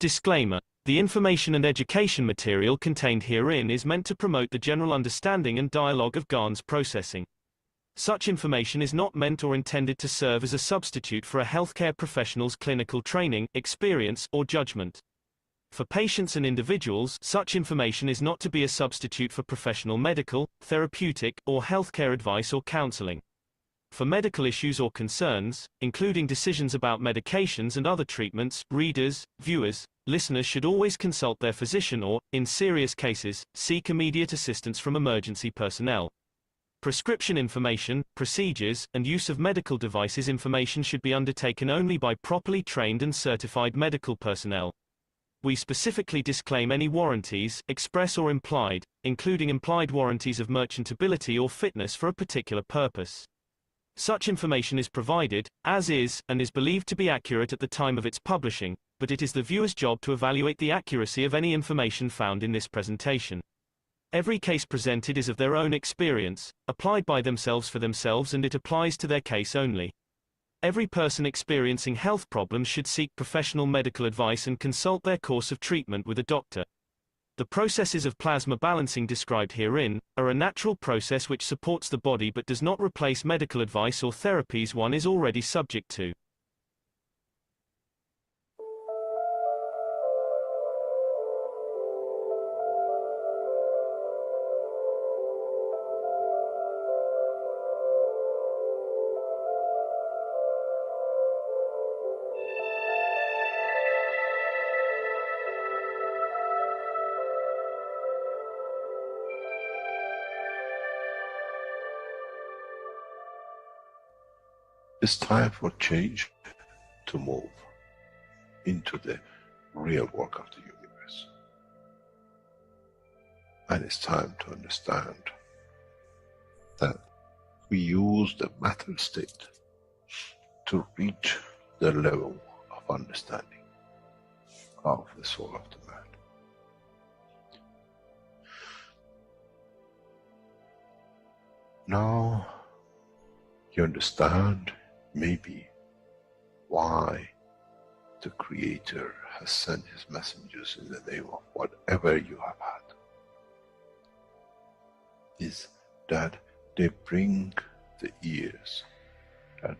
Disclaimer: the information and education material contained herein is meant to promote the general understanding and dialogue of GAN's processing. Such information is not meant or intended to serve as a substitute for a healthcare professional's clinical training, experience, or judgment. For patients and individuals, such information is not to be a substitute for professional medical, therapeutic, or healthcare advice or counseling. For medical issues or concerns, including decisions about medications and other treatments, readers, viewers, listeners should always consult their physician or, in serious cases, seek immediate assistance from emergency personnel. Prescription information, procedures, and use of medical devices information should be undertaken only by properly trained and certified medical personnel. We specifically disclaim any warranties, express or implied, including implied warranties of merchantability or fitness for a particular purpose. Such information is provided, as is, and is believed to be accurate at the time of its publishing, but it is the viewer's job to evaluate the accuracy of any information found in this presentation. Every case presented is of their own experience, applied by themselves for themselves, and it applies to their case only. Every person experiencing health problems should seek professional medical advice and consult their course of treatment with a doctor. The processes of plasma balancing described herein are a natural process which supports the body but does not replace medical advice or therapies one is already subject to. It's time for change to move into the real work of the universe. And it's time to understand that we use the matter state to reach the level of understanding of the soul of the man. Now you understand maybe why the Creator has sent his messengers in the name of whatever you have had. Is that they bring the ears, that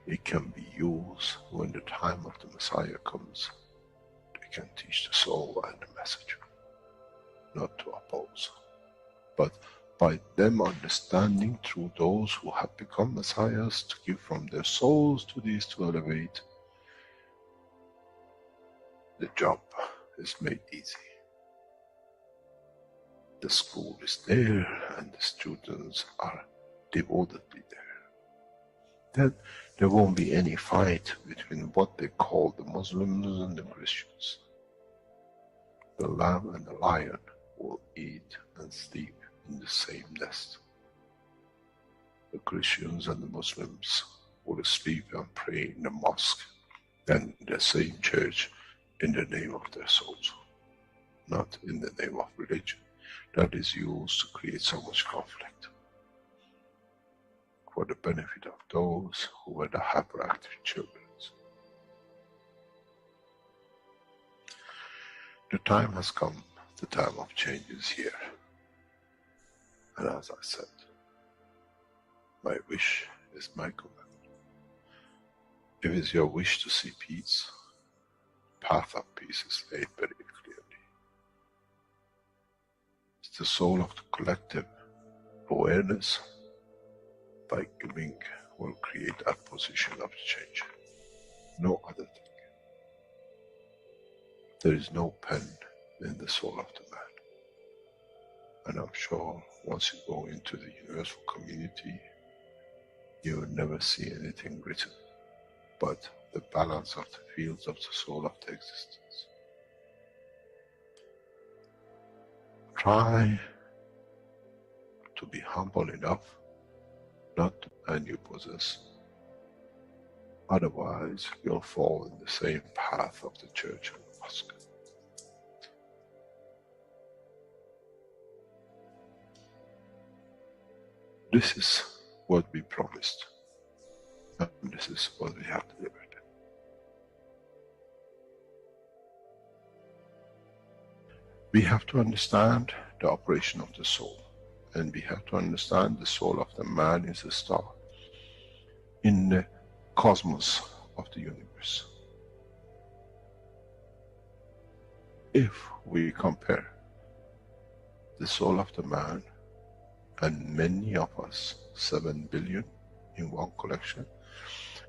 it can be used when the time of the Messiah comes. They can teach the soul and the message, not to oppose, but by them understanding through those who have become messiahs, to give from their souls to these to elevate, the job is made easy. The school is there and the students are devotedly there. Then there won't be any fight between what they call the Muslims and the Christians. The lamb and the lion will eat and sleep in the same nest. The Christians and the Muslims will sleep and pray in the mosque and in the same church in the name of their souls, not in the name of religion that is used to create so much conflict for the benefit of those who were the hyperactive children. The time has come, the time of change is here. And as I said, my wish is my command. If it's your wish to see peace, the path of peace is laid very clearly. It's the soul of the collective awareness, by giving, will create that position of change. No other thing. There is no pen in the soul of the man. And I'm sure once you go into the universal community, you will never see anything written but the balance of the fields of the soul of the existence. Try to be humble enough not to and you possess. Otherwise you'll fall in the same path of the church and the mosque. This is what we promised, and this is what we have delivered. We have to understand the operation of the soul, and we have to understand the soul of the man is a star in the cosmos of the universe. If we compare the soul of the man and many of us, 7 billion in one collection,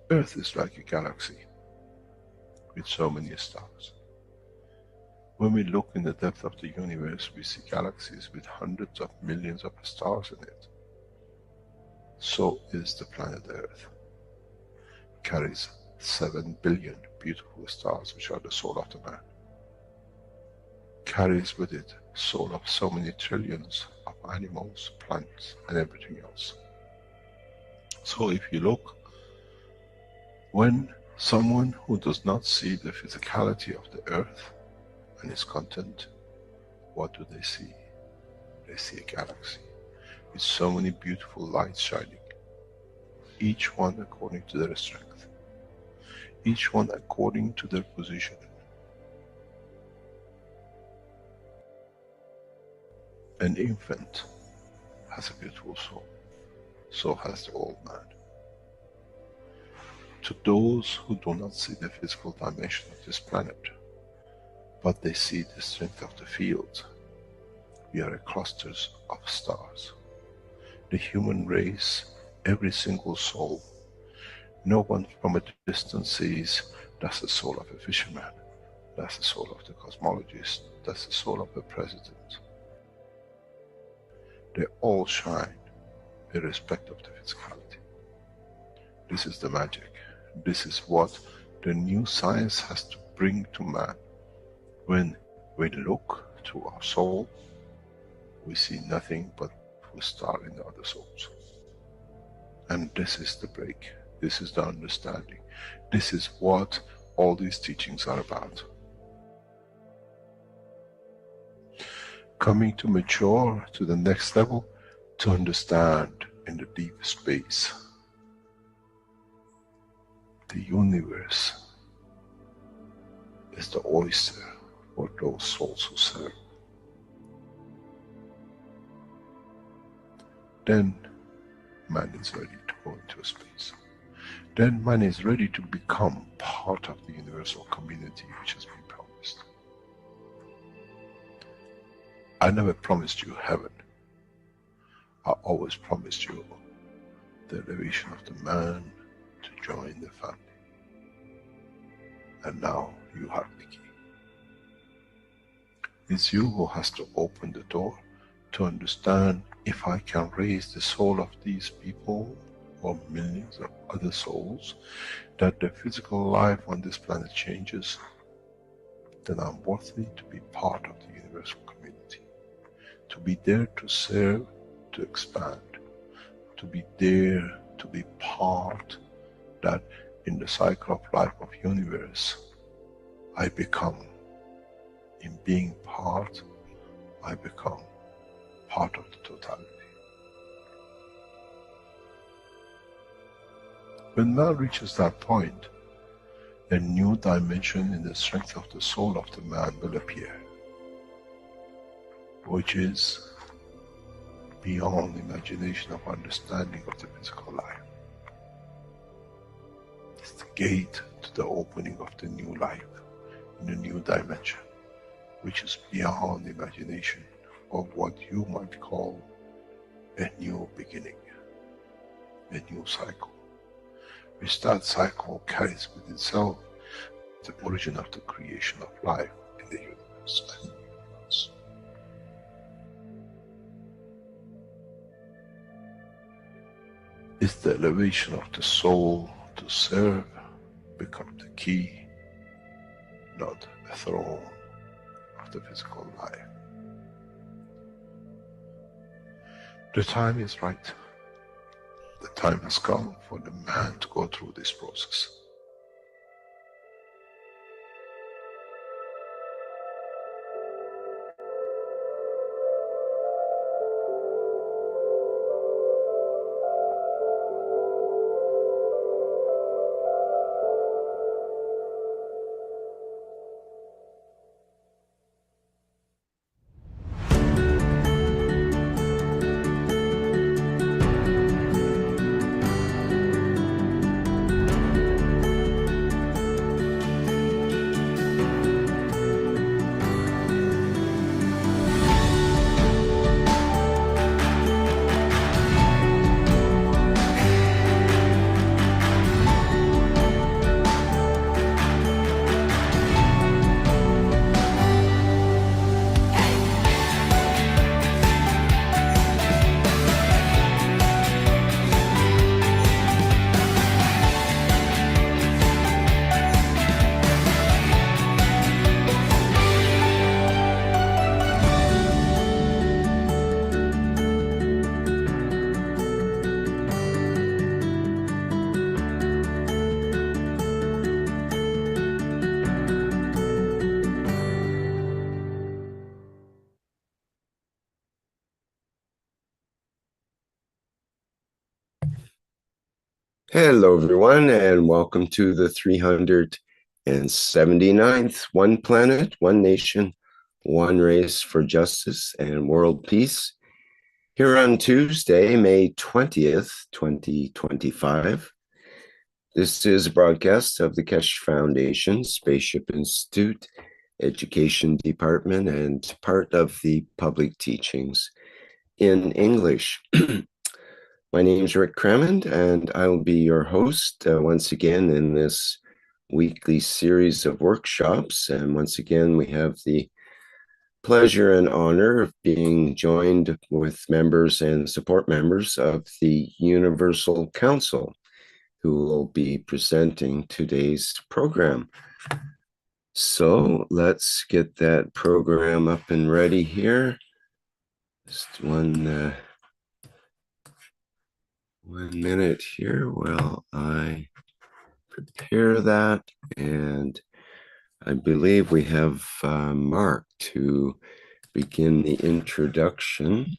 Earth is like a galaxy with so many stars. When we look in the depth of the universe, we see galaxies with hundreds of millions of stars in it. So is the planet Earth. It carries 7 billion beautiful stars, which are the soul of the man. Carries with it soul of so many trillions of animals, plants, and everything else. So if you look, when someone who does not see the physicality of the earth and its content, what do they see? They see a galaxy with so many beautiful lights shining, each one according to their strength, each one according to their position. An infant has a beautiful soul, so has the old man. To those who do not see the physical dimension of this planet, but they see the strength of the field, we are clusters of stars. The human race, every single soul, no one from a distance sees that's the soul of a fisherman, that's the soul of the cosmologist, that's the soul of the president. They all shine irrespective of the physicality. This is the magic. This is what the new science has to bring to man. When we look to our soul, we see nothing but a star in the other souls. And this is the break. This is the understanding. This is what all these teachings are about. Coming to mature to the next level, to understand in the deep space, the universe is the oyster for those souls who serve. Then man is ready to go into space. Then man is ready to become part of the universal community which has been promised. I never promised you heaven. I always promised you the elevation of the man to join the family. And now you have the key. It's you who has to open the door to understand, if I can raise the soul of these people or millions of other souls, that the physical life on this planet changes, then I'm worthy to be part of the universal community. To be there to serve, to expand, to be there to be part, that in the cycle of life of universe, I become, in being part, I become part of the totality. When man reaches that point, a new dimension in the strength of the soul of the man will appear, which is beyond imagination of understanding of the physical life. It's the gate to the opening of the new life, in a new dimension, which is beyond imagination of what you might call a new beginning, a new cycle, which that cycle carries with itself the origin of the creation of life in the universe and the universe. It's the elevation of the soul to serve become the key, not a throne of the physical life. The time is right. The time has come for the man to go through this process. Hello, everyone, and welcome to the 379th One Planet, One Nation, One Race for Justice and World Peace. Here on Tuesday, May 20th, 2025. This is a broadcast of the Keshe Foundation, Spaceship Institute, Education Department, and part of the public teachings in English. My name is Rick Crammond, and I will be your host once again in this weekly series of workshops. And once again, we have the pleasure and honor of being joined with members and support members of the Universal Council, who will be presenting today's program. So let's get that program up and ready here. Just one minute here while I prepare that, and I believe we have Mark to begin the introduction.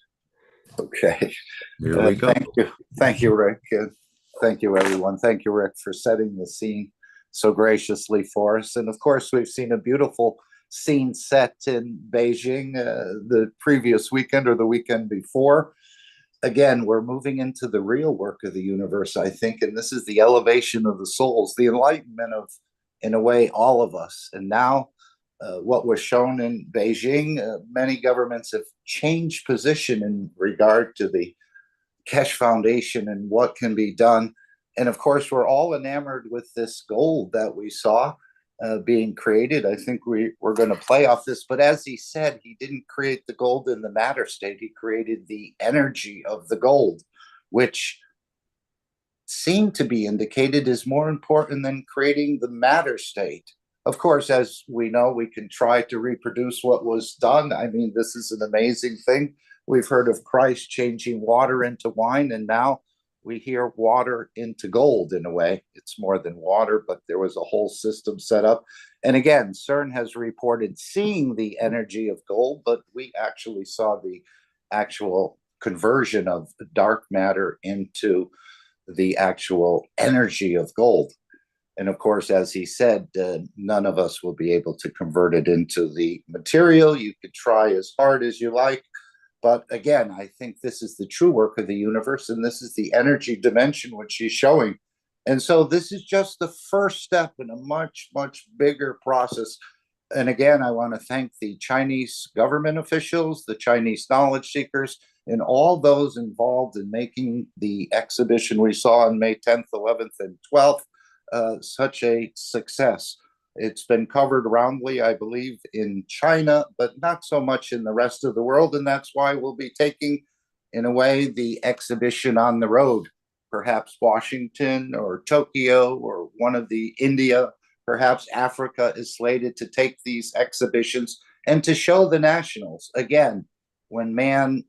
Okay. Here we go. Thank you, Rick. Thank you, everyone. Thank you, Rick, for setting the scene so graciously for us. And of course, we've seen a beautiful scene set in Beijing the previous weekend or the weekend before. Again, we're moving into the real work of the universe, I think, and this is the elevation of the souls, the enlightenment of, in a way, all of us. And now what was shown in Beijing, many governments have changed position in regard to the Keshe Foundation and what can be done. And of course, we're all enamored with this gold that we saw being created. I think we're going to play off this. But as he said, he didn't create the gold in the matter state. He created the energy of the gold, which seemed to be indicated is more important than creating the matter state. Of course, as we know, we can try to reproduce what was done. I mean, this is an amazing thing. We've heard of Christ changing water into wine, and now we hear water into gold in a way. It's more than water, but there was a whole system set up. And again, CERN has reported seeing the energy of gold, but we actually saw the actual conversion of dark matter into the actual energy of gold. And of course, as he said, none of us will be able to convert it into the material. You could try as hard as you like. But again, I think this is the true work of the universe, and this is the energy dimension which he's showing. And so this is just the first step in a much, much bigger process. And again, I want to thank the Chinese government officials, the Chinese knowledge seekers, and all those involved in making the exhibition we saw on May 10th, 11th, and 12th such a success. It's been covered roundly, I believe, in China, but not so much in the rest of the world. And that's why we'll be taking, in a way, the exhibition on the road. Perhaps Washington or Tokyo or one of the India, perhaps Africa is slated to take these exhibitions and to show the nationals. Again, when man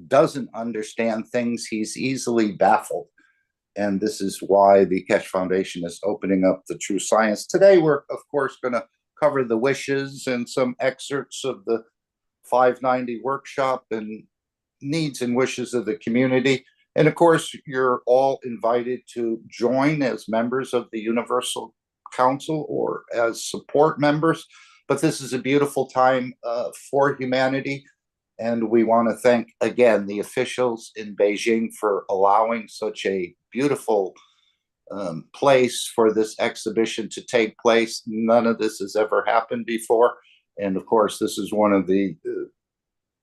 doesn't understand things, he's easily baffled. And this is why the Keshe Foundation is opening up the true science. Today, we're, of course, going to cover the wishes and some excerpts of the 590 workshop and needs and wishes of the community. And of course, you're all invited to join as members of the Universal Council or as support members. But this is a beautiful time for humanity. And we want to thank, again, the officials in Beijing for allowing such a beautiful place for this exhibition to take place. None of this has ever happened before. And of course, this is one of the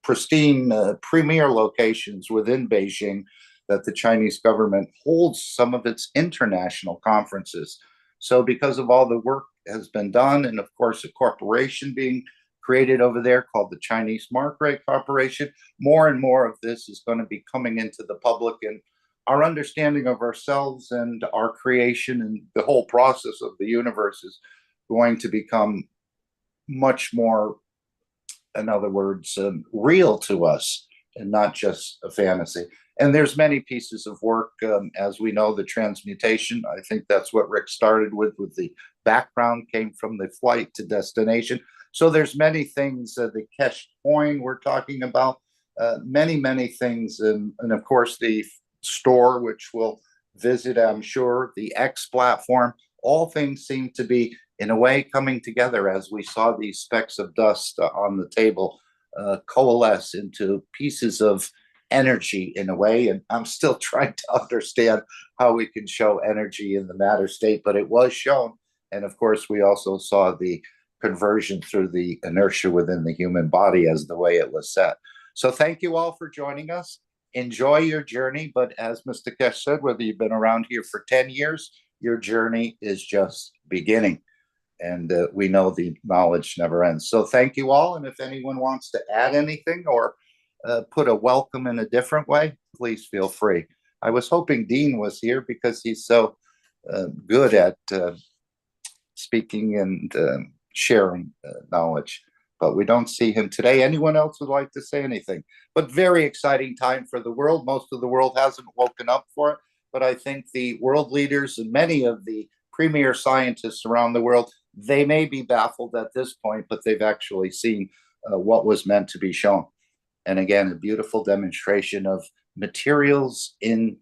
pristine premier locations within Beijing that the Chinese government holds some of its international conferences. So because of all the work has been done, and of course, a corporation being created over there called the Chinese Mark-Ray Corporation, more and more of this is going to be coming into the public, and our understanding of ourselves and our creation and the whole process of the universe is going to become much more, in other words, real to us and not just a fantasy. And there's many pieces of work, as we know, the transmutation. I think that's what Rick started with the background came from the flight to destination. So there's many things, the Keshe coin we're talking about, many, many things. And of course, the store, which will visit, I'm sure, the X platform. All things seem to be, in a way, coming together as we saw these specks of dust on the table coalesce into pieces of energy in a way. And I'm still trying to understand how we can show energy in the matter state, but it was shown. And of course, we also saw the conversion through the inertia within the human body as the way it was set. So thank you all for joining us. Enjoy your journey. But as Mr. Keshe said, whether you've been around here for 10 years, your journey is just beginning. And we know the knowledge never ends. So thank you all. And if anyone wants to add anything or put a welcome in a different way, please feel free. I was hoping Dean was here because he's so good at speaking and sharing knowledge, but we don't see him today. Anyone else would like to say anything? But very exciting time for the world. Most of the world hasn't woken up for it, but I think the world leaders and many of the premier scientists around the world, they may be baffled at this point, but they've actually seen what was meant to be shown. And again, a beautiful demonstration of materials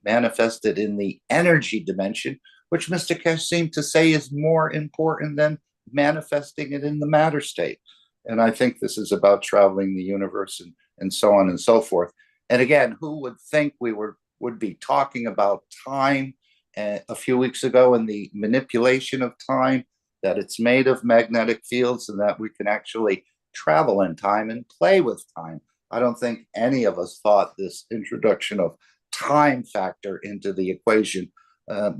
manifested in the energy dimension, which Mr. Keshe seemed to say is more important than manifesting it in the matter state. And I think this is about traveling the universe and so on and so forth. And again, who would think we would be talking about time a few weeks ago and the manipulation of time, that it's made of magnetic fields and that we can actually travel in time and play with time. I don't think any of us thought this introduction of time factor into the equation.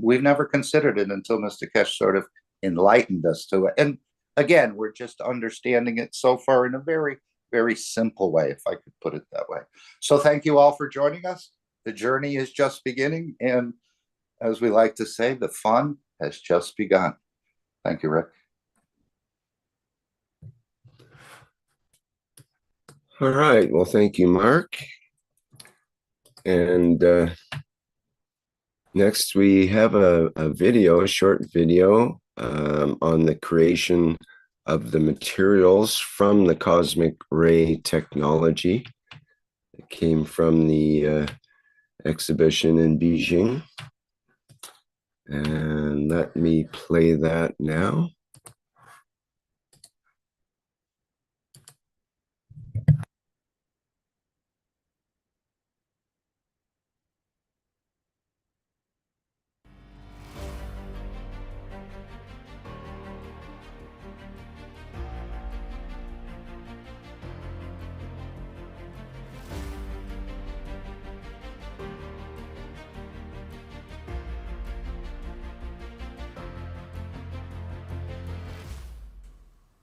We've never considered it until Mr. Keshe sort of enlightened us to it. And again, we're just understanding it so far in a very, very simple way, if I could put it that way. So thank you all for joining us. The journey is just beginning. And as we like to say, the fun has just begun. Thank you, Rick. All right. Well, thank you, Mark. And next, we have a short video on the creation of the materials from the cosmic ray technology. It came from the exhibition in Beijing. And let me play that now.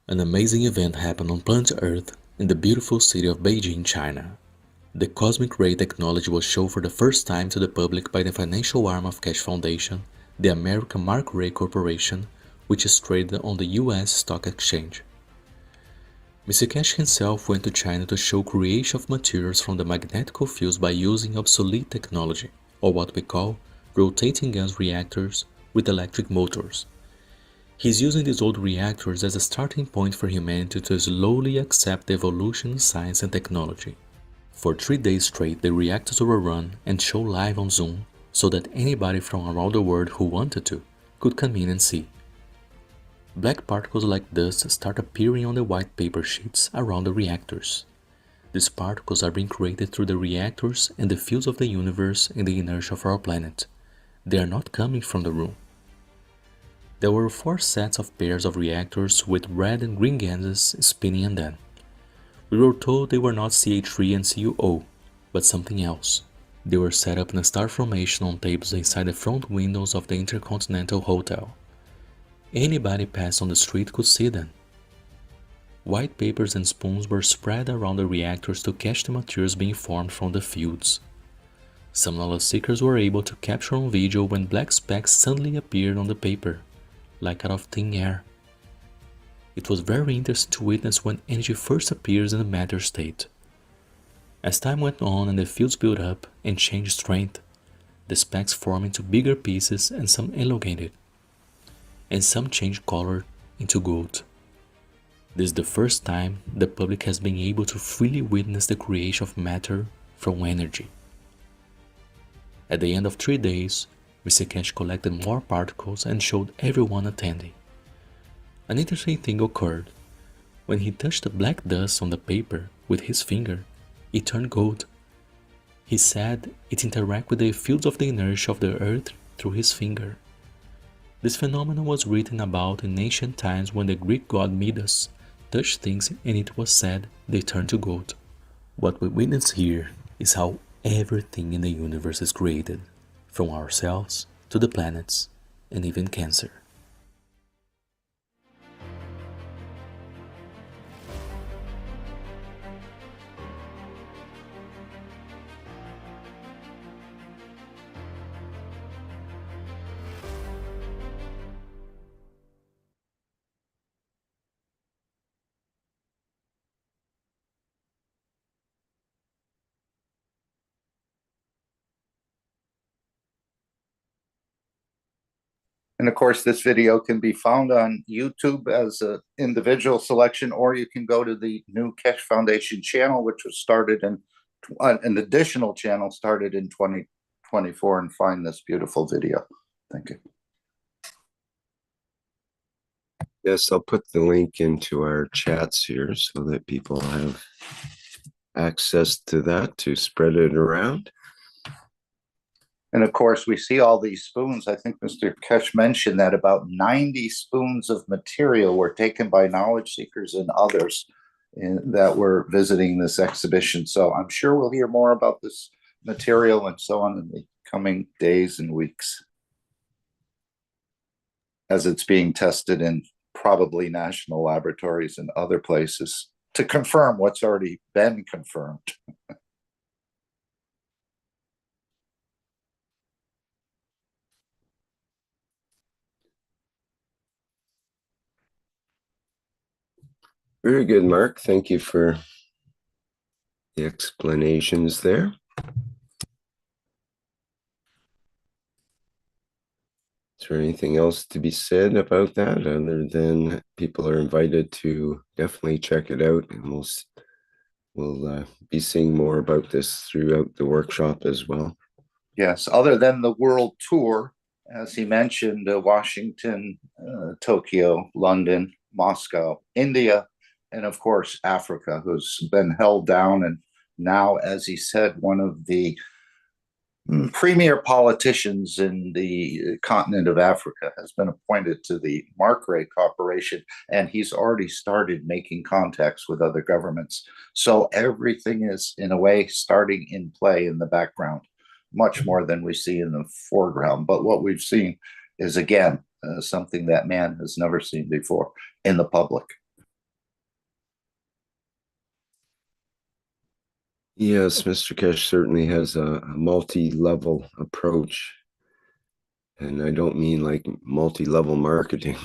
An amazing event happened on planet Earth in the beautiful city of Beijing, China. The cosmic ray technology was shown for the first time to the public by the financial arm of Keshe Foundation, the American Mark Ray Corporation, which is traded on the US stock exchange. Mr. Keshe himself went to China to show creation of materials from the magnetic fields by using obsolete technology, or what we call rotating gas reactors with electric motors. He's using these old reactors as a starting point for humanity to slowly accept the evolution in science and technology. For 3 days straight, the reactors were run and shown live on Zoom so that anybody from around the world who wanted to could come in and see. Black particles like dust start appearing on the white paper sheets around the reactors. These particles are being created through the reactors and the fields of the universe and the inertia of our planet. They are not coming from the room. There were 4 sets of pairs of reactors with red and green gases spinning in them. We were told they were not CH3 and CuO, but something else. They were set up in a star formation on tables inside the front windows of the Intercontinental Hotel. Anybody passed on the street could see them. White papers and spoons were spread around the reactors to catch the materials being formed from the fields. Some knowledge seekers were able to capture on video when black specks suddenly appeared on the paper, like out of thin air. It was very interesting to witness when energy first appears in the matter state. As time went on and the fields built up and changed strength, the specks formed into bigger pieces and some elongated, and some changed color into gold. This is the first time the public has been able to freely witness the creation of matter from energy. At the end of 3 days, Mr. Keshe collected more particles and showed everyone attending. An interesting thing occurred. When he touched the black dust on the paper with his finger, it turned gold. He said it interacted with the fields of the inertia of the earth through his finger. This phenomenon was written about in ancient times when the Greek god Midas touched things and it was said they turned to gold. What we witness here is how everything in the universe is created, from ourselves to the planets and even cancer. And of course, this video can be found on YouTube as an individual selection, or you can go to the new Keshe Foundation channel, which was started in an additional channel started in 2024, and find this beautiful video. Thank you. Yes, I'll put the link into our chats here so that people have access to that to spread it around. And of course, we see all these spoons. I think Mr. Keshe mentioned that about 90 spoons of material were taken by knowledge seekers and others that were visiting this exhibition. So I'm sure we'll hear more about this material and so on in the coming days and weeks, as it's being tested in probably national laboratories and other places to confirm what's already been confirmed. Very good, Mark. Thank you for the explanations there. Is there anything else to be said about that other than people are invited to definitely check it out, and we'll be seeing more about this throughout the workshop as well. Yes, other than the world tour, as he mentioned, Washington, Tokyo, London, Moscow, India, and of course, Africa, who's been held down. And now, as he said, one of the premier politicians in the continent of Africa has been appointed to the Markray Corporation, and he's already started making contacts with other governments. So everything is, in a way, starting in play in the background, much more than we see in the foreground. But what we've seen is, again, something that man has never seen before in the public. Yes, Mr. Keshe certainly has a multi-level approach. And I don't mean like multi-level marketing.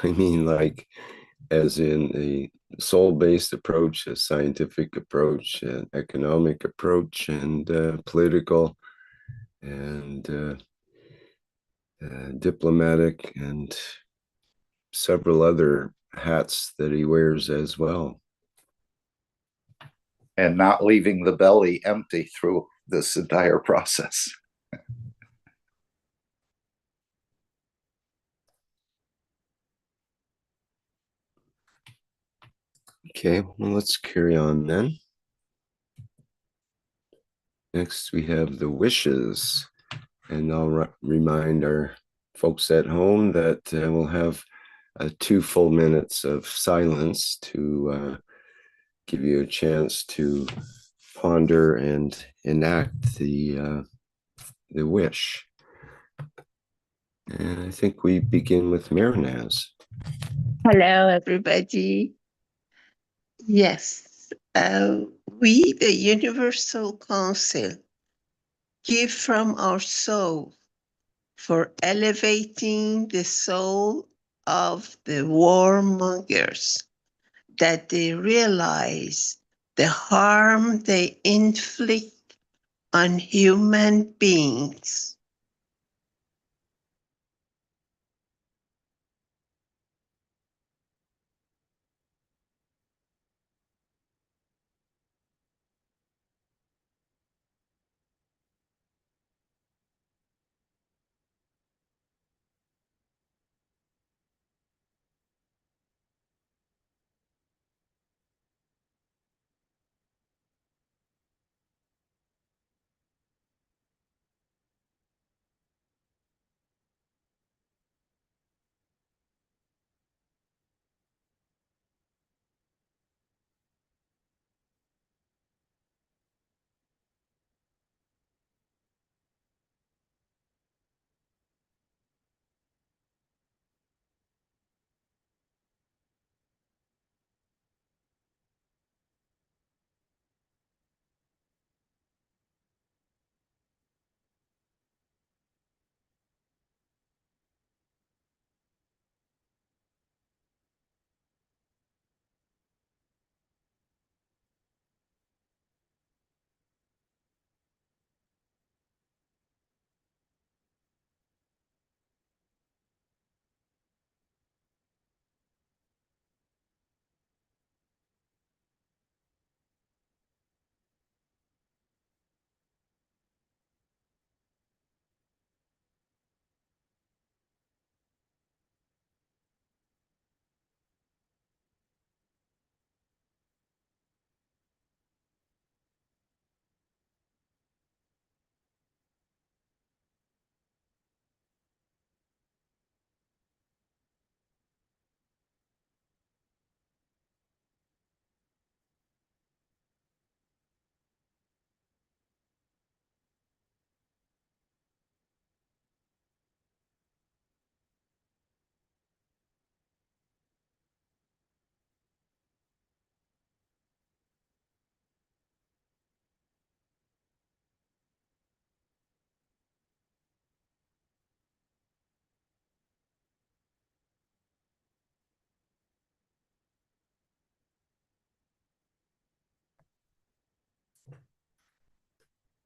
I mean like as in a soul-based approach, a scientific approach, an economic approach, and political and diplomatic, and several other hats that he wears as well. And not leaving the belly empty through this entire process. Okay, well, let's carry on then. Next, we have the wishes. And I'll remind our folks at home that we'll have 2 full minutes of silence to give you a chance to ponder and enact the wish. And I think we begin with Mehran. Hello, everybody. Yes, we, the Universal Council, give from our soul for elevating the soul of the warmongers, that they realize the harm they inflict on human beings.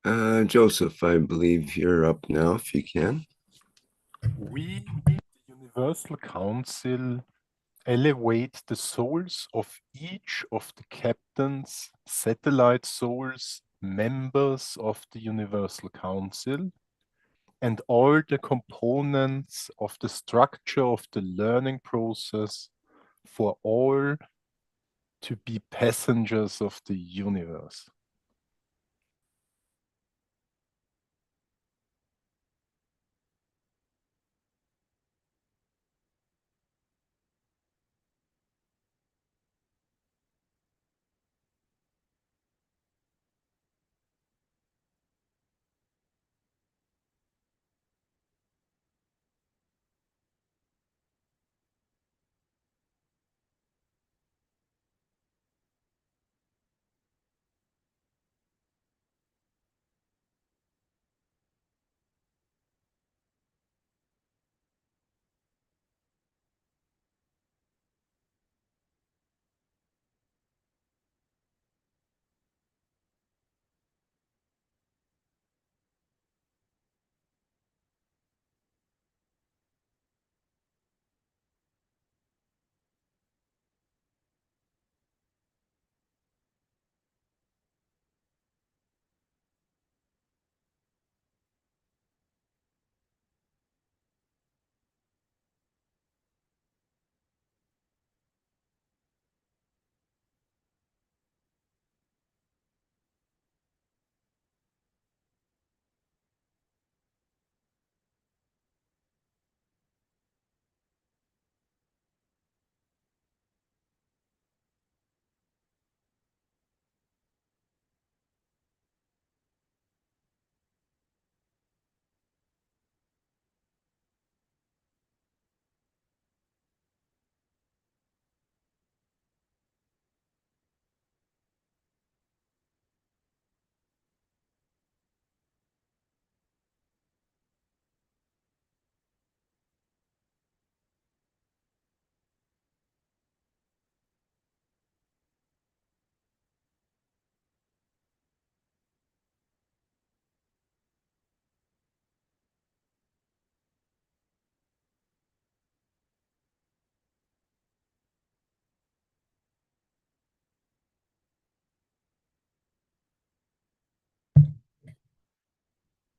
Joseph, I believe you're up now, if you can. We, the Universal Council, elevate the souls of each of the captains, satellite souls, members of the Universal Council, and all the components of the structure of the learning process for all to be passengers of the universe.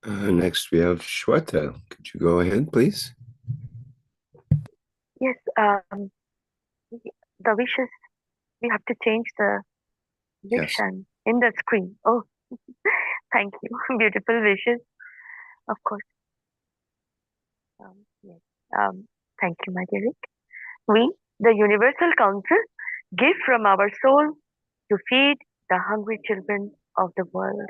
Next, we have Shweta. Could you go ahead, please? Yes, the wishes, we have to change the Yes. vision in the screen. Oh, thank you. Beautiful wishes, of course. Yes. Thank you, my dear Rick. We, the Universal Council, give from our soul to feed the hungry children of the world.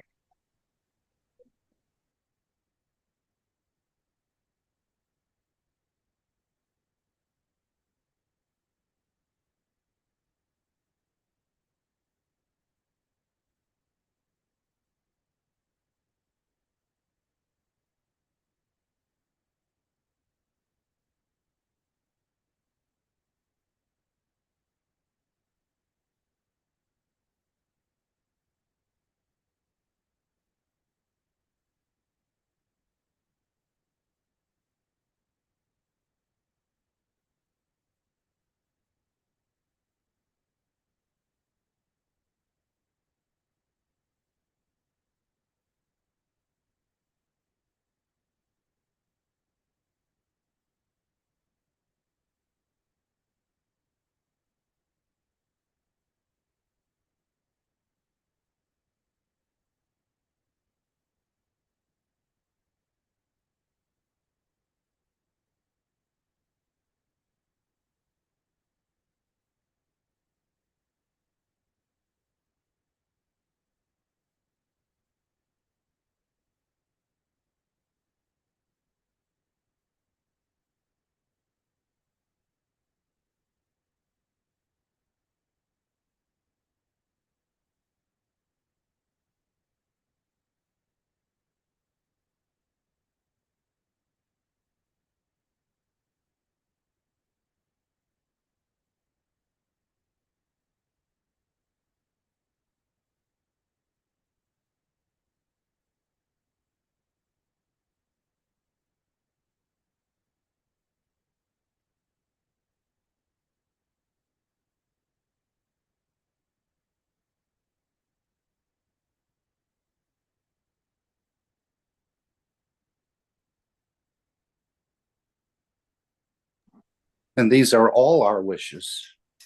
And these are all our wishes,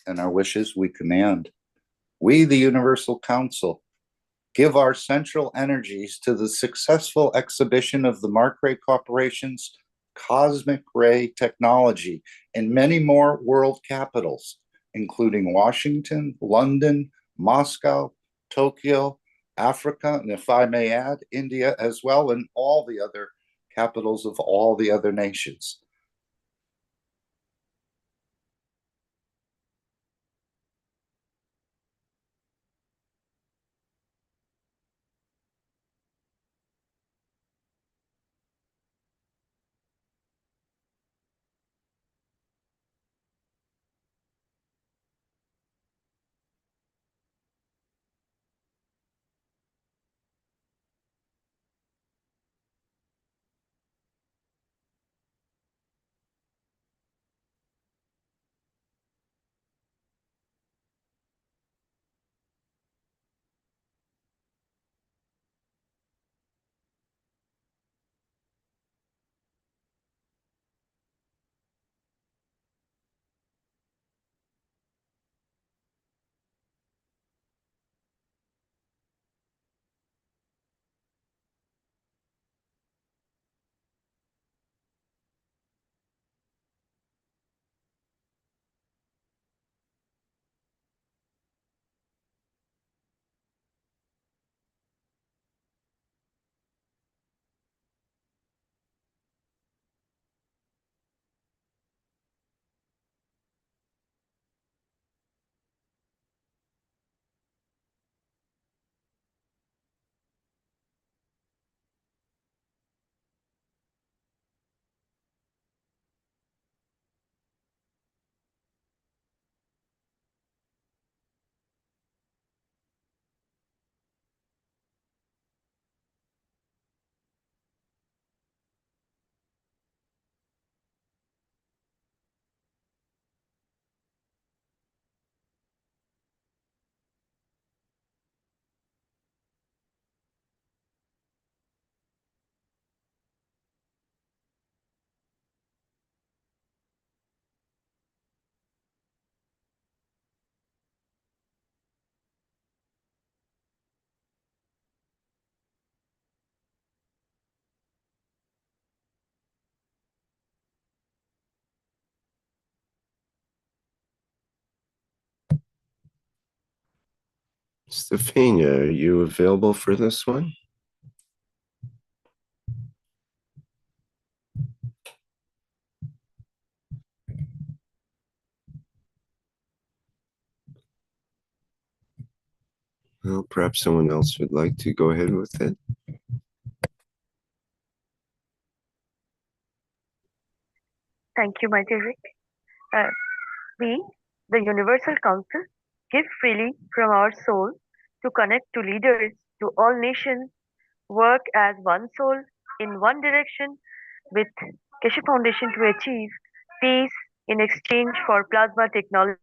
and our wishes we command. We, the Universal Council, give our central energies to the successful exhibition of the Mark Ray Corporation's cosmic ray technology in many more world capitals, including Washington, London, Moscow, Tokyo, Africa, and if I may add, India as well, and all the other capitals of all the other nations. Stefania, are you available for this one? Well, perhaps someone else would like to go ahead with it. Thank you, my dear Rick. We, the Universal Council, give freely from our soul to connect to leaders, to all nations, work as one soul in one direction with Keshe Foundation to achieve peace in exchange for plasma technology,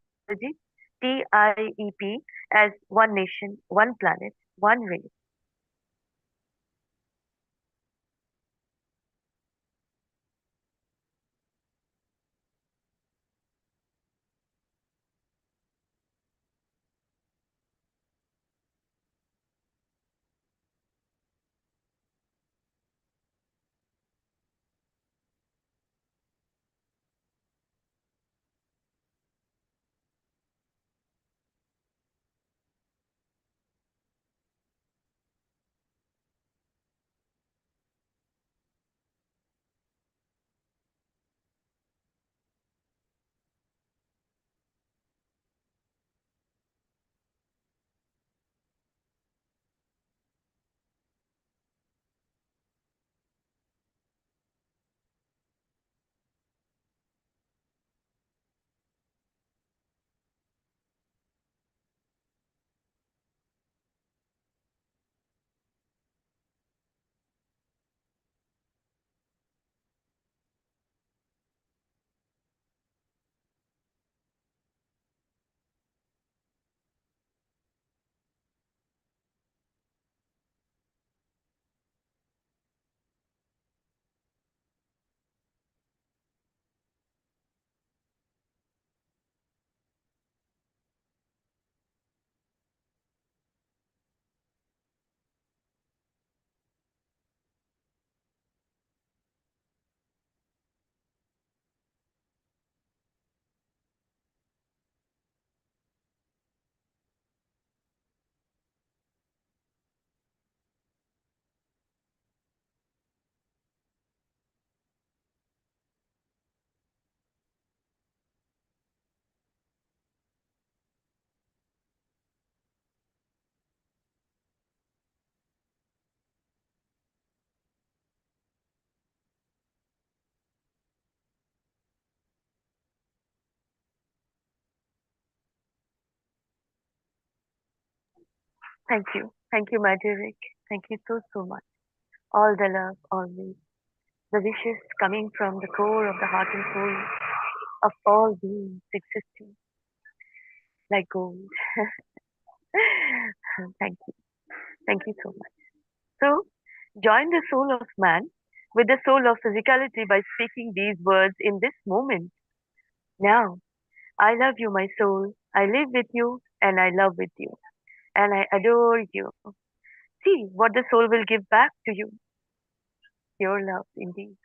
TIEP, as one nation, one planet, one race. Thank you, my dear Rick. Thank you so much. All the love, always. The wishes coming from the core of the heart and soul of all beings existing like gold. Thank you. Thank you so much. So, join the soul of man with the soul of physicality by speaking these words in this moment. Now, I love you, my soul. I live with you and I love with you and I adore you. See what the soul will give back to you. Your love, indeed.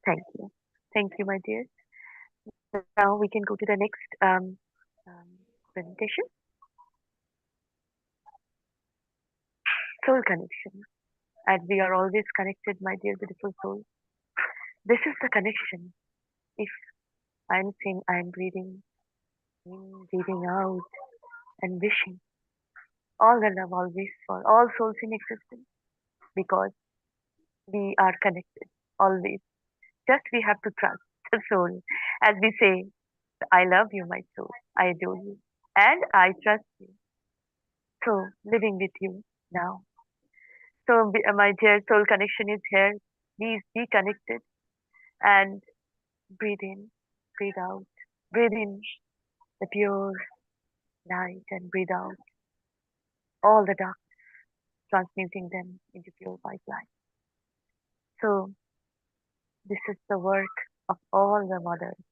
Thank you. Thank you, my dear. Now we can go to the next um, presentation. Soul connection. And we are always connected, my dear beautiful soul. This is the connection. If I'm saying I'm breathing in, breathing out, and wishing all the love always for all souls in existence because we are connected always. Just we have to trust the soul. As we say, I love you, my soul. I adore you. And I trust you. So, living with you now. So, my dear soul connection is here. Please be connected and breathe in, breathe out. Breathe in the pure light and breathe out all the dark, transmuting them into pure white light. So, this is the work of all the mothers.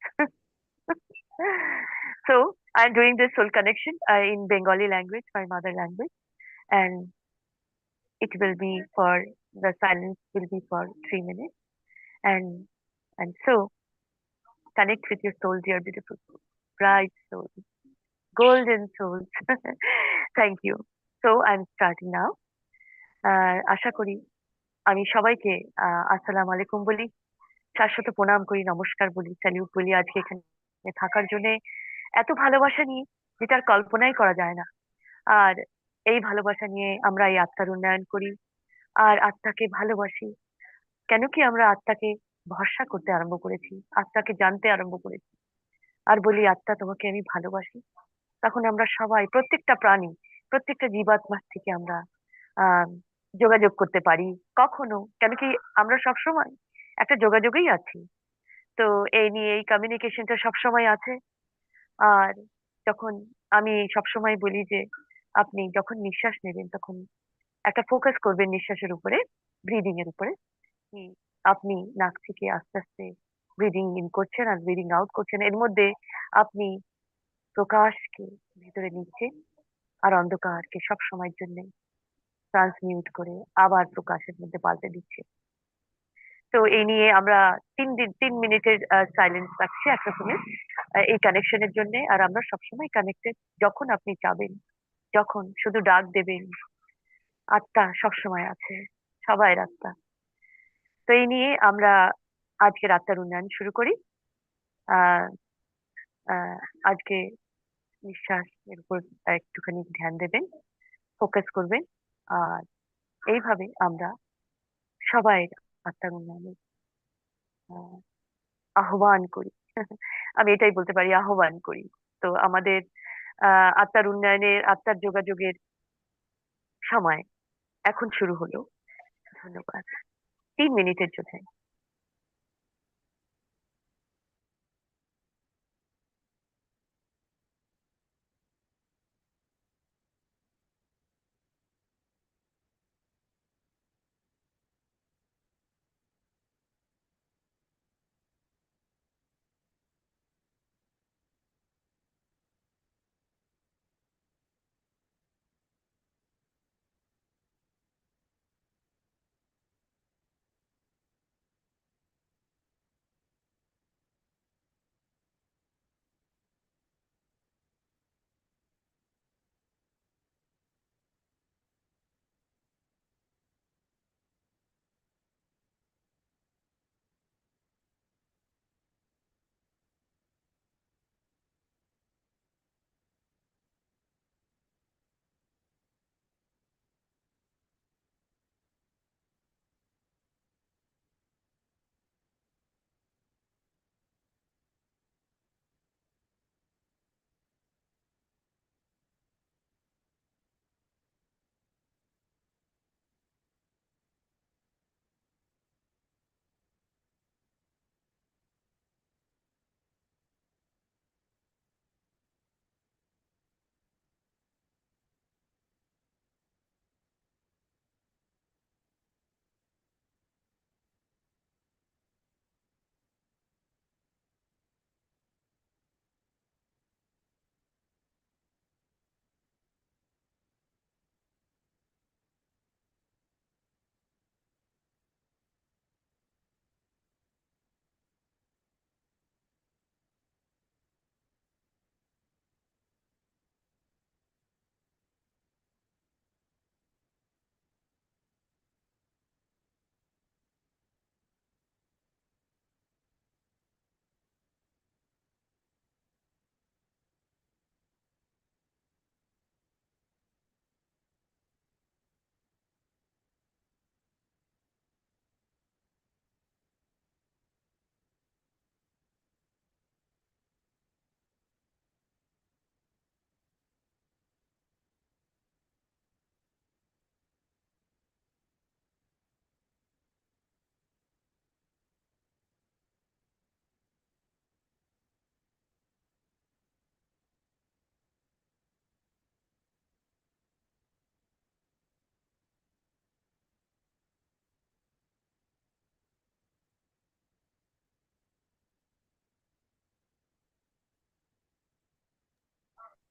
So, I'm doing this soul connection in Bengali language, my mother language, and it will be for the silence will be for 3 minutes, and so connect with your soul, dear beautiful soul, bright soul, golden souls. Thank you. So I'm starting now. আশা করি আমি সবাইকে আসসালামু আলাইকুম বলি, শাশ্বত প্রণাম করি, নমস্কার বলি, স্যালিউট বলি আজকে এখানে থাকার জন্য, এত ভালোবাসা নিয়ে যেটার কল্পনাই করা যায় না। আর এই ভালোবাসা নিয়ে আমরা এই আত্মার উন্নয়ন করি আর আত্মাকে ভালোবাসি। কেন কি আমরা আত্মাকে ভরসা করতে আরম্ভ করেছি, আত্মাকে জানতে আরম্ভ করেছি আর বলি আত্মা তোমাকে আমি ভালোবাসি। তখন আমরা সবাই প্রত্যেকটা প্রাণী, প্রত্যেকটা জীবাত্মার থেকে আমরা আহ যোগাযোগ করতে পারি। কখনো কেন কি আমরা সবসময় একটা যোগাযোগেই আছি। তো এই নিয়ে এই কমিউনিকেশনটা সবসময় আছে। আর যখন আমি সবসময় বলি যে আপনি যখন নিঃশ্বাস নেবেন তখন একটা ফোকাস করবেন নিঃশ্বাসের উপরে, ব্রিদিং এর উপরে। কি আপনি নাক থেকে আস্তে আস্তে ব্রিদিং ইন করছেন আর ব্রিদিং আউট করছেন, এর মধ্যে আপনি প্রকাশকে ভিতরে নিচ্ছেন আর অন্ধকারকে সব সময়ের জন্য ট্রান্সমিউট করে আবার প্রকাশের মধ্যে পাল্টে দিচ্ছে। তো এই নিয়ে আমরা 3 মিনিটের সাইলেন্স রাখছি একটা সময় এই কানেকশনের জন্য। আর আমরা সবসময় কানেক্টেড, যখন আপনি চাবেন, যখন শুধু ডাক দেবেন, আত্মা সবসময় আছে, সবাই আত্মা। তো এই নিয়ে আমরা আজকের আত্মার উন্নয়ন শুরু করি। আহ আহ, আজকে নিঃশ্বাসের উপর একটুখানি ধ্যান দেবেন, ফোকাস করবেন। আর এইভাবে আমরা সবাই আত্মার উন্নয়নে আহ, আহ্বান করি। আমি এটাই বলতে পারি, আহ্বান করি। তো আমাদের আত্মার উন্নয়নের, আত্মার যোগাযোগের সময় এখন শুরু হলো। ধন্যবাদ। 3 মিনিটের জন্য।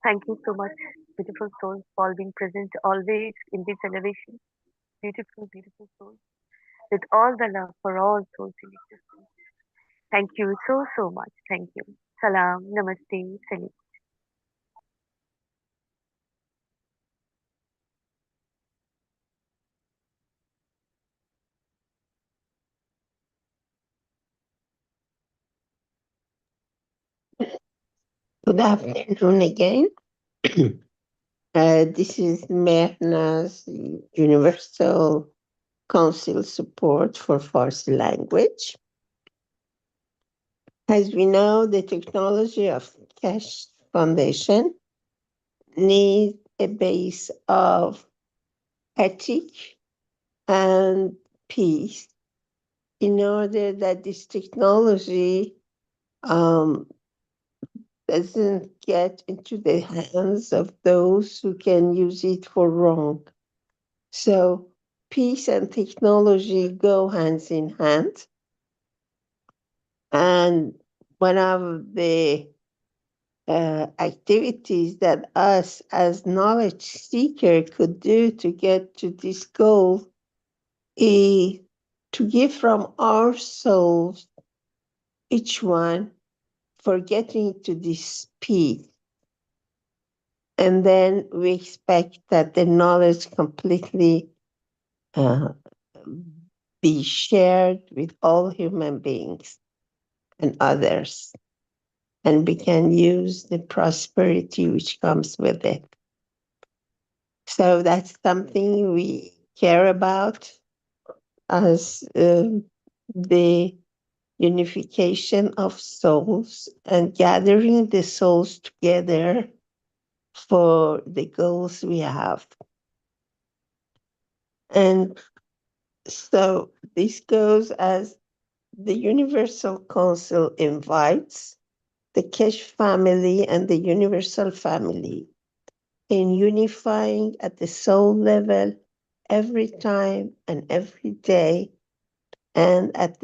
Thank you so much, beautiful souls, for being present always in this elevation. Beautiful, beautiful souls, with all the love for all souls in existence. Thank you so, so much. Thank you. Salam, namaste, salam. Good afternoon again. This is Mehran's Universal Council support for Farsi language. As we know, the technology of Keshe Foundation needs a base of ethic and peace in order that this technology doesn't get into the hands of those who can use it for wrong. So peace and technology go hands in hand. And one of the activities that us as knowledge seeker could do to get to this goal is to give from our souls, each one, for getting to this peace. And then we expect that the knowledge completely be shared with all human beings and others, and we can use the prosperity which comes with it. So that's something we care about as the unification of souls and gathering the souls together for the goals we have. And so this goes as the Universal Council invites the Keshe family and the Universal family in unifying at the soul level every time and every day, and at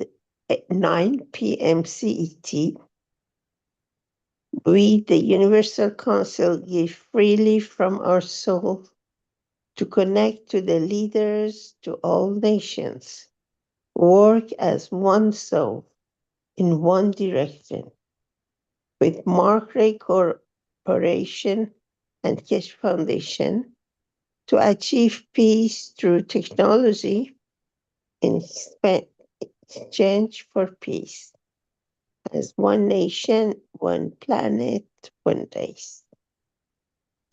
9 p.m. CET, we, the Universal Council, give freely from our soul to connect to the leaders to all nations, work as one soul in one direction, with Markray Corporation and Keshe Foundation to achieve peace through technology in exchange for peace as one nation, one planet, one race.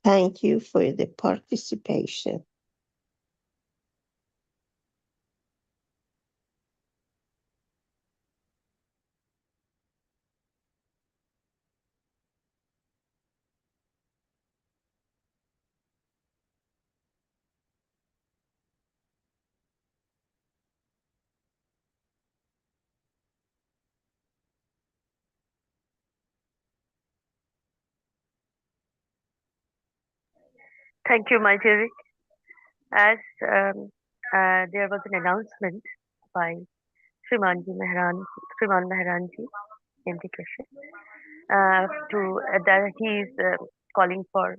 Thank you for the participation. Thank you, my dear Rick. As there was an announcement by Shriman Mehranji, MD Keshe, that he is calling for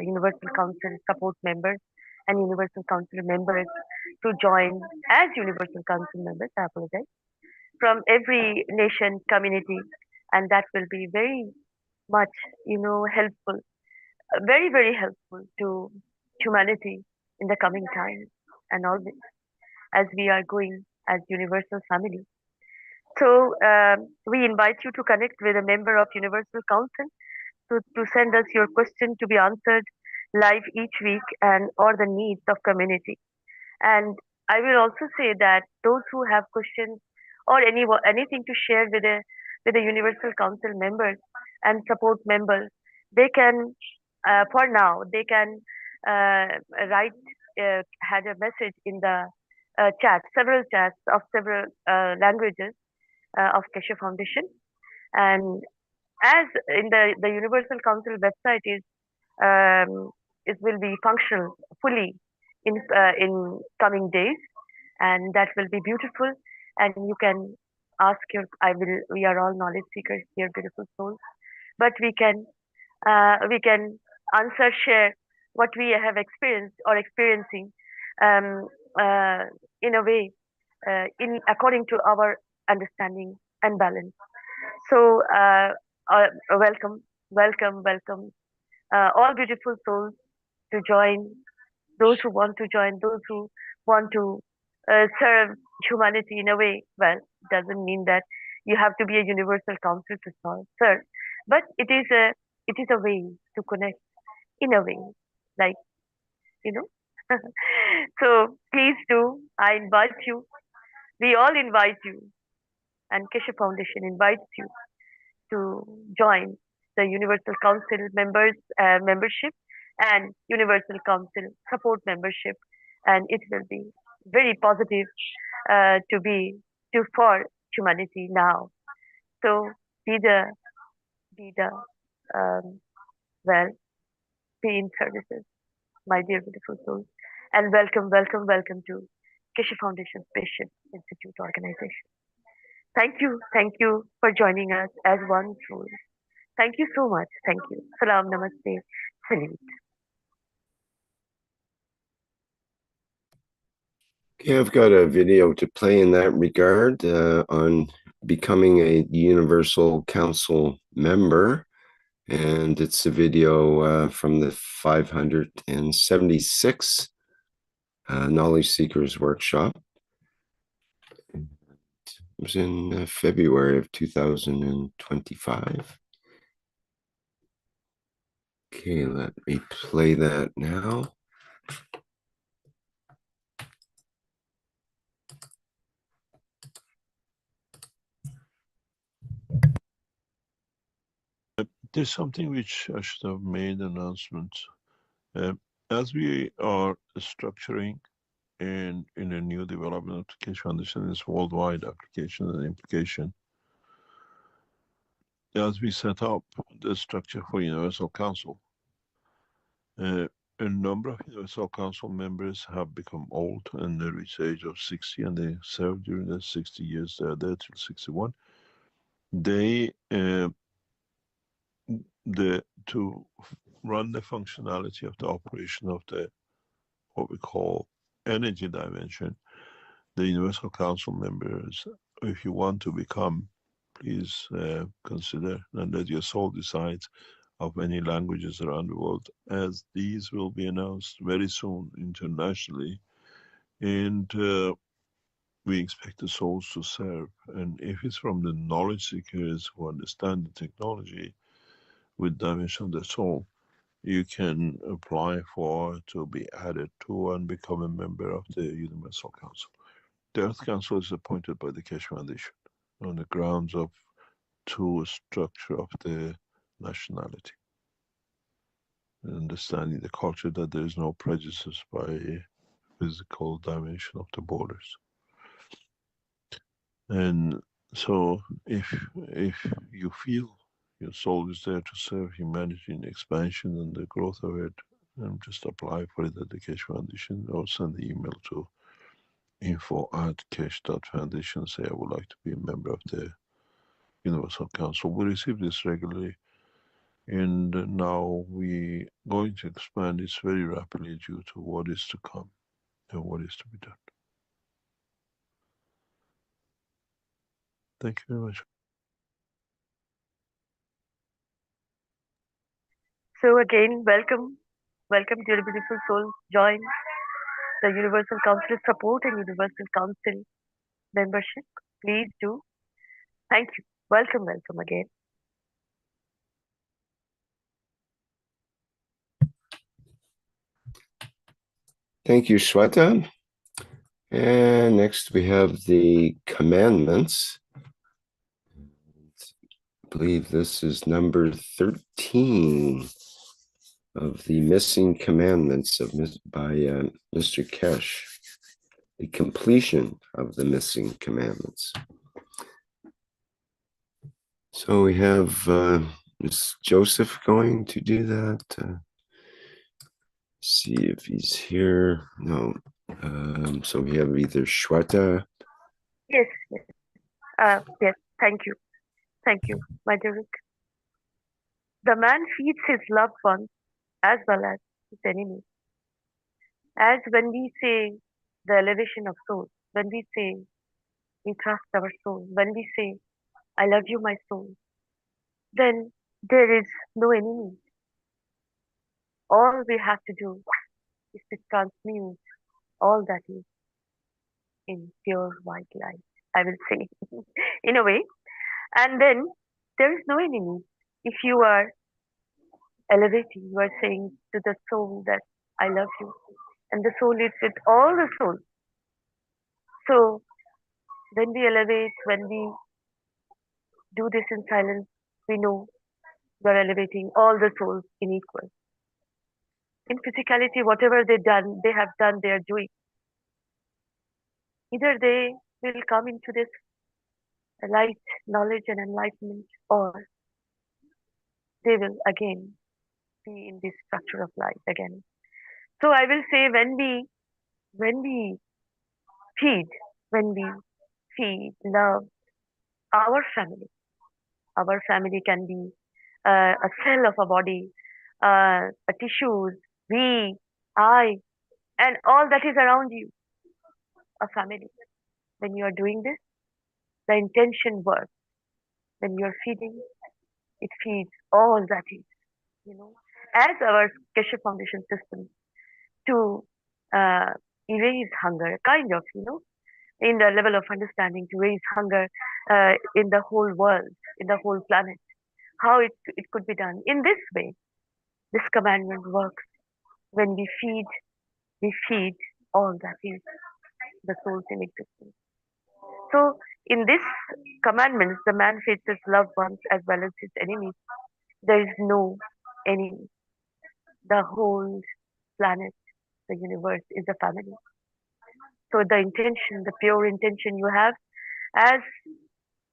Universal Council support members and Universal Council members to join as Universal Council members, I apologize, from every nation community, and that will be very much, helpful, very, very helpful to humanity in the coming times and always as we are going as universal family. So we invite you to connect with a member of Universal Council to send us your question to be answered live each week and or the needs of community. And I will also say that those who have questions or anything to share with the Universal Council members and support members, they can for now they can write had a message in the chat, several chats of several languages of Keshe Foundation, and as in the Universal Council website is it will be functional fully in coming days, and that will be beautiful. And you can ask your we are all knowledge seekers here, beautiful souls, but we can answer, share what we have experienced or experiencing um, in a way, in according to our understanding and balance. So, welcome, welcome, welcome, all beautiful souls to join, those who want to join, those who want to serve humanity in a way. Well, doesn't mean that you have to be a universal council to serve, but it is a way to connect in a way, like you know. So please do. I invite you. We all invite you, and Keshe Foundation invites you to join the Universal Council members membership and Universal Council support membership, and it will be very positive to be to for humanity now. So be the um, well, be in services, my dear beautiful souls, and welcome, welcome, welcome to Keshe Foundation Spaceship Institute organization. Thank you for joining us as one soul. Thank you so much. Thank you. Salam, namaste, salut. Okay, I've got a video to play in that regard on becoming a Universal Council member. And it's a video from the 576 Knowledge Seekers Workshop. It was in February of 2025. Okay, let me play that now. There's something which I should have made announcement. As we are structuring in a new development of Keshe Foundation, is worldwide application and implication. As we set up the structure for Universal Council, a number of Universal Council members have become old and they reach the age of 60, and they served during the 60 years. They are there till 61. They to run the functionality of the operation of the what we call energy dimension, the Universal Council members, if you want to become, please consider and let your soul decide of many languages around the world, as these will be announced very soon internationally, and we expect the souls to serve. And if it's from the knowledge seekers who understand the technology with dimension of the soul, you can apply for to be added to and become a member of the Universal Council. The Earth Council is appointed by the Keshe Foundation on the grounds of true structure of the nationality, understanding the culture, that there is no prejudice by physical dimension of the borders. And so if you feel your soul is there to serve humanity in expansion and the growth of it, just apply for it at the Keshe Foundation, or send the email to info@keshe.foundation, say I would like to be a member of the Universal Council. We receive this regularly, and now we going to expand this very rapidly due to what is to come and what is to be done. Thank you very much. So again, welcome, welcome, dear beautiful souls. Join the Universal Council support and Universal Council membership. Please do. Thank you. Welcome, welcome again. Thank you, Shweta. And next we have the commandments. I believe this is number 13 of the missing commandments by Mr. Keshe, the completion of the missing commandments. So we have is Joseph going to do that? See if he's here. No. So we have either Shweta. Yes, yes. Yes, thank you. Thank you, my dear Rick. The man feeds his loved ones as well as its enemies. As when we say the elevation of soul, when we say we trust our soul, when we say, I love you, my soul, then there is no enemy. All we have to do is to transmute all that is in pure white light, I will say, in a way. And then there is no enemy. If you are elevating, you are saying to the soul that I love you. And the soul is with all the soul. So when we elevate, when we do this in silence, we know we are elevating all the souls in equal. In physicality, whatever they have done, they are doing. Either they will come into this light, knowledge and enlightenment, or they will again be in this structure of light again. So I will say when we feed, when we feed love, our family can be a cell of a body, a tissues, we, I, and all that is around you, a family. When you are doing this, the intention works. When you are feeding, it feeds all that is, as our Keshe Foundation system to erase hunger, kind of, in the level of understanding to erase hunger in the whole world, in the whole planet. How it could be done. In this way, this commandment works. When we feed all that is the souls in existence. So in this commandments, the man feeds his loved ones as well as his enemies. There is no enemy. The whole planet, the universe is a family. So the intention, the pure intention you have, as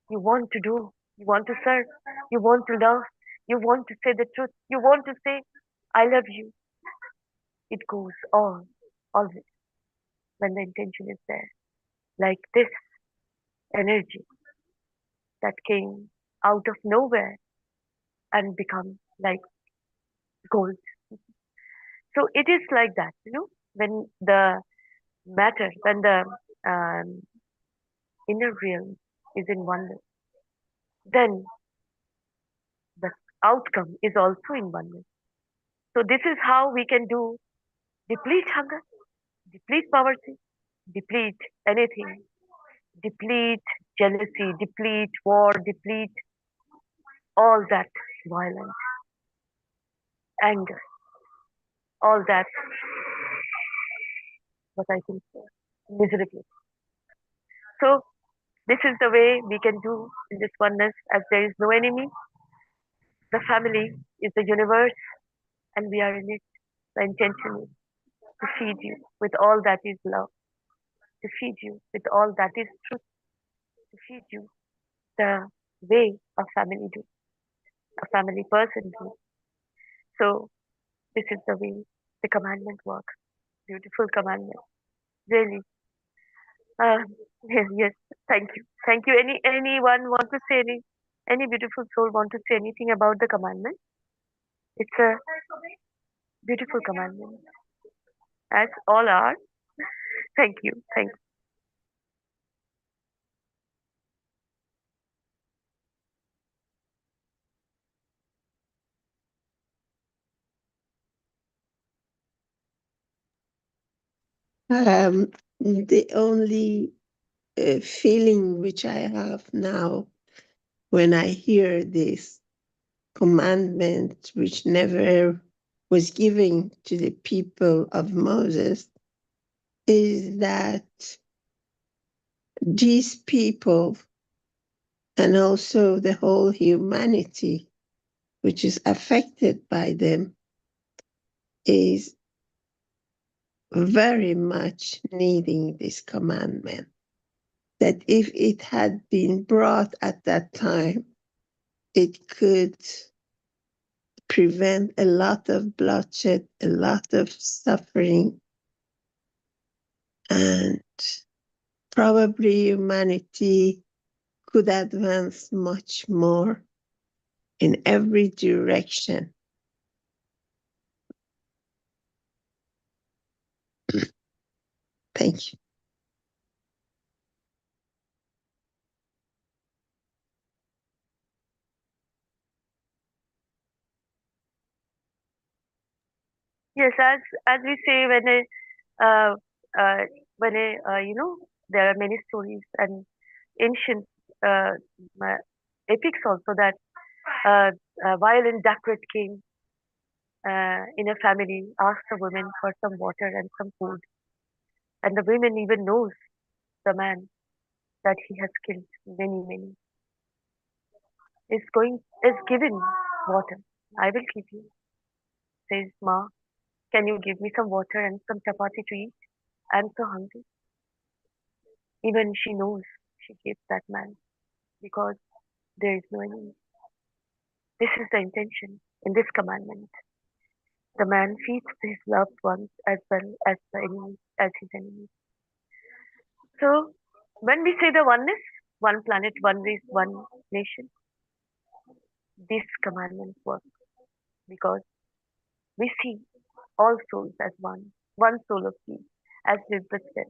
you want to do, you want to serve, you want to love, you want to say the truth, you want to say, I love you. It goes on, always, when the intention is there. Like this energy that came out of nowhere and become like gold. So it is like that, when the matter, when the inner realm is in oneness, then the outcome is also in oneness. So this is how we can do deplete hunger, deplete poverty, deplete anything, deplete jealousy, deplete war, deplete all that violence, anger, all that, what I can say, miserably. So this is the way we can do in this oneness, as there is no enemy. The family is the universe and we are in it. The intention is to feed you with all that is love, to feed you with all that is truth, to feed you the way a family do, a family person do. So this is the way the commandment works. Beautiful commandment. Really. Yes, thank you. Thank you. Anyone want to say any beautiful soul want to say anything about the commandment? It's a beautiful commandment. As all are. Thank you. Thank you. The only feeling which I have now when I hear this commandment, which never was given to the people of Moses, is that these people and also the whole humanity which is affected by them is very much needing this commandment. That if it had been brought at that time, it could prevent a lot of bloodshed, a lot of suffering, and probably humanity could advance much more in every direction. Thank you. Yes, as we say uh, there are many stories and ancient uh, uh, epics also that uh, a violent Dacoit king in a family asks a woman for some water and some food, and the woman even knows the man that he has killed many is given water. I will give you, says Ma. Can you give me some water and some chapati to eat? I'm so hungry. Even she knows she gives that man because there is no enemy. This is the intention in this commandment. The man feeds his loved ones as well as the enemies, as his enemies. So when we say the oneness, one planet, one race, one nation, this commandment works because we see all souls as one soul of peace, as Lisbeth said.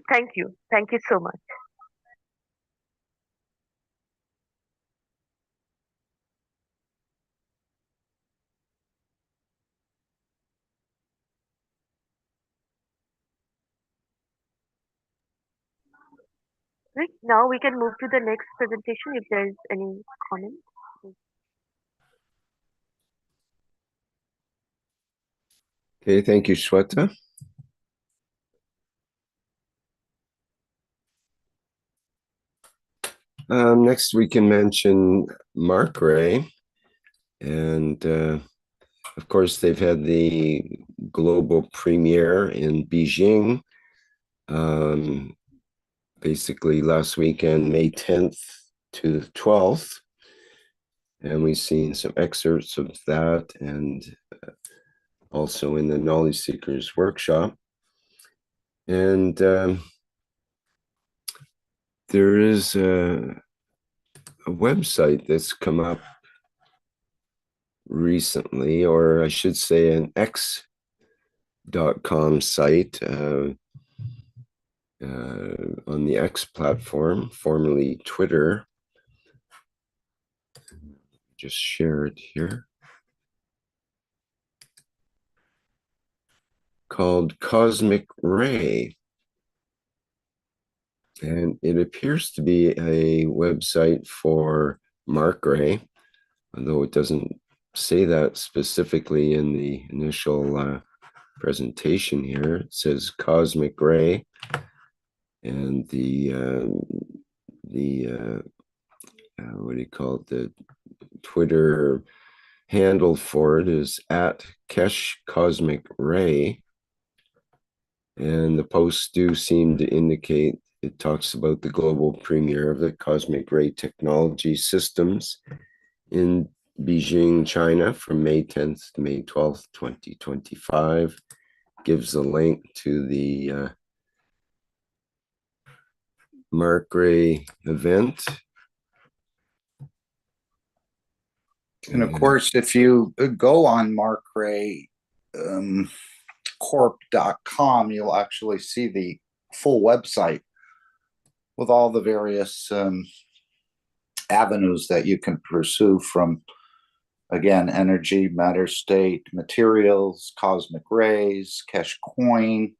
Thank you. Thank you so much. Right, now we can move to the next presentation if there is any comment. Okay, thank you, Shweta. Next, we can mention Mark Ray. And of course, they've had the global premiere in Beijing, basically last weekend, May 10th to the 12th. And we've seen some excerpts of that and also in the Knowledge Seekers workshop. And there is a website that's come up recently, or I should say an X.com site on the X platform, formerly Twitter. Just share it here. Called Cosmic Ray. And it appears to be a website for Mark Ray, although it doesn't say that specifically in the initial presentation here. It says Cosmic Ray, and the what do you call it? The Twitter handle for it is at Keshe Cosmic Ray. And the posts do seem to indicate it talks about the global premiere of the Cosmic Ray Technology Systems in Beijing, China from May 10th to May 12th, 2025. Gives a link to the Mark Ray event. And of course, if you go on Mark Ray corp.com, you'll actually see the full website with all the various avenues that you can pursue from, again, energy, matter state, materials, cosmic rays, Keshe coin,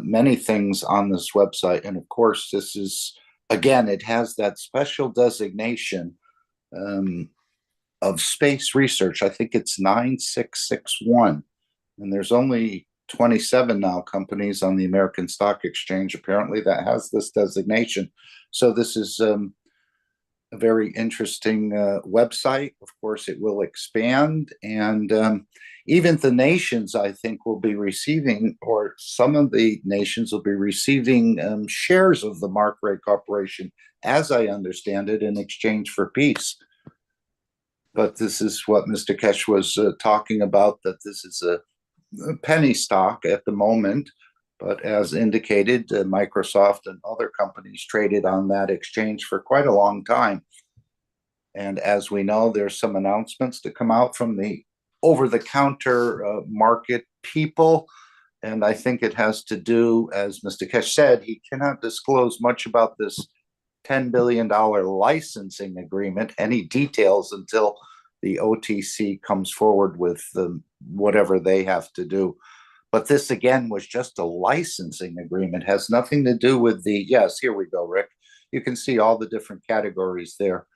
many things on this website. And of course, this is, again, it has that special designation of space research. I think it's 9661. And there's only 27 now companies on the American Stock Exchange, apparently, that has this designation. So this is a very interesting website. Of course, it will expand. And even the nations, I think, will be receiving, or some of the nations will be receiving shares of the Mark Ray Corporation, as I understand it, in exchange for peace. But this is what Mr. Keshe was talking about, that this is a penny stock at the moment, but as indicated, Microsoft and other companies traded on that exchange for quite a long time. And as we know, there's some announcements to come out from the over-the-counter market people And I think it has to do, as Mr. Keshe said, he cannot disclose much about this $10 billion licensing agreement, any details, until the OTC comes forward with whatever they have to do. But this, again, was just a licensing agreement, has nothing to do with the, yes, here we go, Rick. You can see all the different categories there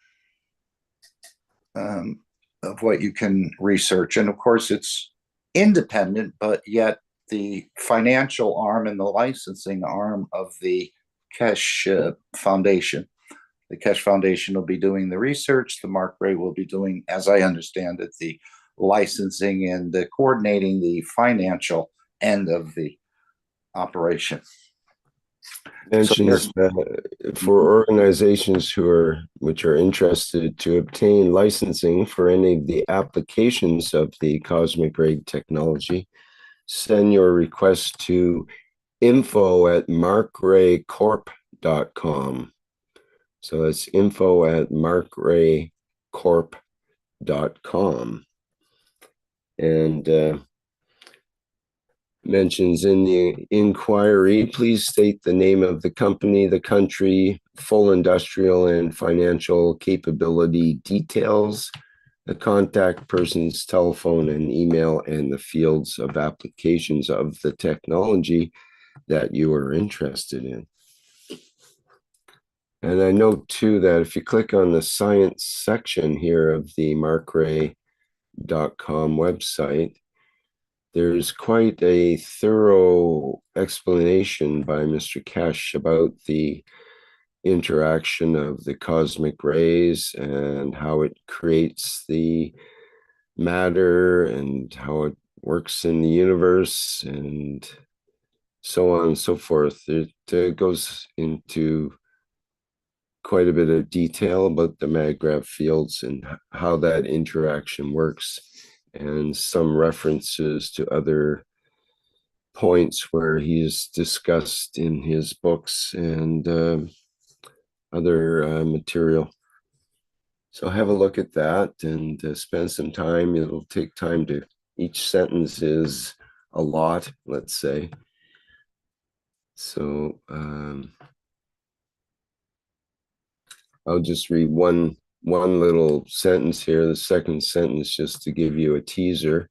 of what you can research. And of course, it's independent, but yet the financial arm and the licensing arm of the Keshe Foundation. The Keshe Foundation will be doing the research. The Mark Ray will be doing, as I understand it, the licensing and the coordinating the financial end of the operation. Mentions that for organizations which are interested to obtain licensing for any of the applications of the cosmic ray technology, send your request to info@markraycorp.com. So it's info@markraycorp.com. And mentions in the inquiry, please state the name of the company, the country, full industrial and financial capability details, the contact person's telephone and email, and the fields of applications of the technology that you are interested in. And I note too that if you click on the science section here of the markray.com website, there's quite a thorough explanation by Mr. Keshe about the interaction of the cosmic rays and how it creates the matter and how it works in the universe and so on and so forth. It goes into quite a bit of detail about the mag-grav fields and how that interaction works, and some references to other points where he's discussed in his books and other material. So have a look at that and spend some time. It'll take time to, each sentence is a lot, let's say. So I'll just read one little sentence here, the second sentence, just to give you a teaser.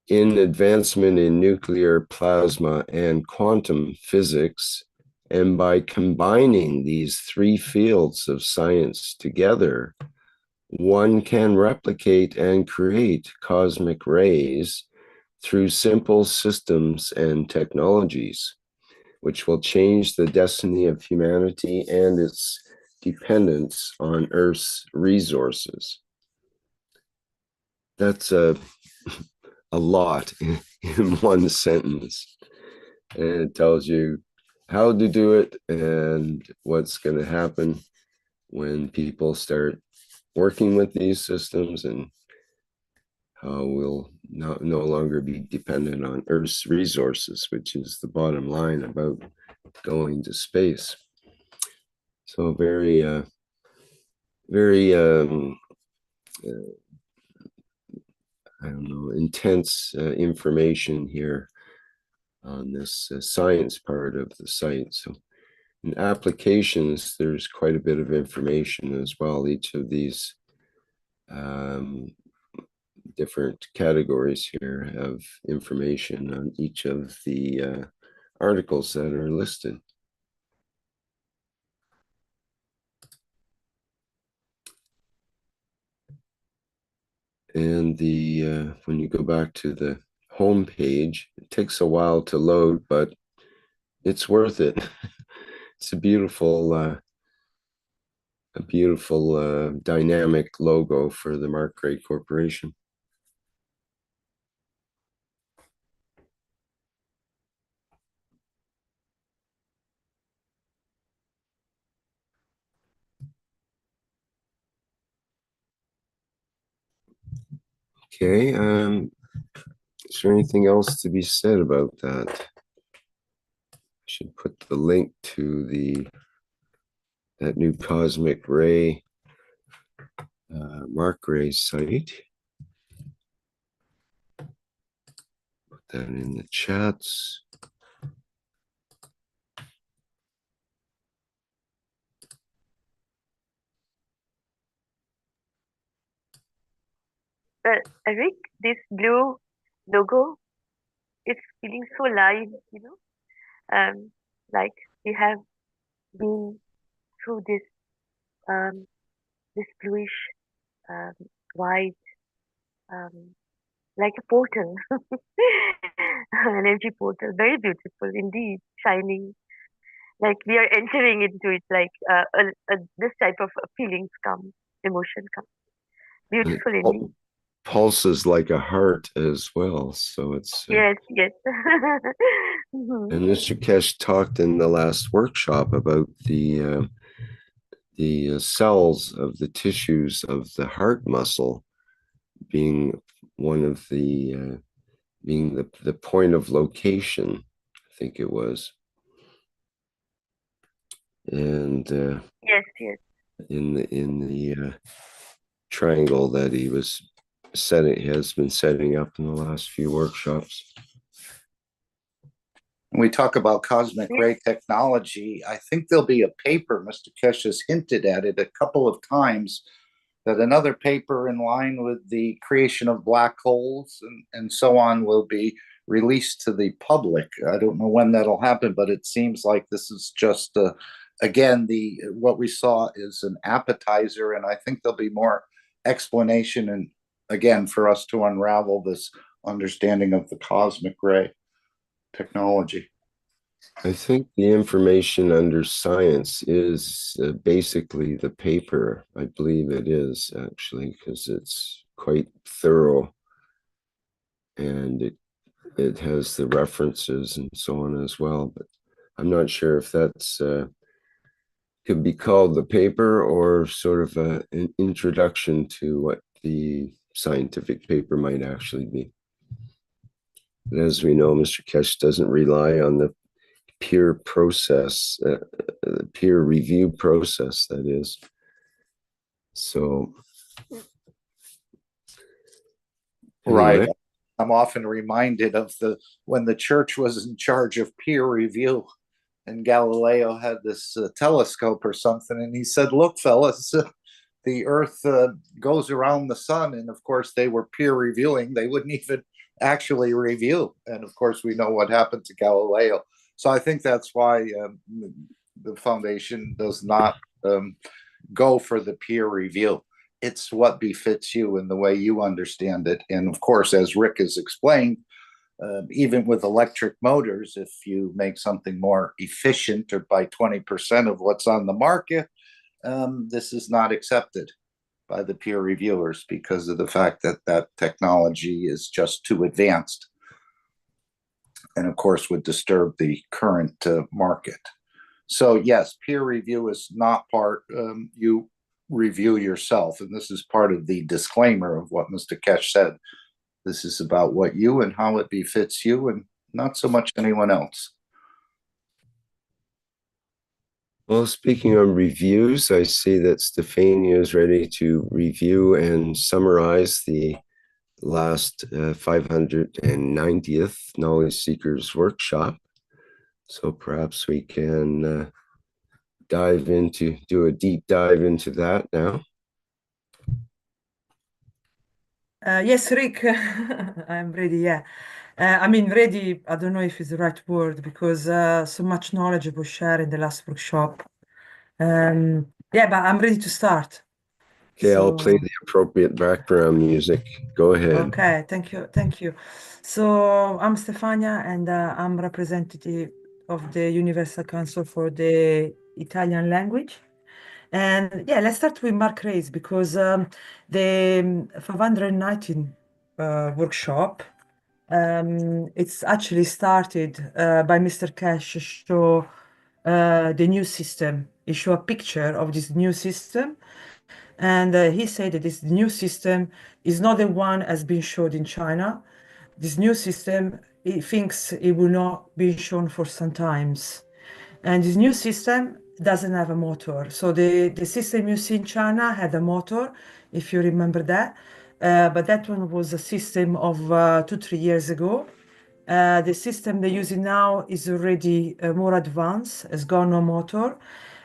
In advancement in nuclear plasma and quantum physics, and by combining these three fields of science together, one can replicate and create cosmic rays through simple systems and technologies, which will change the destiny of humanity and its dependence on Earth's resources. That's a lot in one sentence, and it tells you how to do it and what's going to happen when people start working with these systems, and how we'll no longer be dependent on Earth's resources, which is the bottom line about going to space. So very I don't know, intense information here on this science part of the site. So in applications, there's quite a bit of information as well. Each of these different categories here have information on each of the articles that are listed. And when you go back to the home page, it takes a while to load, but it's worth it. It's a beautiful dynamic logo for the Mark Ray Corporation. Okay, is there anything else to be said about that? I should put the link to that new cosmic ray Mark Ray site. Put that in the chats. Eric, this blue logo, it's feeling so live, you know, like we have been through this bluish, um, white, um, like a portal, energy portal, very beautiful indeed, shining. Like we are entering into it, like this type of feelings come, emotion come. And it Beautiful indeed. pulses like a heart as well. So it's Yes, yes. and Mr. Keshe talked in the last workshop about the cells of the tissues of the heart muscle being one of the being the point of location, I think it was. And yes, yes. In the triangle that he has been setting up in the last few workshops. When we talk about cosmic ray technology, I think there'll be a paper, Mr. Keshe has hinted at it a couple of times, that another paper in line with the creation of black holes and so on will be released to the public. I don't know when that'll happen, but it seems like this is just, again, what we saw is an appetizer, and I think there'll be more explanation and, again, for us to unravel this understanding of the cosmic ray technology. I think the information under science is basically the paper. I believe it is actually, because it's quite thorough and it has the references and so on as well. But I'm not sure if that's could be called the paper or sort of an introduction to what the scientific paper might actually be. But as we know, Mr. Keshe doesn't rely on the peer process, peer review process, that is. So, right. Anyway. I'm often reminded of when the church was in charge of peer review, and Galileo had this telescope or something, and he said, "Look, fellas, the Earth goes around the sun," and of course they were peer reviewing; they wouldn't even actually review. And of course, we know what happened to Galileo. So I think that's why the foundation does not go for the peer review. It's what befits you and the way you understand it. And of course, as Rick has explained, even with electric motors, if you make something more efficient or by 20% of what's on the market, this is not accepted by the peer reviewers because of the fact that that technology is just too advanced. And of course, would disturb the current market. So yes, peer review is not part, you review yourself. And this is part of the disclaimer of what Mr. Keshe said. This is about what you and how it befits you and not so much anyone else. Well, speaking of reviews, I see that Stefania is ready to review and summarize the last 590th Knowledge Seekers Workshop. So perhaps we can do a deep dive into that now. Yes, Rick, I'm ready, yeah. I mean, ready, I don't know if it's the right word because so much knowledge was shared in the last workshop. Yeah, but I'm ready to start. Okay, so, I'll play the appropriate background music. Go ahead. Okay, thank you, thank you. So I'm Stefania and I'm representative of the Universal Council for the Italian language. And yeah, let's start with Mark Reyes because the 519 workshop, it's actually started by Mr. Keshe show the new system. He showed a picture of this new system. And he said that this new system is not the one has been showed in China. This new system, he thinks it will not be shown for some times. And this new system doesn't have a motor. So the system you see in China had a motor, if you remember that. But that one was a system of 2-3 years ago. The system they're using now is already more advanced, has got no motor.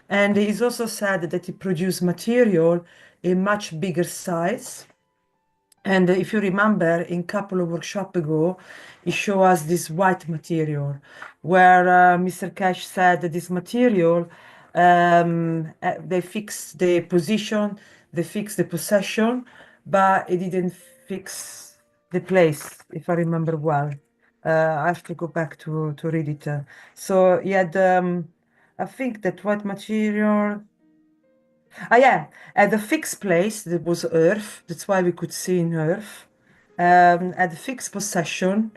And it's also said that it produces material in much bigger size. And if you remember, in a couple of workshops ago, he showed us this white material, where Mr. Keshe said that this material, they fix the position, they fix the possession, but it didn't fix the place, if I remember well. I have to go back to read it. So he had, I think that white material. Yeah, at the fixed place, there was Earth. That's why we could see in Earth. At the fixed possession,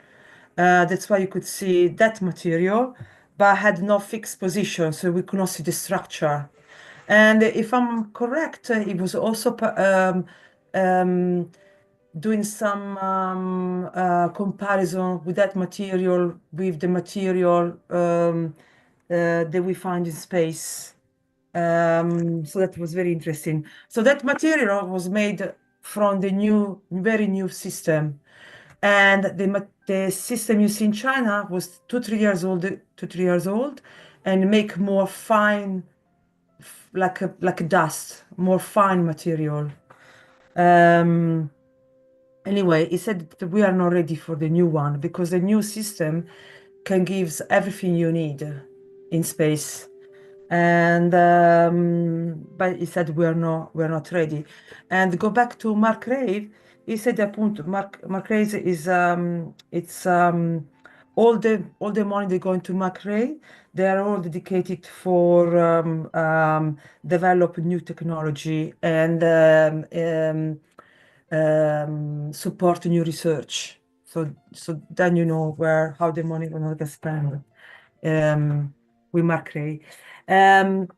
that's why you could see that material, but had no fixed position, so we could not see the structure. And if I'm correct, it was also doing some comparison with that material with the material that we find in space. So that was very interesting. So that material was made from the very new system. And the system you see in China was 2-3 years old, and make more fine, like dust, more fine material. Anyway, he said that we are not ready for the new one because the new system can give everything you need in space. And but he said we're not ready. And go back to Mark Rave. He said that Mark Rave is it's all the money they go into Mark Rave, they are all dedicated for develop new technology and support new research. So then you know how the money will get spent with Mark Rave. The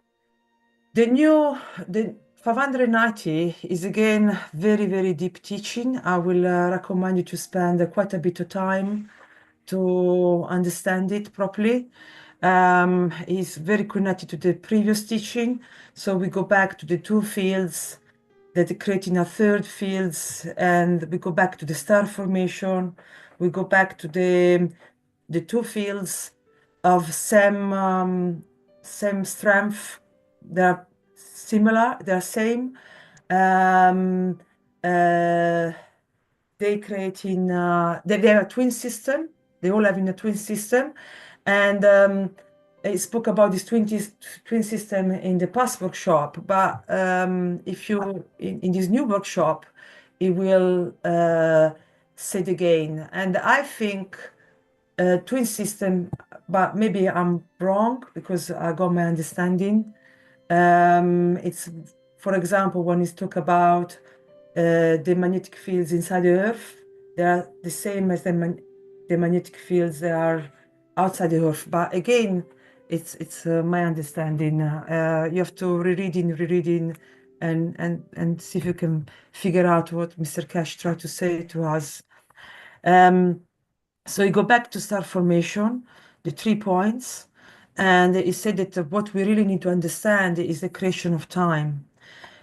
590 is again very, very deep teaching. I will recommend you to spend quite a bit of time to understand it properly. It's very connected to the previous teaching. So we go back to the two fields that are creating a third fields, and we go back to the star formation. We go back to the two fields of same strength. They're similar, they're same. They creating they are a twin system. They all have in a twin system, and I spoke about this twin system in the past workshop. But if you in this new workshop, it will say it again. And I think twin system, but maybe I'm wrong because I got my understanding. It's, for example, when you talk about the magnetic fields inside the Earth, they are the same as the magnetic fields that are outside the Earth. But again, it's my understanding. You have to rereading, and see if you can figure out what Mr. Keshe tried to say to us. So you go back to star formation, the 3 points, and he said that what we really need to understand is the creation of time.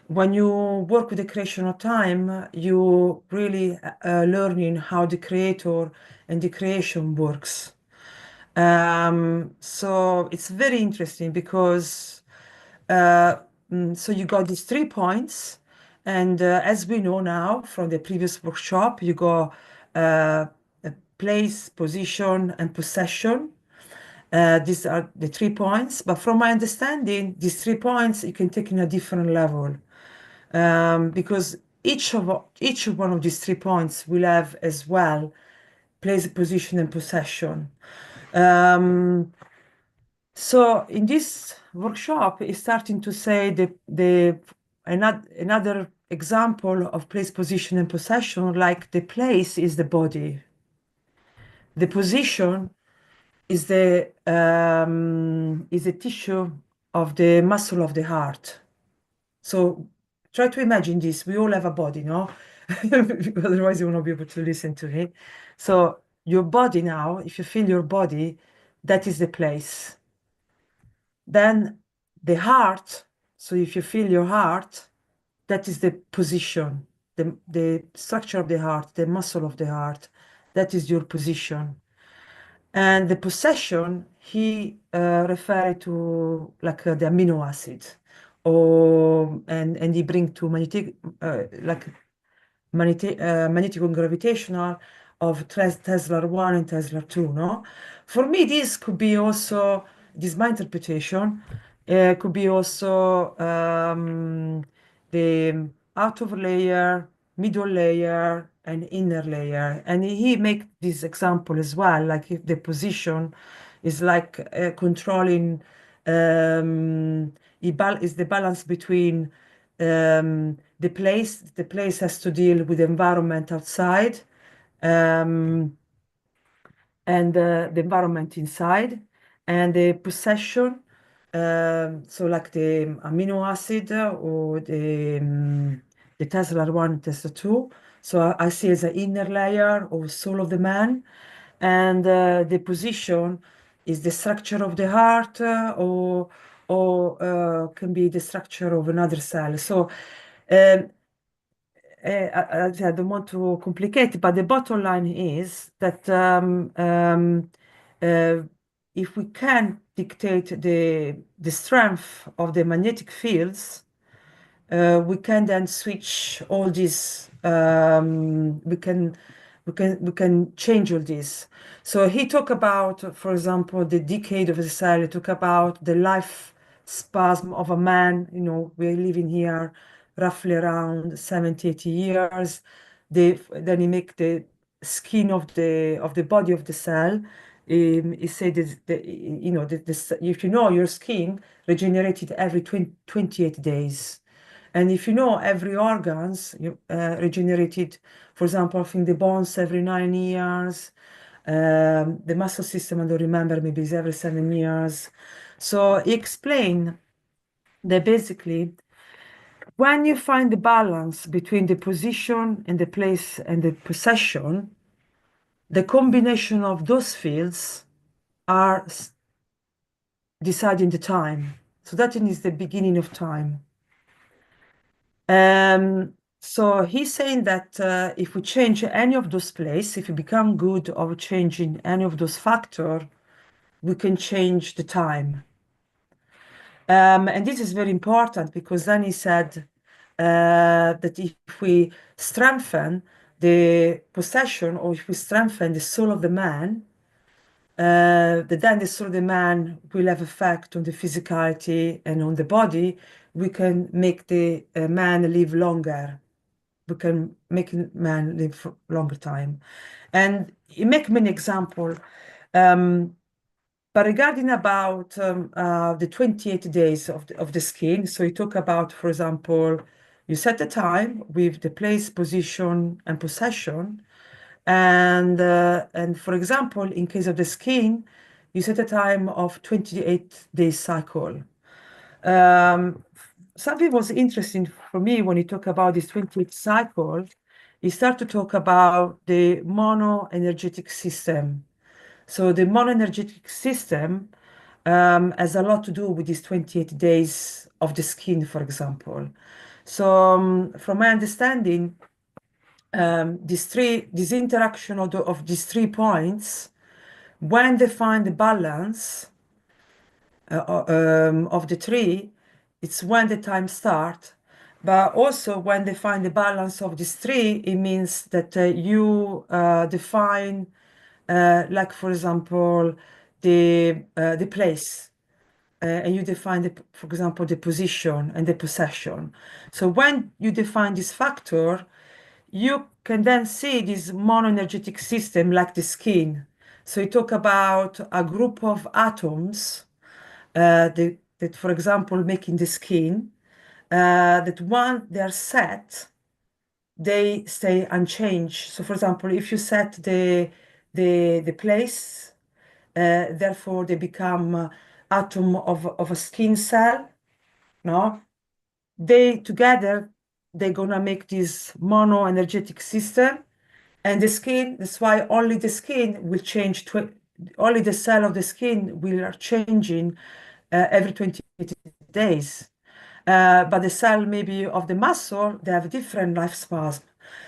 When you work with the creation of time, you really learning how the creator and the creation works. So it's very interesting because so you got these 3 points, and as we know now from the previous workshop, you got place, position, and possession. These are the 3 points, but from my understanding, these 3 points you can take in a different level, because each one of these 3 points will have as well place, position, and possession. So in this workshop, is starting to say another example of place, position, and possession, like the place is the body. The position is the tissue of the muscle of the heart. So try to imagine this. We all have a body, no? Otherwise you will not be able to listen to me. So your body now, if you feel your body, that is the place. Then the heart, so if you feel your heart, that is the position, the structure of the heart, the muscle of the heart, that is your position. And the possession, he referred to like the amino acid, or and he bring to magnetic magnetic and gravitational of Tesla 1 and Tesla 2, no? For me, this could be also, this is my interpretation, could be also the outer layer, middle layer, and inner layer. And he make this example as well, like if the position is like controlling, is the balance between the place has to deal with the environment outside, and the environment inside, and the possession, so like the amino acid or the Tesla 1, Tesla 2. So I see as an inner layer or soul of the man, and the position is the structure of the heart, or can be the structure of another cell. So I don't want to complicate, but the bottom line is that if we can dictate the strength of the magnetic fields, we can then switch all these. We can change all this. So he talked about, for example, the decade of the cell. He talked about the life spasm of a man. We're living here roughly around 70, 80 years. Then he make the skin of the body of the cell. He said that if your skin regenerated every 28 days. And if every organs regenerated, for example, I think the bones every 9 years, the muscle system, I don't remember, maybe it's every 7 years. So he explained that basically, when you find the balance between the position and the place and the possession, the combination of those fields are deciding the time. So that is the beginning of time. So he's saying that if we change any of those places, if we become good of changing any of those factors, we can change the time. And this is very important, because then he said that if we strengthen the possession, or if we strengthen the soul of the man, then the soul of the man will have effect on the physicality and on the body. We can make the man live longer. We can make man live for longer time. And he make many example. But regarding about the 28 days of the skin, so he talk about, for example, you set the time with the place, position, and possession. And for example, in case of the skin, you set a time of 28-day cycle. Something was interesting for me when he talked about this 28 cycle. He started to talk about the mono-energetic system. So the mono-energetic system has a lot to do with these 28 days of the skin, for example. So from my understanding, this interaction of these 3 points, when they find the balance of the 3, it's when the time starts. But also when they find the balance of these 3, it means that you define, like for example, the place. And you define, for example, the position and the possession. So when you define this factor, you can then see this mono-energetic system like the skin. So you talk about a group of atoms that, for example, making the skin, that once they are set, they stay unchanged. So, for example, if you set the place, therefore they become atom of a skin cell, no? Together, they're gonna make this mono-energetic system, and the skin, that's why only the skin will change, only the cell of the skin will changing every 28 days. But the cell maybe of the muscle, they have different life spasm.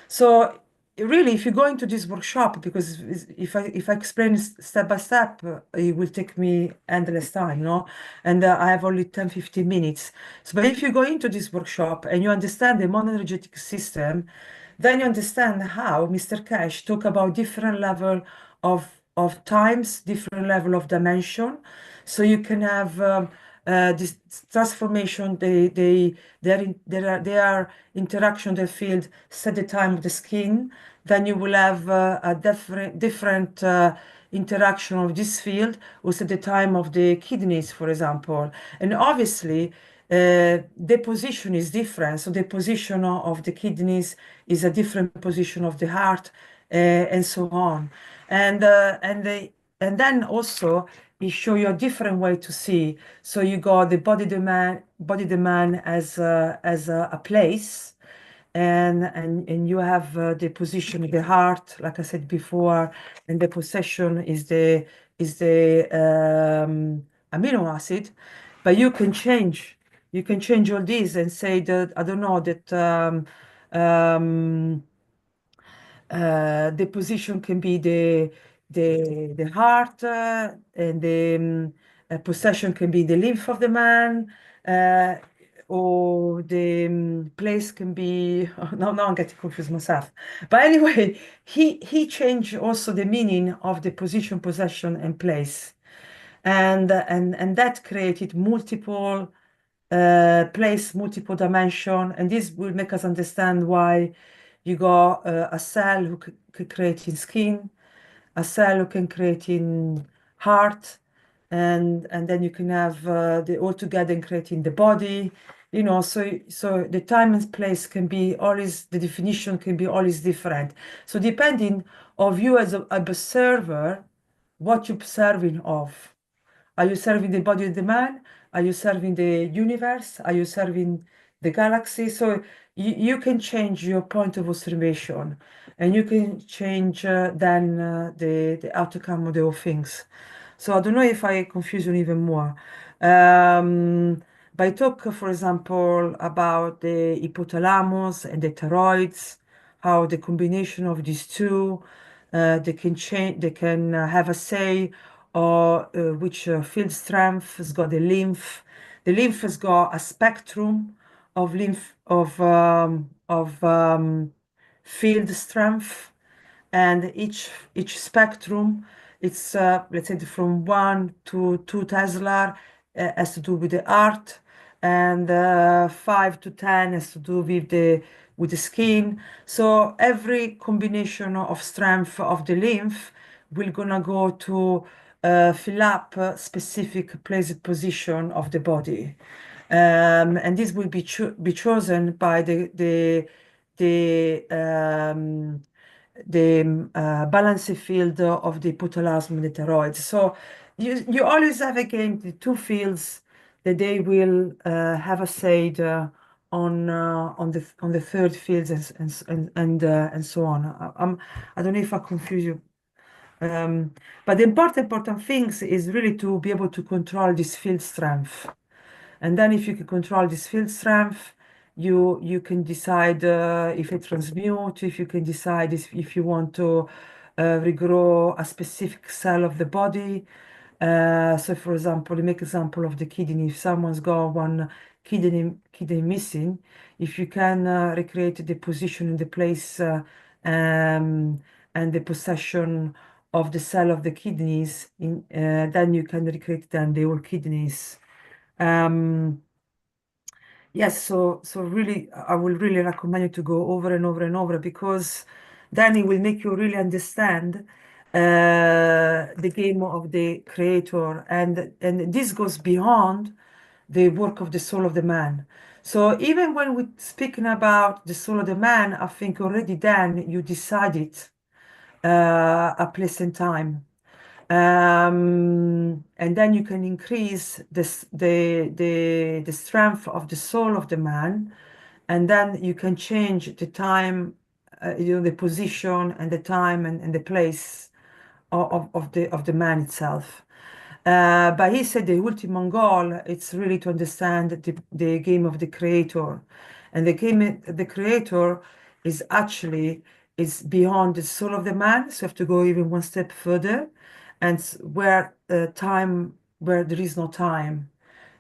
So really, if you go into this workshop, because if I explain step by step, it will take me endless time, no? And I have only 10, 15 minutes. So, but if you go into this workshop and you understand the monoenergetic system, then you understand how Mr. Keshe talk about different level of times, different level of dimension. So you can have this transformation, their interaction, their field, set the time of the skin. Then you will have a different interaction of this field, also the time of the kidneys, for example. And obviously, the position is different. So the position of the kidneys is a different position of the heart, and so on. And then also it show you a different way to see. So you got the body demand as a place, and you have the position of the heart, like I said before, and the possession is the amino acid. But you can change all these and say that, I don't know, that the position can be the heart, and the possession can be the lymph of the man, or the place can be. Oh, no, I'm getting confused myself. But anyway, he changed also the meaning of the position, possession, and place, and that created multiple place, multiple dimension, and this will make us understand why you got a cell who could create in skin, a cell who can create in heart, and then you can have the all together and create in the body. So the time and place can be always, the definition can be always different. So depending of you as an observer, what you're observing of. Are you serving the body of the man? Are you serving the universe? Are you serving the galaxy? So you can change your point of observation, and you can change then the outcome of the whole things. So I don't know if I confuse you even more. But I talk, for example, about the hypothalamus and the thyroids, how the combination of these two, they can change, they can have a say, or which field strength has got the lymph. The lymph has got a spectrum of lymph of field strength, and each spectrum, it's let's say from 1 to 2 Tesla, has to do with the heart, and 5 to 10 has to do with the skin. So every combination of strength of the lymph will gonna go to fill up a specific place position of the body, and this will be chosen by the balancing field of the hypothalamus and the thyroid. So you always have again the two fields that they will have a say on the third fields, and so on. I don't know if I confuse you. But the important things is really to be able to control this field strength. And then if you can control this field strength, you can decide if it transmute, if you can decide if you want to regrow a specific cell of the body. So for example, you make example of the kidney. If someone's got one kidney missing, if you can recreate the position in the place, and the possession of the cell of the kidneys, then you can recreate then the whole kidneys. Yes, so really, I will really recommend you to go over and over and over, because then it will make you really understand the game of the creator, and this goes beyond the work of the soul of the man. So even when we're speaking about the soul of the man, I think already then you decided a place and time. And then you can increase the strength of the soul of the man, and then you can change the time, the position and the time and the place of the man itself. But he said the ultimate goal, it's really to understand the game of the creator. And the game, the creator is actually is beyond the soul of the man, so you have to go even one step further, and where there is no time,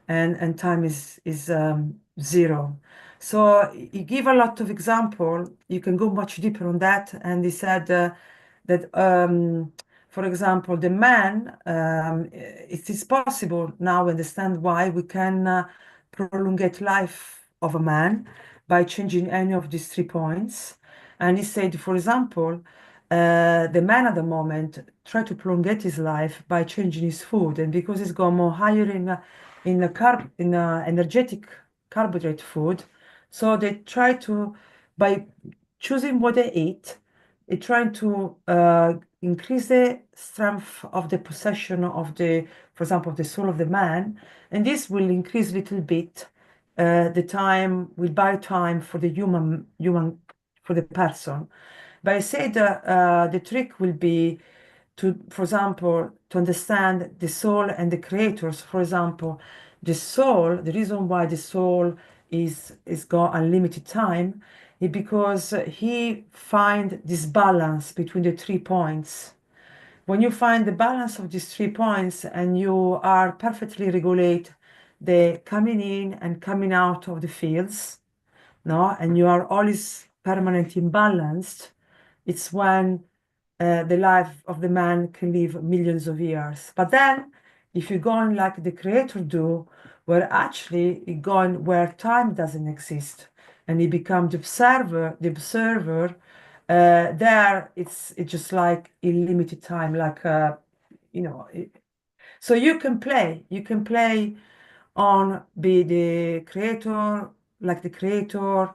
and time is zero. So he give a lot of example. You can go much deeper on that, and he said that for example, the man, it is possible now understand why we can prolongate life of a man by changing any of these 3 points. And he said, for example, the man at the moment try to prolongate his life by changing his food, and because he's got more higher in energetic carbohydrate food, so they try to, by choosing what they eat, they trying to increase the strength of the possession of the, for example, the soul of the man, and this will increase a little bit the time, will buy time for the human for the person. But I say the trick will be to, for example, to understand the soul and the creators. For example, the soul, the reason why the soul is got unlimited time is because he find this balance between the 3 points. When you find the balance of these 3 points and you are perfectly regulate the coming in and coming out of the fields, no, and you are always permanently imbalanced, it's when the life of the man can live millions of years. But then, if you go on like the creator do, where actually you go on where time doesn't exist, and you become the observer, there it's just like unlimited time, like you know. So you can play on be the creator, like the creator,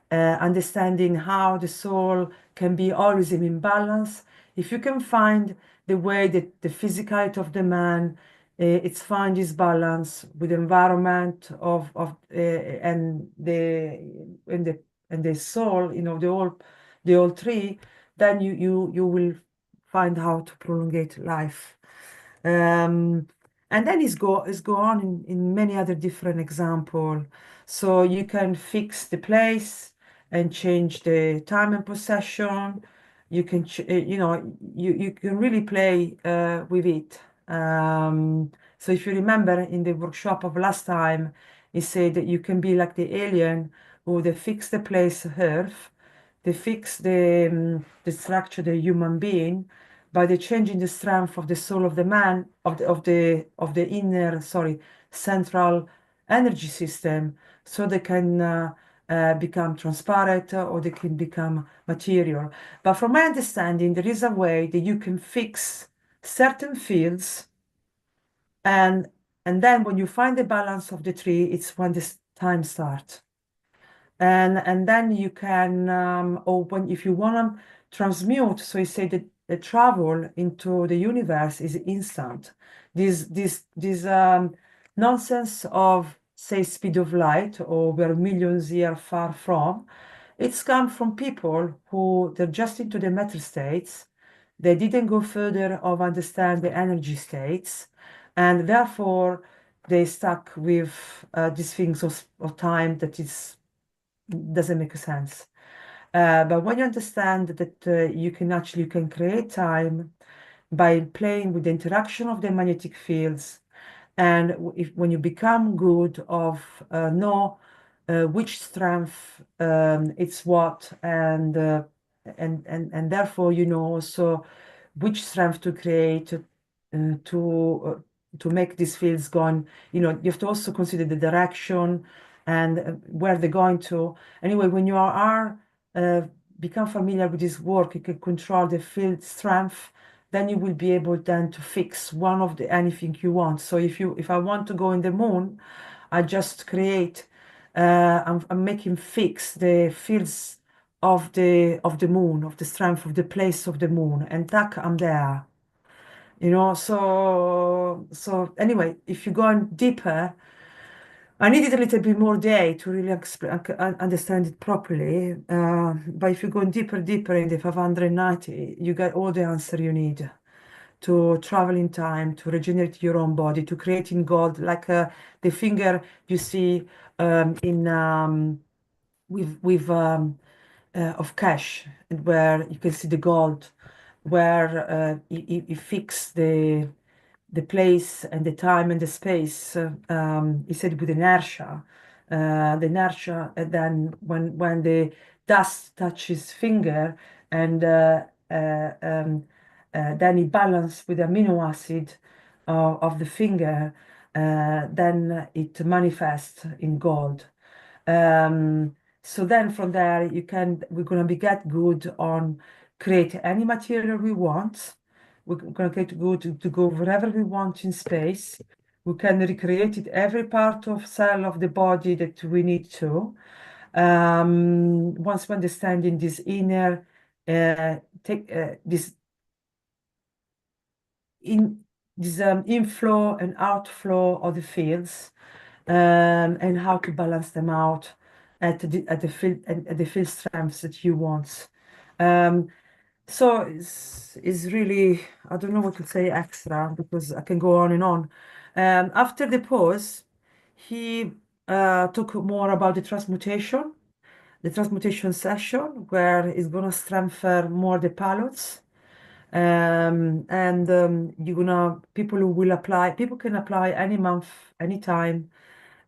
understanding how the soul can be always in imbalance. If you can find the way that the physicality of the man, it's find this balance with the environment of and the soul, you know, the all three, then you will find how to prolongate life. And then it's go on in many other different example. So you can fix the place and change the time and possession. You can you know, you can really play with it. So if you remember in the workshop of last time, he said that you can be like the alien who they fix the place Earth, they fix the structure, the human being, by the changing the strength of the soul of the man, of the inner, sorry, central energy system, so they can become transparent or they can become material. But from my understanding, there is a way that you can fix certain fields, and then when you find the balance of the three, it's when this time starts. And then you can open, if you want to transmute, so you say that the travel into the universe is instant. This nonsense of, say, speed of light, or we're millions years far from, it's come from people who they're just into the matter states. They didn't go further of understand the energy states, and therefore they stuck with these things of time that doesn't make sense. But when you understand that you can create time by playing with the interaction of the magnetic fields, and when you become good of know which strength it's what, and therefore you know also which strength to create to make these fields go on. You know, you have to also consider the direction and where they're going to. Anyway, when you are become familiar with this work, you can control the field strength, then you will be able then to fix one of the anything you want. So if I want to go in the moon, I just create I'm making fix the fields of the moon, of the strength of the place of the moon, and tack I'm there. You know, so anyway, if you go on deeper, I needed a little bit more day to really understand it properly. But if you go deeper in the 590, you get all the answer you need to travel in time, to regenerate your own body, to create in God, like the finger you see in with of Keshe, where you can see the gold, where you fix the place and the time and the space. He said with inertia, the inertia, and then when the dust touches finger, and then he balance with amino acid of the finger, then it manifests in gold. So then from there we're gonna be get good on create any material we want. We're gonna get good to go wherever we want in space. We can recreate it every part of cell of the body that we need to. Once we understand in this inner this inflow and outflow of the fields, and how to balance them out at the field strengths that you want. So it's really, I don't know what to say extra because I can go on and on. After the pause, he talked more about the transmutation session, where he's gonna strengthen more the palots. People can apply any month, anytime,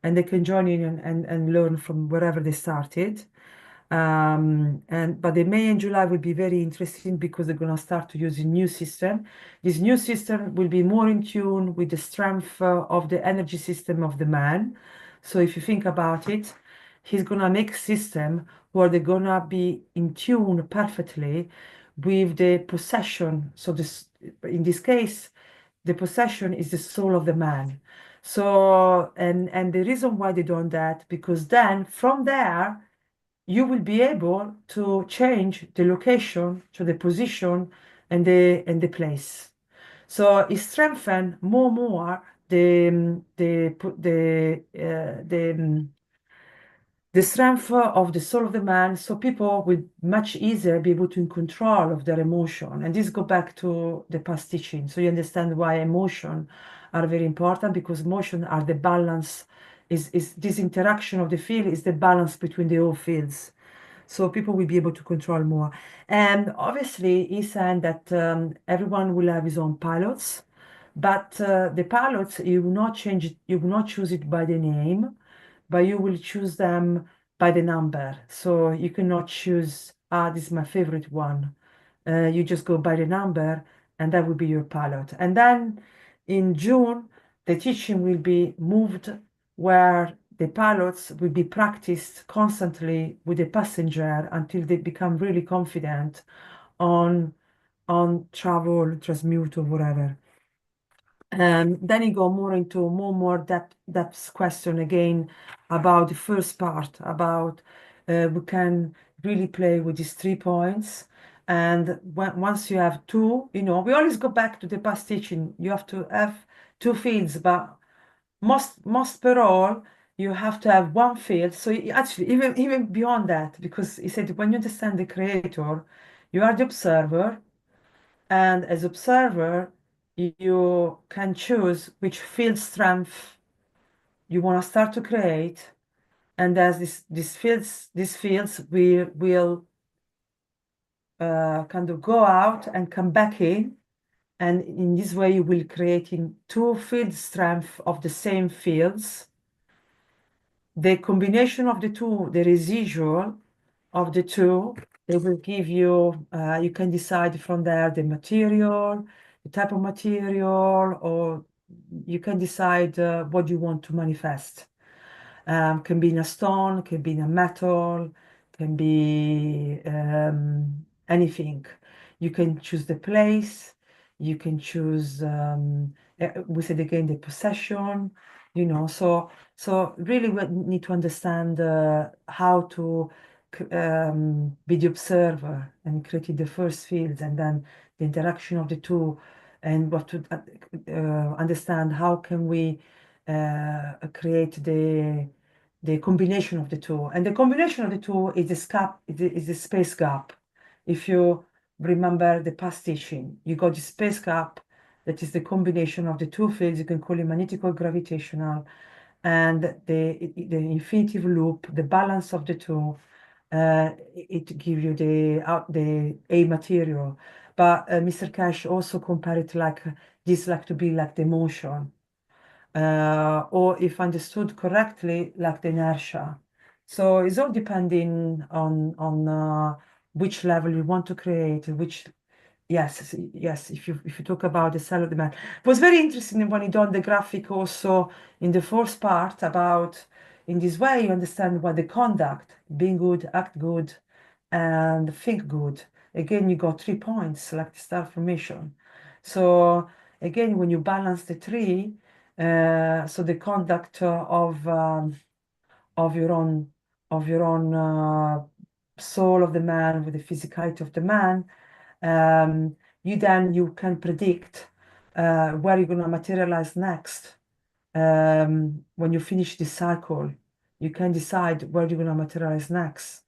and they can join in and learn from wherever they started. But the May and July will be very interesting because they're going to start to use a new system. This new system will be more in tune with the strength of the energy system of the man. So if you think about it, he's going to make a system where they're going to be in tune perfectly with the possession. So in this case, the possession is the soul of the man. So, and the reason why they done that, because then from there, you will be able to change the location to the position and the place. So it strengthen more the strength of the soul of the man, so people will much easier be able to in control of their emotion. And this go back to the past teaching. So you understand why emotion are very important, because emotion are the balance, is this interaction of the field is the balance between the all fields. So people will be able to control more. And obviously he's saying that everyone will have his own pilots, but the pilots, you will not change it, you will not choose it by the name, but you will choose them by the number. So you cannot choose, this is my favorite one. You just go by the number, and that will be your pilot. And then in June, the teaching will be moved where the pilots will be practiced constantly with the passenger until they become really confident on travel, transmute, or whatever. And then you go more into more depth question again about the first part, about we can really play with these 3 points. And once you have two, we always go back to the past teaching. You have to have 2 fields, but most per all, you have to have 1 field. So actually, even beyond that, because he said when you understand the creator, you are the observer, and as observer, you can choose which field strength you want to start to create, and as these fields will kind of go out and come back in, and in this way you will creating 2 field strength of the same fields. The combination of the 2, the residual of the 2, they will give you, you can decide from there the material, the type of material, or you can decide what you want to manifest. Can be in a stone, can be in a metal, can be anything. You can choose the place, you can choose, we said again, the possession, so really we need to understand how to be the observer and create the first field, and then the interaction of the 2, and what to understand how can we create the combination of the 2. And the combination of the 2 is the space gap. If you remember the past teaching, you got the space gap, that is the combination of the 2 fields. You can call it magnetic or gravitational, and the infinitive loop, the balance of the 2, it gives you the A material. But Mr. Keshe also compared it like this, like to be like the motion, or if understood correctly, like the inertia. So it's all depending on which level you want to create, which yes, if you talk about the cell of the man. It was very interesting when you done the graphic also in the first part about in this way you understand what the conduct, being good, act good, and think good. Again, you got 3 points like the star formation. So again, when you balance the three, so the conduct of your own soul of the man with the physicality of the man, you can predict where you're going to materialize next. When you finish this cycle, you can decide where you're going to materialize next.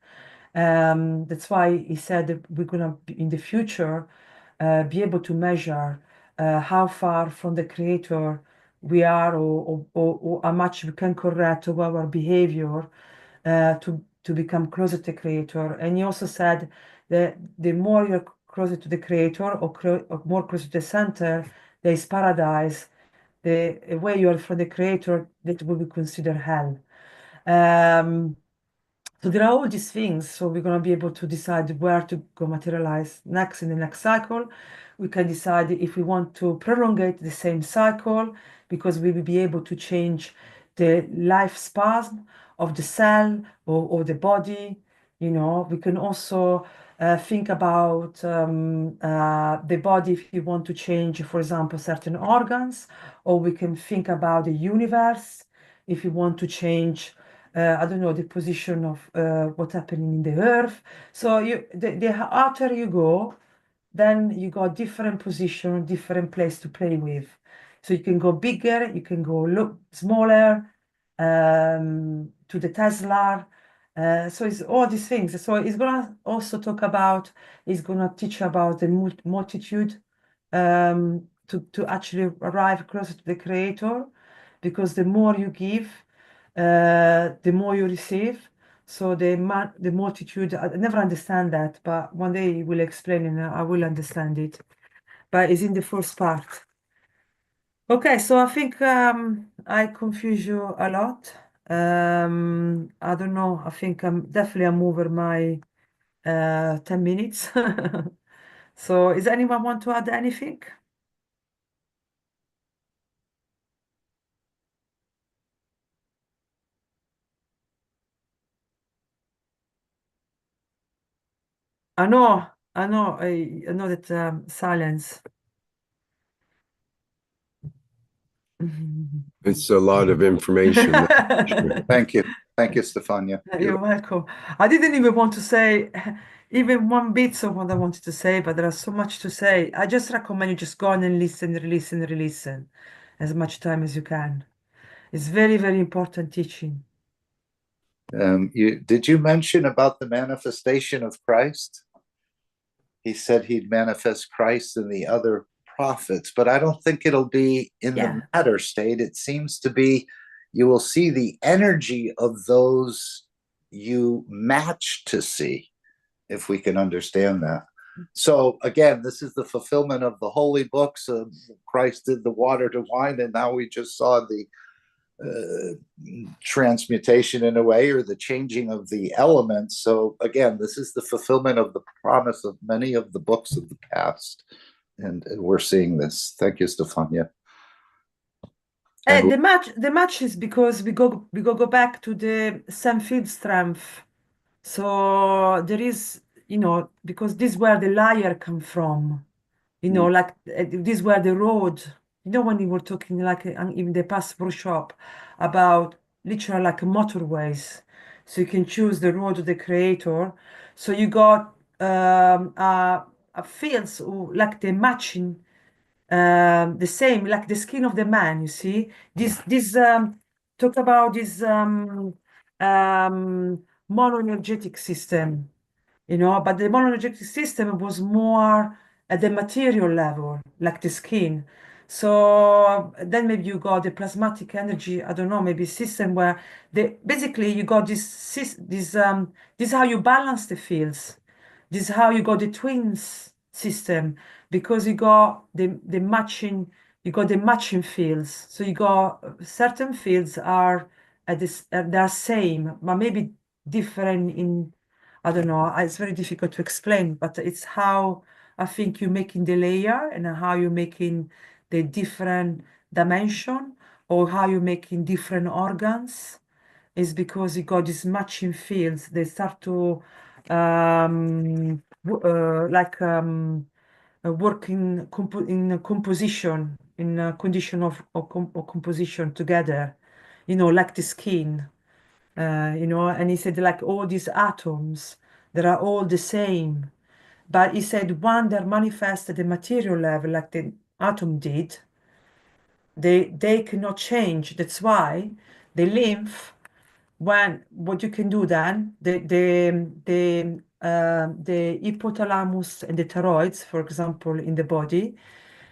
That's why he said that we're going to, in the future, be able to measure how far from the creator we are, or how much we can correct our behavior to become closer to the creator. And he also said that the more you're closer to the creator, or more closer to the center, there is paradise. The way you are from the creator, that will be considered hell. So there are all these things. So we're going to be able to decide where to go materialize next in the next cycle. We can decide if we want to prolongate the same cycle, because we will be able to change the life spasm of the cell or the body. We can also think about the body if you want to change, for example, certain organs, or we can think about the universe if you want to change I don't know, the position of what's happening in the earth. So the outer you go, then you got different position, different place to play with. So you can go bigger, you can go look smaller, to the Tesla. So it's all these things. So it's gonna also talk about, it's gonna teach about the multitude, to actually arrive closer to the creator, because the more you give, the more you receive. So the multitude, I never understand that, but one day he will explain and I will understand it. But it's in the first part. Okay, so I think I confuse you a lot. I don't know. I think I'm over my 10 minutes. So is anyone want to add anything? I know that silence. It's a lot of information. Thank you. Thank you, Stefania. You're welcome. I didn't even want to say even one bit of what I wanted to say, but there's so much to say. I just recommend you just go on and listen, listen as much time as you can. It's very, very important teaching. Did you mention about the manifestation of Christ? He said he'd manifest Christ in the other prophets, but I don't think it'll be in the matter state. It seems to be, you will see the energy of those you match to see, if we can understand that. So again, this is the fulfillment of the holy books. Christ did the water to wine, and now we just saw the transmutation in a way, or the changing of the elements. So again, this is the fulfillment of the promise of many of the books of the past, and we're seeing this. Thank you, Stefania. And the match is because we go back to the same field strength. So there is, because this is where the liar come from, like this is where the road, when you were talking like in the past workshop about literally like motorways. So you can choose the road of the creator. So you got fields like the matching, the same, like the skin of the man, you see. This talk about this monoenergetic system, but the monoenergetic system was more at the material level, like the skin. So then maybe you got the plasmatic energy, I don't know, maybe system where basically you got this is how you balance the fields. This is how you got the twins system, because you got the matching, you got the matching fields. So you got certain fields are at this they are same, but maybe different in, I don't know, it's very difficult to explain, but it's how I think you're making the layer and how you're making the different dimension, or how you're making different organs, is because you got these matching fields. They start to work in composition, in a condition of composition together, like the skin. And he said like all these atoms, they are all the same. But he said one that manifests at the material level, like the atom did, they cannot change. That's why the lymph, what you can do then, the hypothalamus and the thyroids, for example, in the body,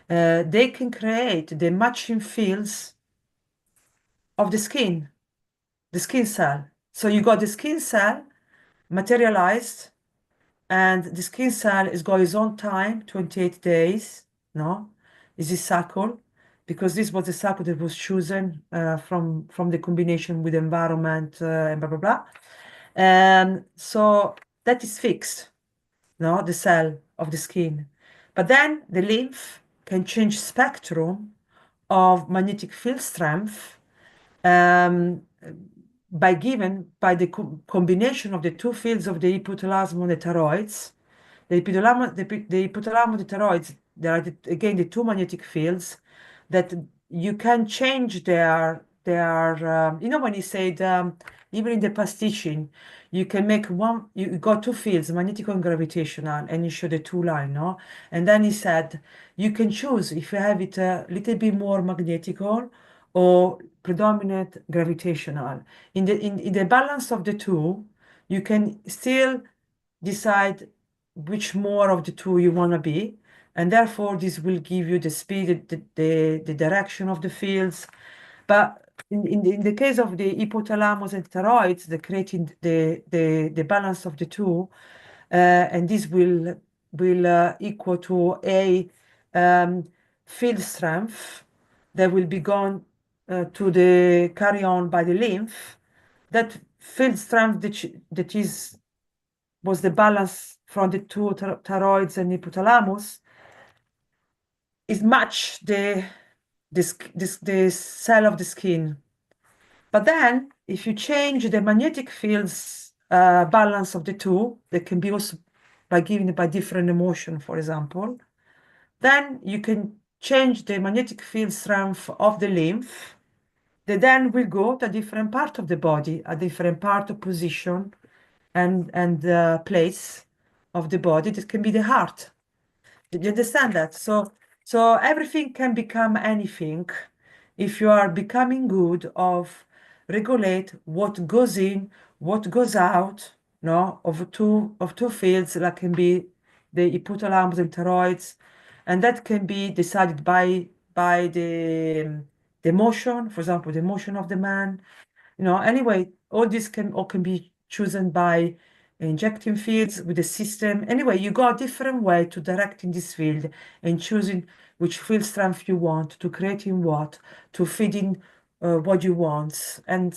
they can create the matching fields of the skin cell. So you got the skin cell materialized, and the skin cell is got its own time, 28 days, no? Is this cycle, because this was the cycle that was chosen from the combination with the environment and blah, blah, blah. And so that is fixed, no? The cell of the skin. But then the lymph can change spectrum of magnetic field strength um, by the combination of the two fields of the hypothalamus and the thyroids. The hypothalamus, the thyroids, there are again the two magnetic fields that you can change their when you said even in the pastiching, you can make one, you got two fields, magnetic and gravitational, and you show the two line, no? And then he said you can choose if you have it a little bit more magnetical or predominant gravitational. In the balance of the two, you can still decide which more of the two you want to be, and therefore this will give you the speed, the direction of the fields. But in the case of the hypothalamus and thyroids, the creating the balance of the two, and this will equal to a field strength that will be gone to the carry on by the lymph. That field strength that was the balance from the two thyroids and hypothalamus is match the cell of the skin. But then if you change the magnetic fields balance of the two, that can be also by giving it by different emotion, for example, then you can change the magnetic field strength of the lymph. They then will go to a different part of the body, a different part of position and place of the body. That can be the heart. Did you understand that? So everything can become anything if you are becoming good of regulate what goes in, what goes out, no, of two fields that can be the hypothalamus and thyroids, and that can be decided by the motion, for example, the motion of the man. Anyway, all this can be chosen by injecting fields with the system. Anyway, you got a different way to directing this field and choosing which field strength you want, to creating what, to feeding what you want. And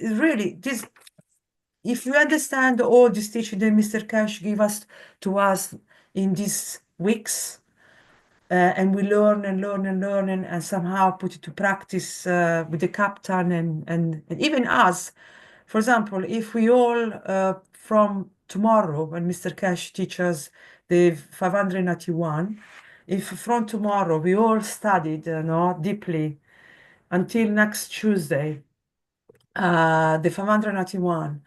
really, this, if you understand all this teaching that Mr. Keshe gave to us in these weeks, and we learn and somehow put it to practice with the captain and even us. For example, if we all from tomorrow, when Mr. Keshe teaches the 591, if from tomorrow we all studied deeply until next Tuesday, the 591,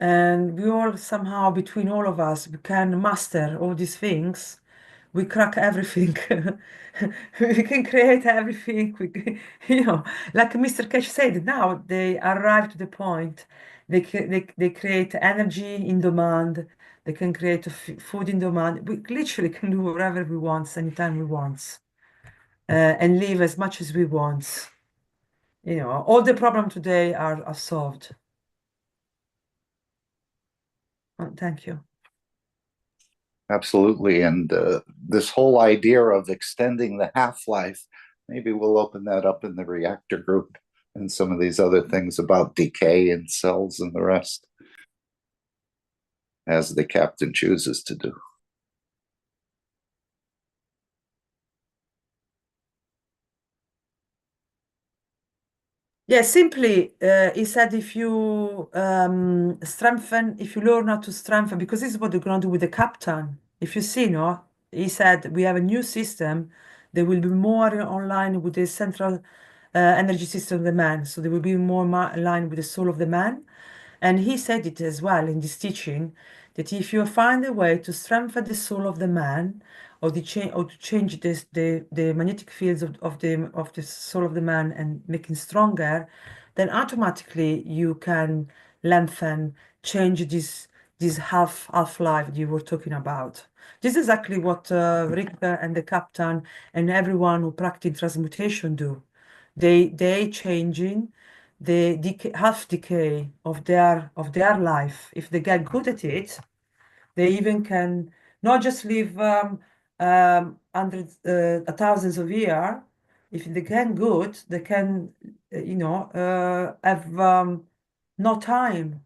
and we all somehow, between all of us, we can master all these things, we crack everything. We can create everything. Like Mr. Keshe said, now they arrive to the point. They create energy in demand. They can create food in demand. We literally can do whatever we want, anytime we want. and live as much as we want. You know, all the problems today are solved. Thank you. Absolutely. And this whole idea of extending the half-life, maybe we'll open that up in the reactor group and some of these other things about decay in cells and the rest, as the captain chooses to do. Yeah, simply, he said if you if you learn how to strengthen, because this is what they're going to do with the captain. If you see, no, he said we have a new system that will be more online with the central energy system of the man. So they will be more aligned with the soul of the man. And he said it as well in this teaching, that if you find a way to strengthen the soul of the man, or to change the magnetic fields of the soul of the man and making stronger, then automatically you can lengthen, change this half-life you were talking about. This is exactly what Richter and the captain and everyone who practice transmutation do. They changing the half decay of their life. If they get good at it, they even can not just live hundreds, thousands of years. If they get good, they can, have no time.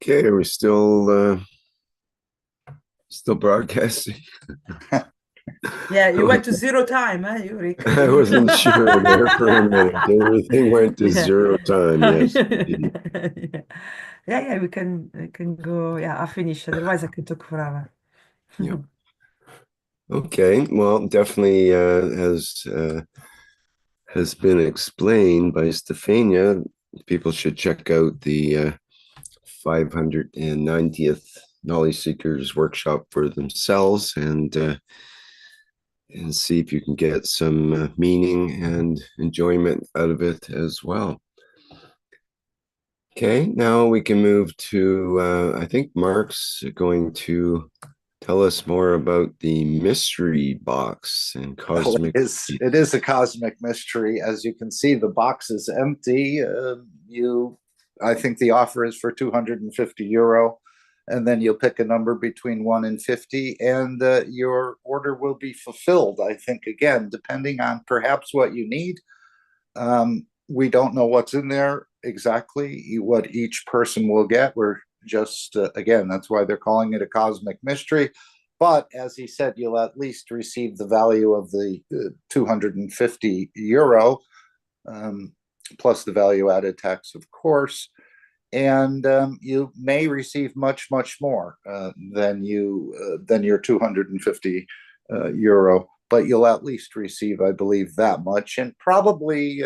Okay, are we still broadcasting? Yeah, you went to zero time, huh, Rick? I wasn't sure there for a minute. Everything went to zero time. Yes. Yeah, we can go. Yeah, I'll finish. Otherwise, I could talk forever. Yeah. Okay. Well, definitely has been explained by Stefania. People should check out the 590th Knowledge Seekers workshop for themselves and see if you can get some meaning and enjoyment out of it as well. Okay, now we can move to, I think Mark's going to tell us more about the mystery box and cosmic. Well, it is a cosmic mystery. As you can see, the box is empty. I think the offer is for €250, and then you'll pick a number between 1 and 50, and your order will be fulfilled. I think, again, depending on perhaps what you need. We don't know what's in there exactly, what each person will get. We're just, again, that's why they're calling it a cosmic mystery. But as he said, you'll at least receive the value of the €250, plus the value added tax, of course. And you may receive much, much more than your €250, but you'll at least receive, I believe, that much. And probably,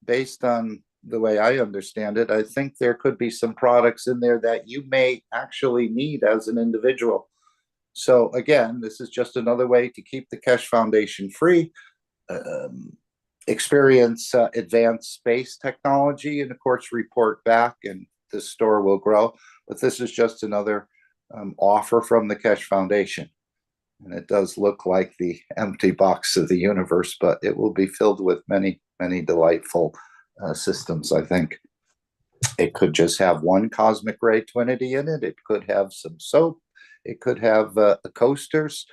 based on the way I understand it, I think there could be some products in there that you may actually need as an individual. So again, this is just another way to keep the Keshe Foundation free, experience advanced space technology, and of course report back, and this store will grow. But this is just another offer from the Keshe Foundation. And it does look like the empty box of the universe, but it will be filled with many, many delightful systems, I think. It could just have one cosmic ray twinity in it. It could have some soap. It could have coasters.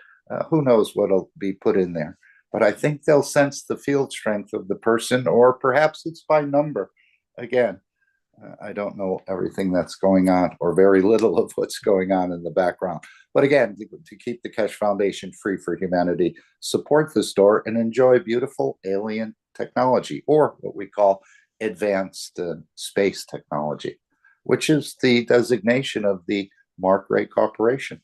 Who knows what'll be put in there. But I think they'll sense the field strength of the person, or perhaps it's by number. Again, I don't know everything that's going on, or very little of what's going on in the background. But again, to keep the Keshe Foundation free for humanity, support the store and enjoy beautiful alien technology, or what we call advanced space technology, which is the designation of the mark rate cooperation.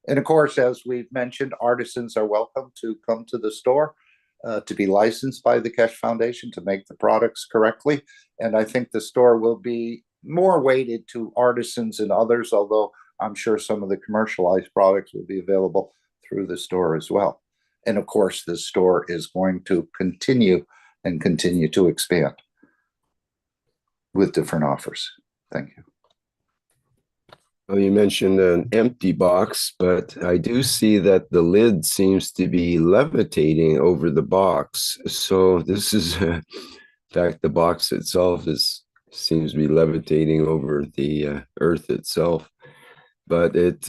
And of course, as we've mentioned, artisans are welcome to come to the store to be licensed by the Keshe Foundation to make the products correctly. And I think the store will be more weighted to artisans and others, although I'm sure some of the commercialized products will be available through the store as well. And of course, this store is going to continue to expand with different offers. Thank you. Well, you mentioned an empty box, but I do see that the lid seems to be levitating over the box. So this is, in fact, the box itself seems to be levitating over the earth itself. But it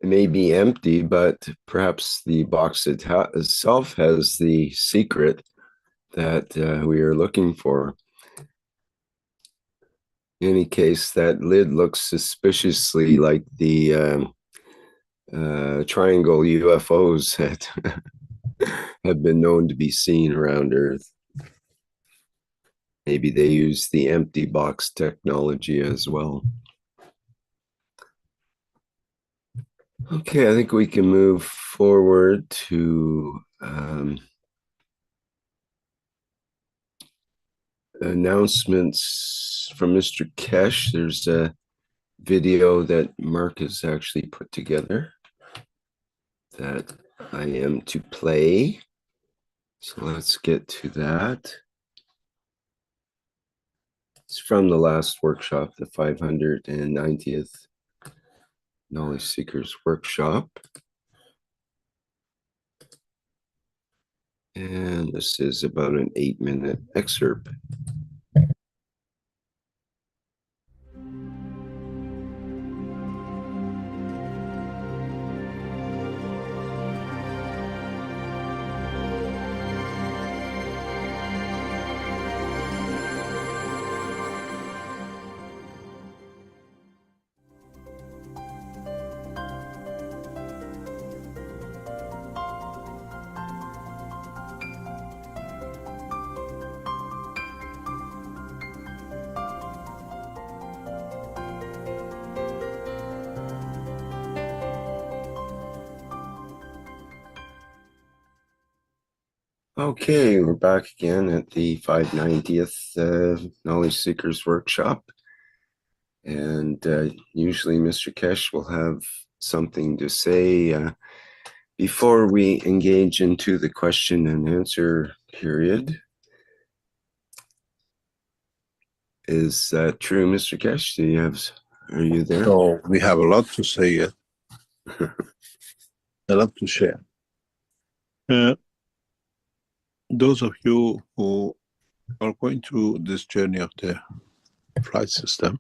may be empty, but perhaps the box itself has the secret that we are looking for. In any case, that lid looks suspiciously like the triangle UFOs that have been known to be seen around Earth. Maybe they use the empty box technology as well. Okay, I think we can move forward to announcements from Mr. Keshe. There's a video that Mark has actually put together that I am to play. So let's get to that. It's from the last workshop, the 590th Knowledge Seekers Workshop. And this is about an 8-minute excerpt. Okay, we're back again at the 590th Knowledge Seekers Workshop. And usually Mr. Keshe will have something to say before we engage into the question and answer period. Is that true, Mr. Keshe? Are you there? So we have a lot to say yet. A lot to share. Those of you who are going through this journey of the flight system,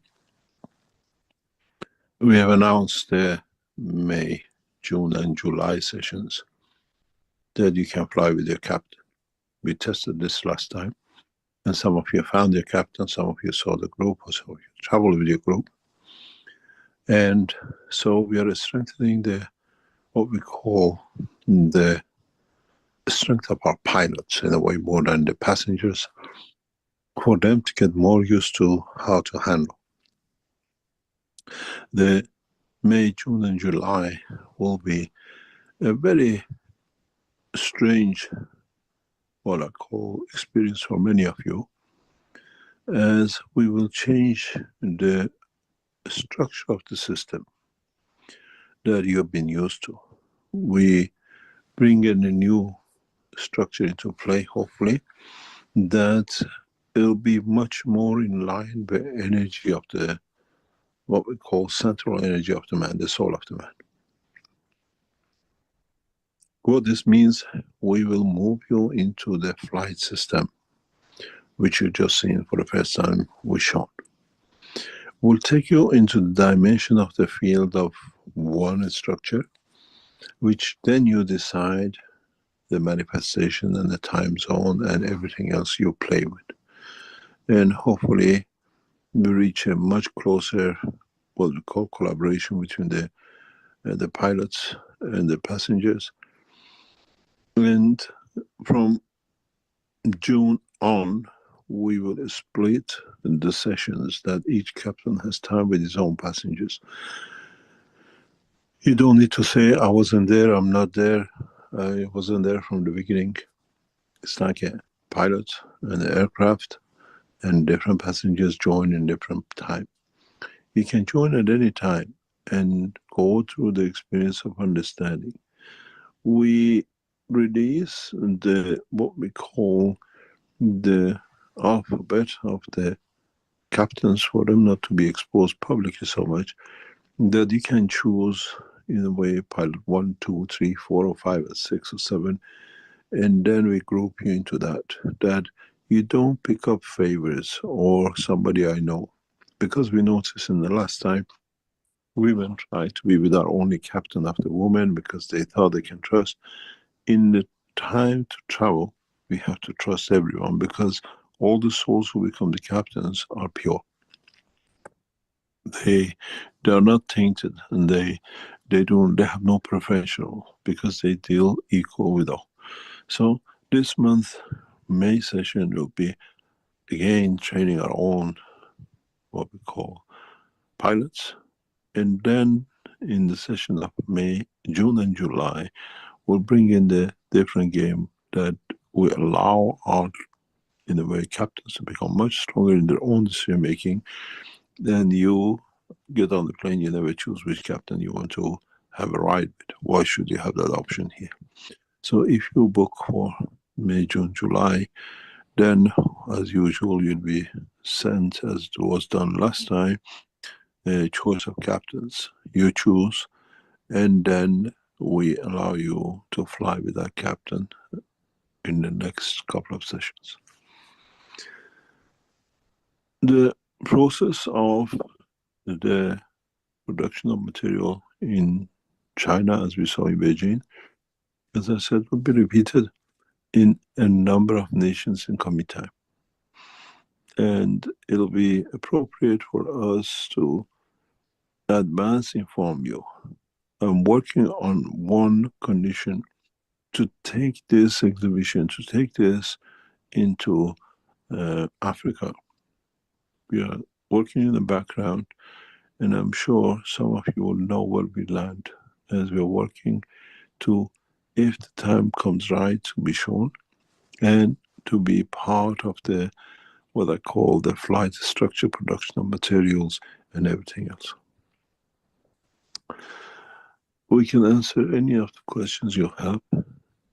we have announced the May, June, and July sessions that you can fly with your captain. We tested this last time, and some of you found your captain, some of you saw the group, or some of you traveled with your group. And so we are strengthening what we call the strength of our pilots in a way more than the passengers, for them to get more used to how to handle. The May, June, and July will be a very strange, what I call, experience for many of you, as we will change the structure of the system that you have been used to. We bring in a new structure into play, hopefully, that it'll be much more in line with the energy of what we call central energy of the man, the soul of the man. What this means, we will move you into the flight system, which you just seen for the first time we showed. We'll take you into the dimension of the field of one structure, which then you decide the manifestation and the time zone and everything else you play with. And hopefully we reach a much closer, what we call, collaboration between the pilots and the passengers. And from June on, we will split the sessions that each captain has time with his own passengers. You don't need to say, I wasn't there, I'm not there, I wasn't there from the beginning. It's like a pilot and an aircraft, and different passengers join in different time. You can join at any time and go through the experience of understanding. We release what we call the alphabet of the captains for them not to be exposed publicly so much, that you can choose in a way pilot 1, 2, 3, 4 or 5 or 6 or 7, and then we group you into that you don't pick up favors or somebody I know, because we noticed in the last time women tried to be with our only captain after women because they thought they can trust. In the time to travel, we have to trust everyone, because all the souls who become the captains are pure. They are not tainted, and they have no professional, because they deal equal with all. So this month, May session will be again training our own, what we call pilots, and then in the session of May, June and July, we'll bring in the different game that will allow our, in a way, captains to become much stronger in their own decision making. Then you get on the plane, you never choose which captain you want to have a ride with. Why should you have that option here? So if you book for May, June, July, then as usual you'll be sent, as was done last time, a choice of captains. You choose, and then we allow you to fly with that captain in the next couple of sessions. The process of the production of material in China, as we saw in Beijing, as I said, will be repeated in a number of nations in coming time. And it'll be appropriate for us to advance inform you. I'm working on one condition: to take this exhibition, to take this into Africa. We are working in the background, and I'm sure some of you will know where we land as we're working to, if the time comes right, to be shown and to be part of the, what I call the flight structure, production of materials and everything else. We can answer any of the questions you have,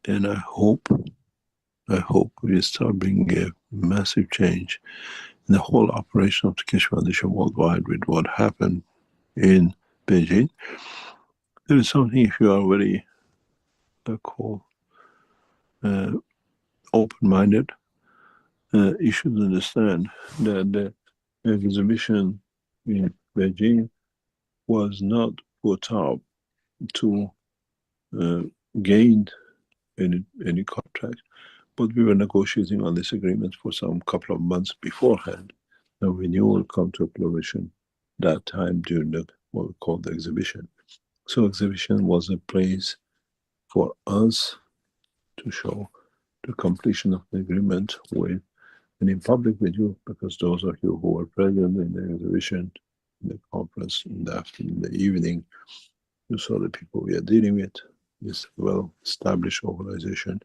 and I hope we start bringing a massive change in the whole operation of the Keshe Foundation worldwide with what happened in Beijing. There is something, if you are very, open-minded, you should understand that the exhibition in Beijing was not put up to gain any contract, but we were negotiating on this agreement for some couple of months beforehand, and we knew it will come to fruition that time during the, what we call the exhibition. So exhibition was a place for us to show the completion of the agreement with, and in public with you, because those of you who were present in the exhibition, in the conference, in the afternoon, in the evening, you saw the people we are dealing with, this well-established organization,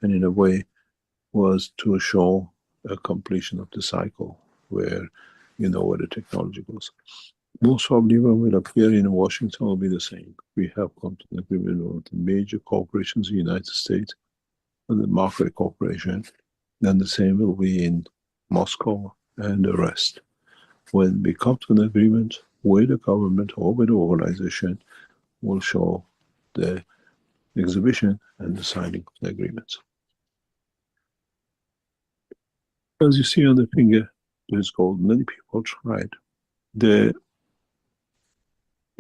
and in a way was to show a completion of the cycle where you know where the technology goes. Most probably when we'll appear in Washington will be the same. We have come to an agreement with the major corporations in the United States and the market corporation, and the same will be in Moscow and the rest. When we come to an agreement with the government or with the organization, we'll show the exhibition and the signing of the agreements. As you see on the finger, there's gold. Many people tried. The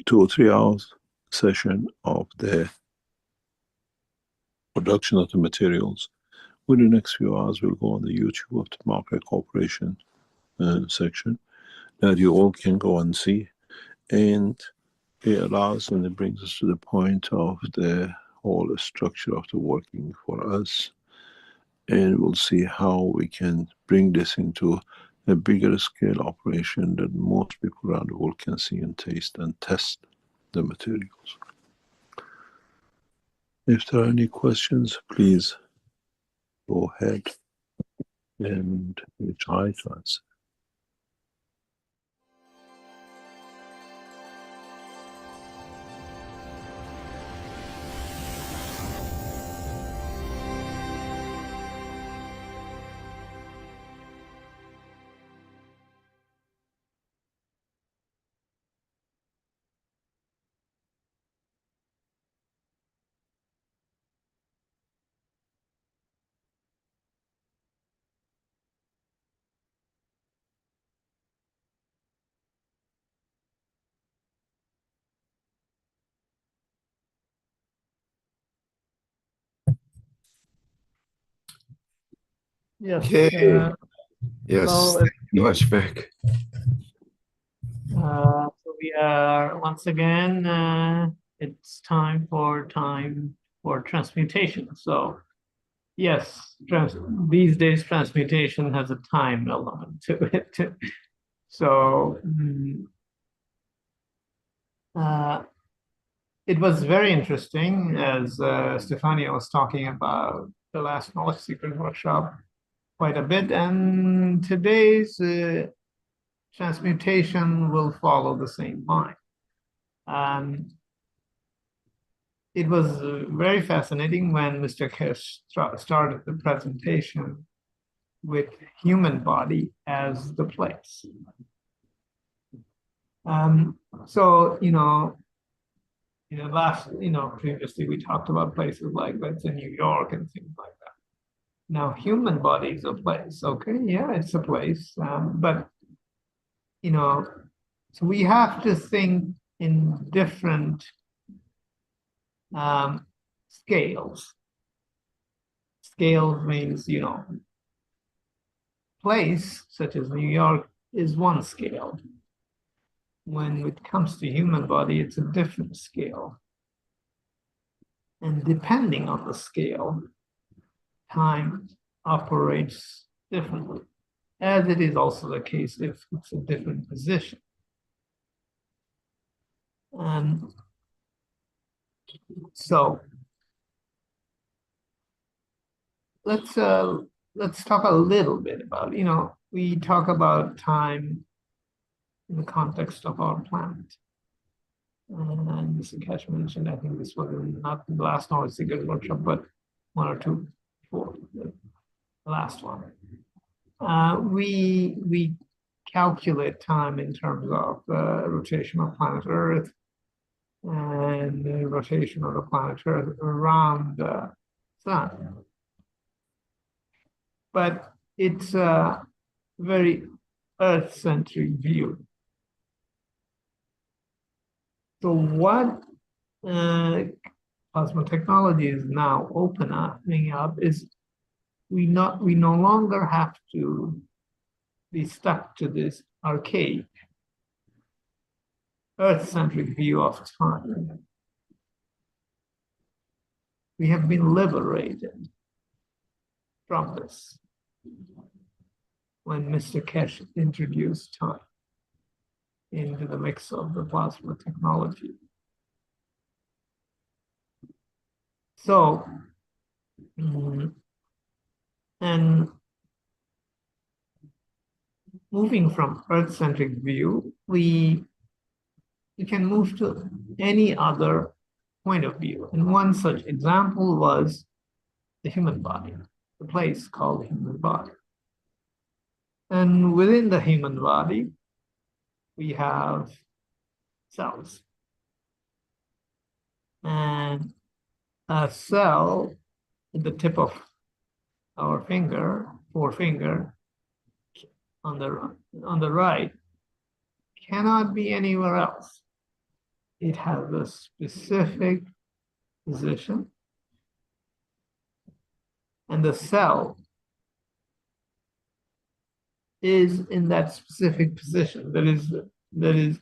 2 or 3 hours session of the production of the materials, within the next few hours we'll go on the YouTube of the Market Corporation section that you all can go and see, and it allows and it brings us to the point of the whole structure of the working for us and we'll see how we can bring this into a bigger scale operation that most people around the world can see and taste and test the materials. If there are any questions, please go ahead and we try to answer. Yes. Okay. Yes. So, Thank you much, Beck. so we are once again, it's time for transmutation. So, yes, these days transmutation has a time element to it. So, it was very interesting as Stefania was talking about the last Knowledge Seekers workshop quite a bit, and today's transmutation will follow the same line. It was very fascinating when Mr. Keshe started the presentation with human body as the place. So, previously we talked about places like that's in New York and things like that. Now, human body is a place. Okay, yeah, it's a place, but so we have to think in different scales. Scale means, place such as New York is one scale. When it comes to human body, it's a different scale. And depending on the scale, time operates differently, as it is also the case if it's a different position. So let's talk a little bit about, we talk about time in the context of our planet. And Mr. Keshe mentioned, I think this was not the last Knowledge Seekers workshop, but one or two before the last one. We calculate time in terms of the rotation of planet Earth and the rotation of the planet Earth around the sun. But it's a very Earth-centric view. So what cosmotechnology is now opening up is we no longer have to be stuck to this archaic Earth-centric view of time. We have been liberated from this when Mr. Keshe introduced time into the mix of the plasma technology. So, and moving from Earth-centric view, we can move to any other point of view. And one such example was the human body, the place called the human body. And within the human body, we have cells. And a cell at the tip of our forefinger, on the right, cannot be anywhere else. It has a specific position, and the cell is in that specific position. That is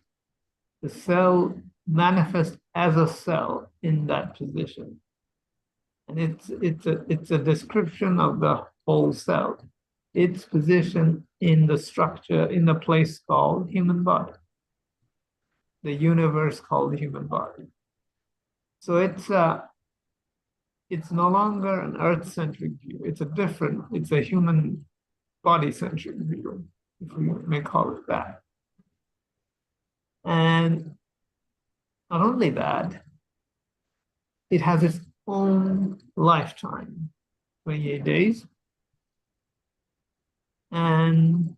the cell manifests as a cell in that position, and it's a description of the whole cell, its position in the structure, in the place called human body, the universe called the human body. So it's no longer an Earth-centric view. It's a human body-centric view, if we may call it that. And not only that, it has its own lifetime, 28 days. And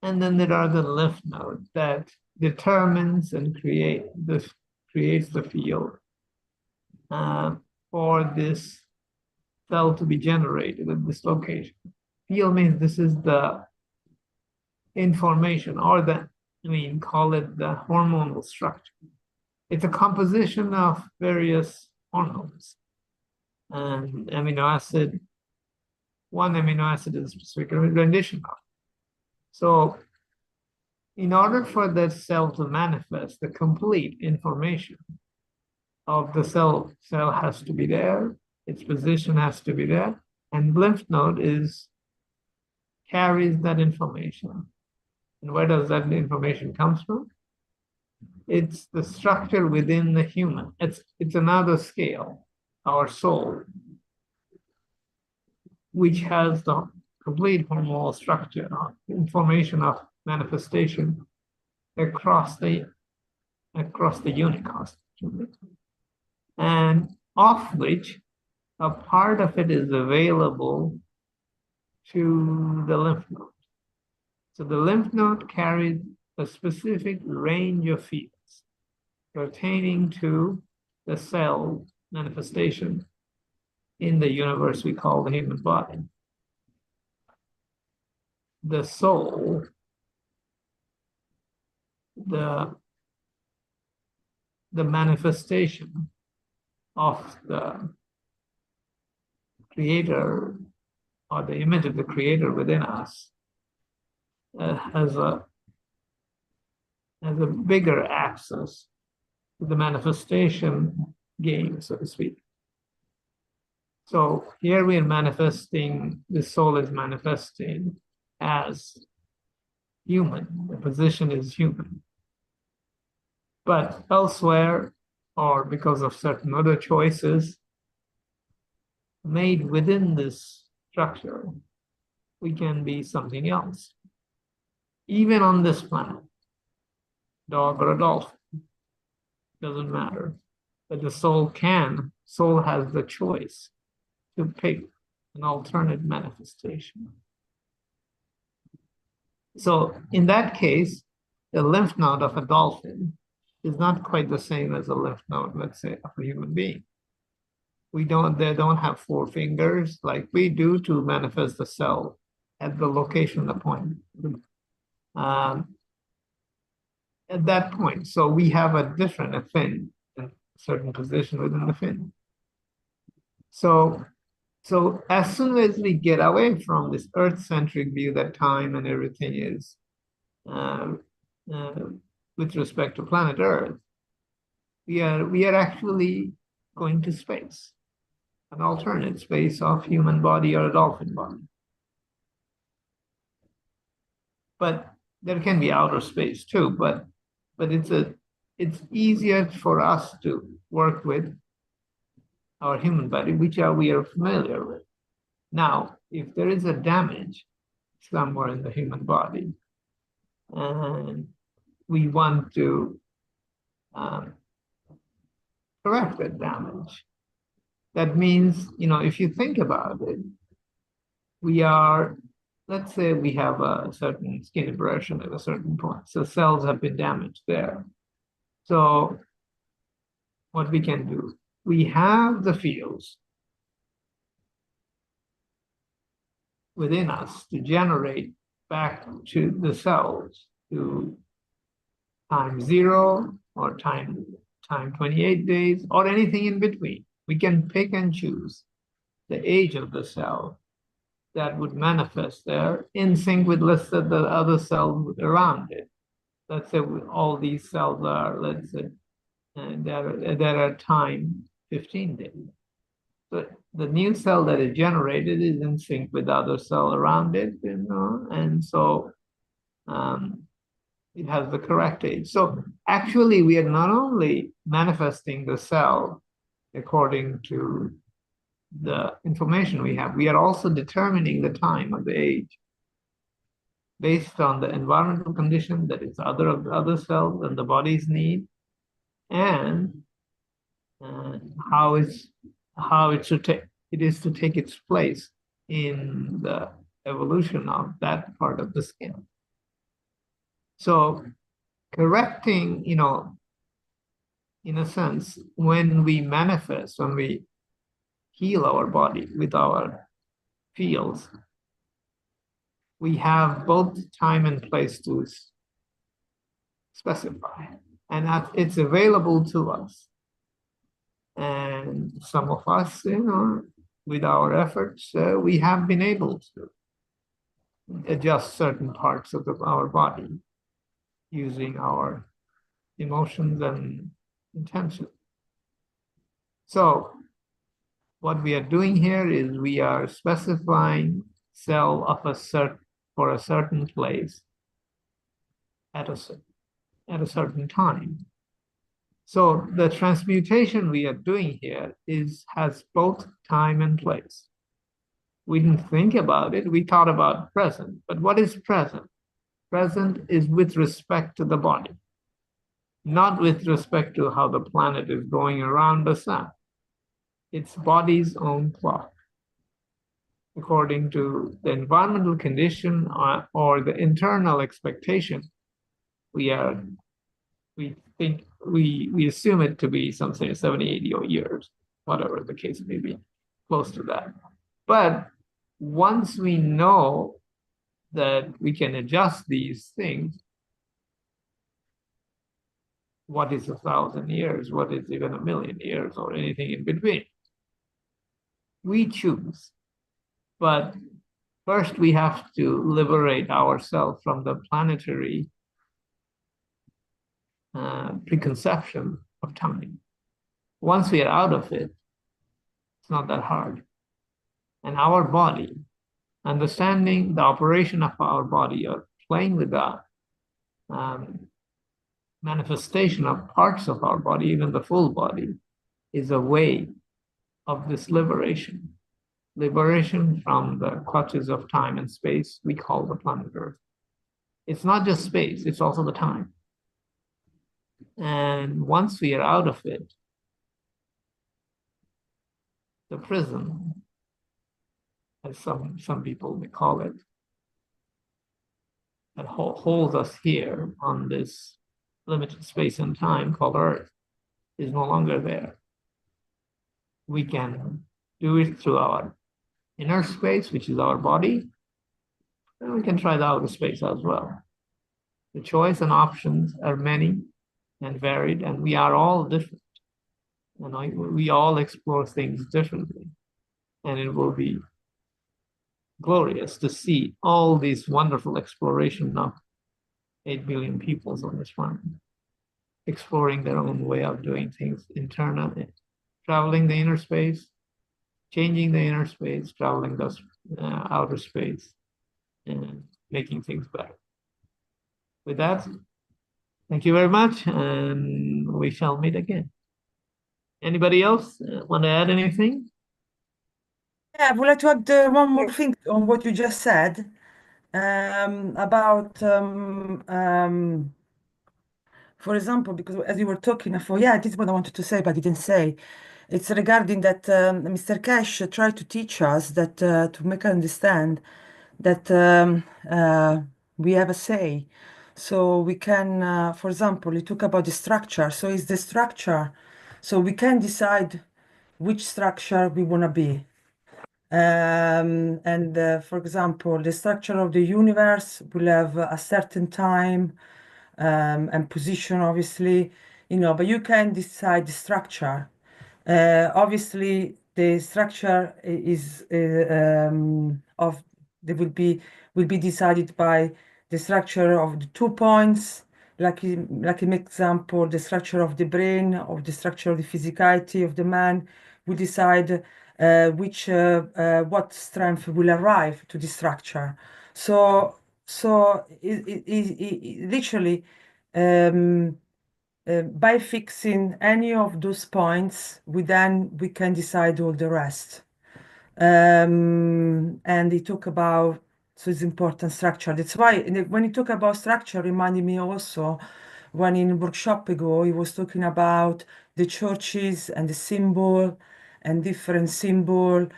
then there are the lymph nodes that determines and creates the field for this cell to be generated at this location. Field means this is the information, or call it the hormonal structure. It's a composition of various hormones and amino acid. One amino acid is a specific rendition of. So in order for that cell to manifest, the complete information of the cell has to be there, its position has to be there, and lymph node carries that information. And where does that information come from? It's the structure within the human. It's another scale, our soul, which has the complete hormonal structure, information of manifestation across the unicos, and of which a part of it is available to the lymph node. So the lymph node carries a specific range of fields pertaining to the cell manifestation in the universe we call the human body. The soul, the manifestation of the creator, or the image of the creator within us, has a bigger access to the manifestation game, so to speak. So here we are manifesting, the soul is manifesting as human, the position is human. But elsewhere, or because of certain other choices made within this structure, we can be something else. Even on this planet, dog or a dolphin, doesn't matter. But the soul has the choice to pick an alternate manifestation. So in that case, the lymph node of a dolphin is not quite the same as a lymph node, let's say, of a human being. They don't have 4 fingers like we do to manifest the cell at the location, the point. At that point, so we have a fin, a certain position within the fin. So as soon as we get away from this Earth-centric view that time and everything is with respect to planet Earth, we are actually going to space, an alternate space of human body or a dolphin body. But there can be outer space too, but it's easier for us to work with our human body, which we are familiar with. Now, if there is a damage somewhere in the human body, and we want to correct that damage, that means, if you think about it, let's say we have a certain skin impression at a certain point. So cells have been damaged there. So what we can do, we have the fields within us to generate back to the cells to time 0 or time 28 days or anything in between. We can pick and choose the age of the cell that would manifest there in sync with, let's say, the other cells around it. Let's say all these cells are, let's say, that are time 15 days. the new cell that is generated is in sync with the other cell around it, and so it has the correct age. So actually, we are not only manifesting the cell according to the information we have, we are also determining the time of the age based on the environmental condition that is other cells and the body's need, and how it is to take its place in the evolution of that part of the skin. So correcting, in a sense, when we manifest, when we heal our body with our fields, we have both time and place to specify, and that it's available to us. And some of us, with our efforts, we have been able to adjust certain parts of our body using our emotions and intention. So what we are doing here is we are specifying cell of for a certain place at a certain time. So the transmutation we are doing here has both time and place. We didn't think about it. We thought about present. But what is present? Present is with respect to the body, not with respect to how the planet is going around the sun. It's body's own clock. According to the environmental condition or the internal expectation, we assume it to be something 70, 80 years, whatever the case may be, close to that. But once we know that we can adjust these things, what is 1,000 years? What is even 1,000,000 years or anything in between? We choose. But first we have to liberate ourselves from the planetary preconception of time. Once we are out of it, it's not that hard. And our body, understanding the operation of our body, or playing with the manifestation of parts of our body, even the full body, is a way of this liberation. Liberation from the clutches of time and space we call the planet Earth. It's not just space, it's also the time. And once we are out of it, the prison, as some people may call it, that holds us here on this limited space and time called Earth, is no longer there. We can do it through our inner space, which is our body, and we can try the outer space as well. The choice and options are many and varied, and we are all different. And we all explore things differently. And it will be glorious to see all these wonderful exploration of 8 billion peoples on this planet, exploring their own way of doing things internally, traveling the inner space, changing the inner space, traveling the outer space, and making things better. With that, thank you very much, and we shall meet again. Anybody else want to add anything? Yeah, I would like to add one more thing on what you just said about, for example, because as you were talking, I thought, yeah, this is what I wanted to say, but I didn't say. It's regarding that Mr. Keshe tried to teach us that to make us understand that we have a say. So we can, for example, you talk about the structure. So it's the structure. So we can decide which structure we want to be. For example, the structure of the universe will have a certain time and position, obviously, but you can decide the structure. Obviously, the structure will be decided by the structure of the 2 points, like an example, the structure of the brain, of the structure of the physicality of the man. We decide what strength will arrive to the structure. So literally, by fixing any of those points, we can decide all the rest. And he talk about, so it's important structure. That's why when he talk about structure, reminded me also when in workshop ago, he was talking about the churches and the symbol and different symbol,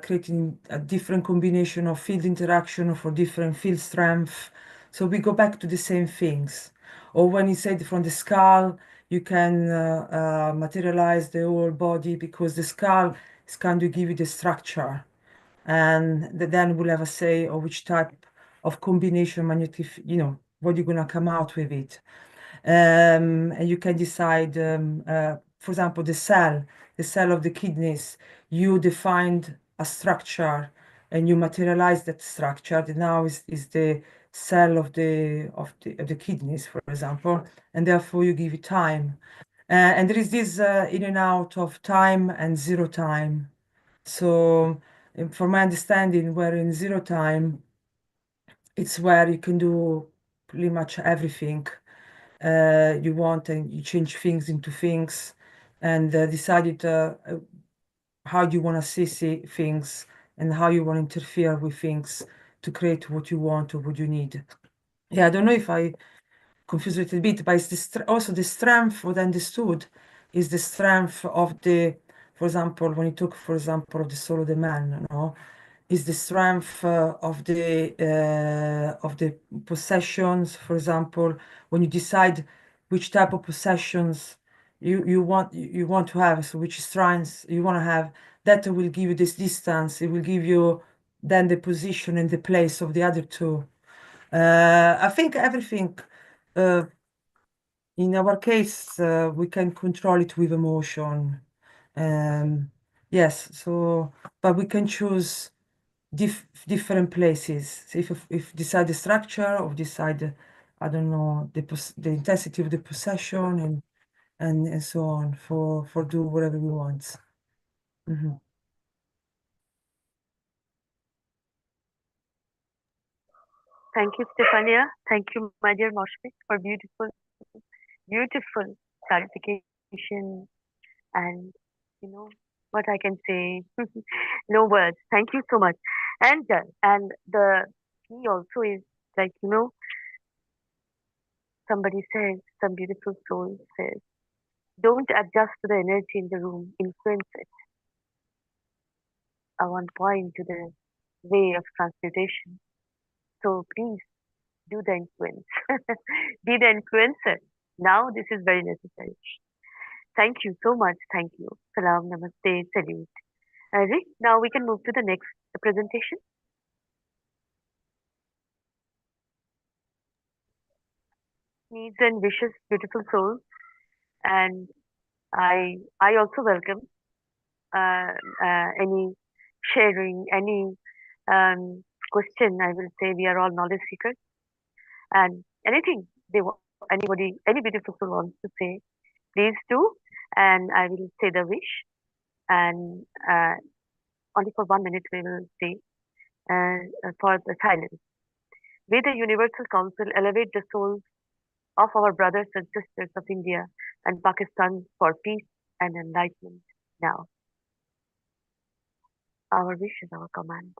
creating a different combination of field interaction for different field strength. So we go back to the same things. Or when he said from the skull, you can materialize the whole body because the skull is kind of give you the structure. And then we'll have a say of which type of combination magnetic, what you're going to come out with it. And you can decide, for example, the cell of the kidneys, you defined a structure and you materialize that structure. That now is the cell of the kidneys, for example, and therefore you give it time. And there is this in and out of time and zero time. So, from my understanding, where in zero time, it's where you can do pretty much everything you want, and you change things into things, and decided how you want to see things and how you want to interfere with things to create what you want or what you need. Yeah, I don't know if I confused a little bit, but it's also the strength, what I understood, is the strength of the, for example, when you took, for example, of the soul of the man, is the strength of the possessions, for example, when you decide which type of possessions you want to have, so which strengths you want to have, that will give you this distance. It will give you then the position and the place of the other two. I think everything, in our case, we can control it with emotion. Yes, so, but we can choose different places. So if decide the structure or decide, I don't know, the intensity of the possession and so on for do whatever we want. Mhm. Thank you, Stefania. Thank you, my dear Moshpik, for beautiful clarification. And what I can say, no words. Thank you so much. And the key also is like somebody says, some beautiful soul says, don't adjust to the energy in the room, influence it. I want point to the way of transmutation. So please do the influence. Be the influencer. Now this is very necessary. Thank you so much. Thank you. Salam, namaste, salute. Rick, now we can move to the next presentation. Needs and wishes, beautiful souls. And I also welcome any sharing, any question. I will say we are all knowledge seekers, and anything any beautiful soul wants to say, please do, and I will say the wish, and only for 1 minute we will stay for the silence. May the Universal Council elevate the souls of our brothers and sisters of India and Pakistan for peace and enlightenment now. Our wish is our command.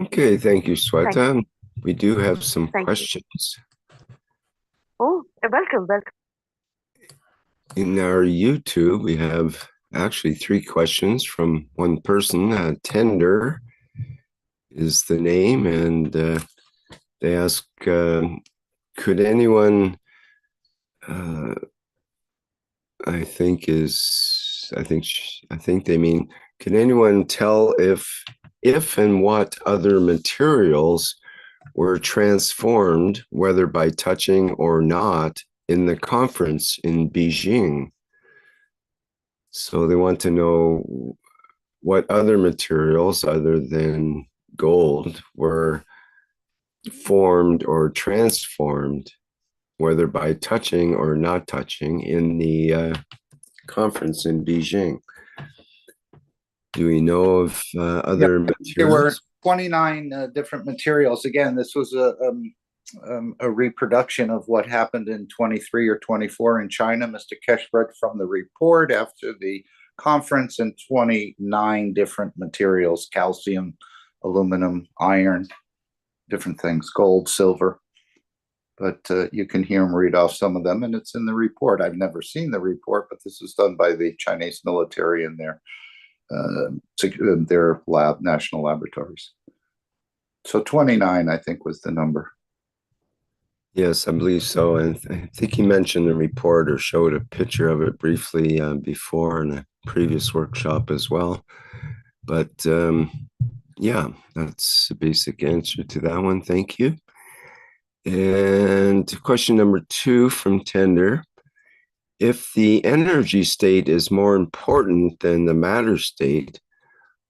Okay, thank you, Sweta. We do have some Thank you. questions. Oh, welcome. In our YouTube, we have actually 3 questions from one person. Tender is the name, and they ask, could anyone, I think they mean, can anyone tell if and what other materials were transformed, whether by touching or not, in the conference in Beijing? So they want to know what other materials other than gold were formed or transformed, whether by touching or not touching, in the conference in Beijing. Do we know of other materials? There were 29 different materials. Again, this was a reproduction of what happened in 23 or 24 in China. Mr. Keshe read from the report after the conference, and 29 different materials: calcium, aluminum, iron, different things, gold, silver. But you can hear him read off some of them, and it's in the report. I've never seen the report, but this is done by the Chinese military in their national laboratories. So 29, I think, was the number. Yes, I believe so. And I think he mentioned the report or showed a picture of it briefly before in a previous workshop as well. But yeah, that's the basic answer to that one. Thank you. And question number 2 from Tender. If the energy state is more important than the matter state,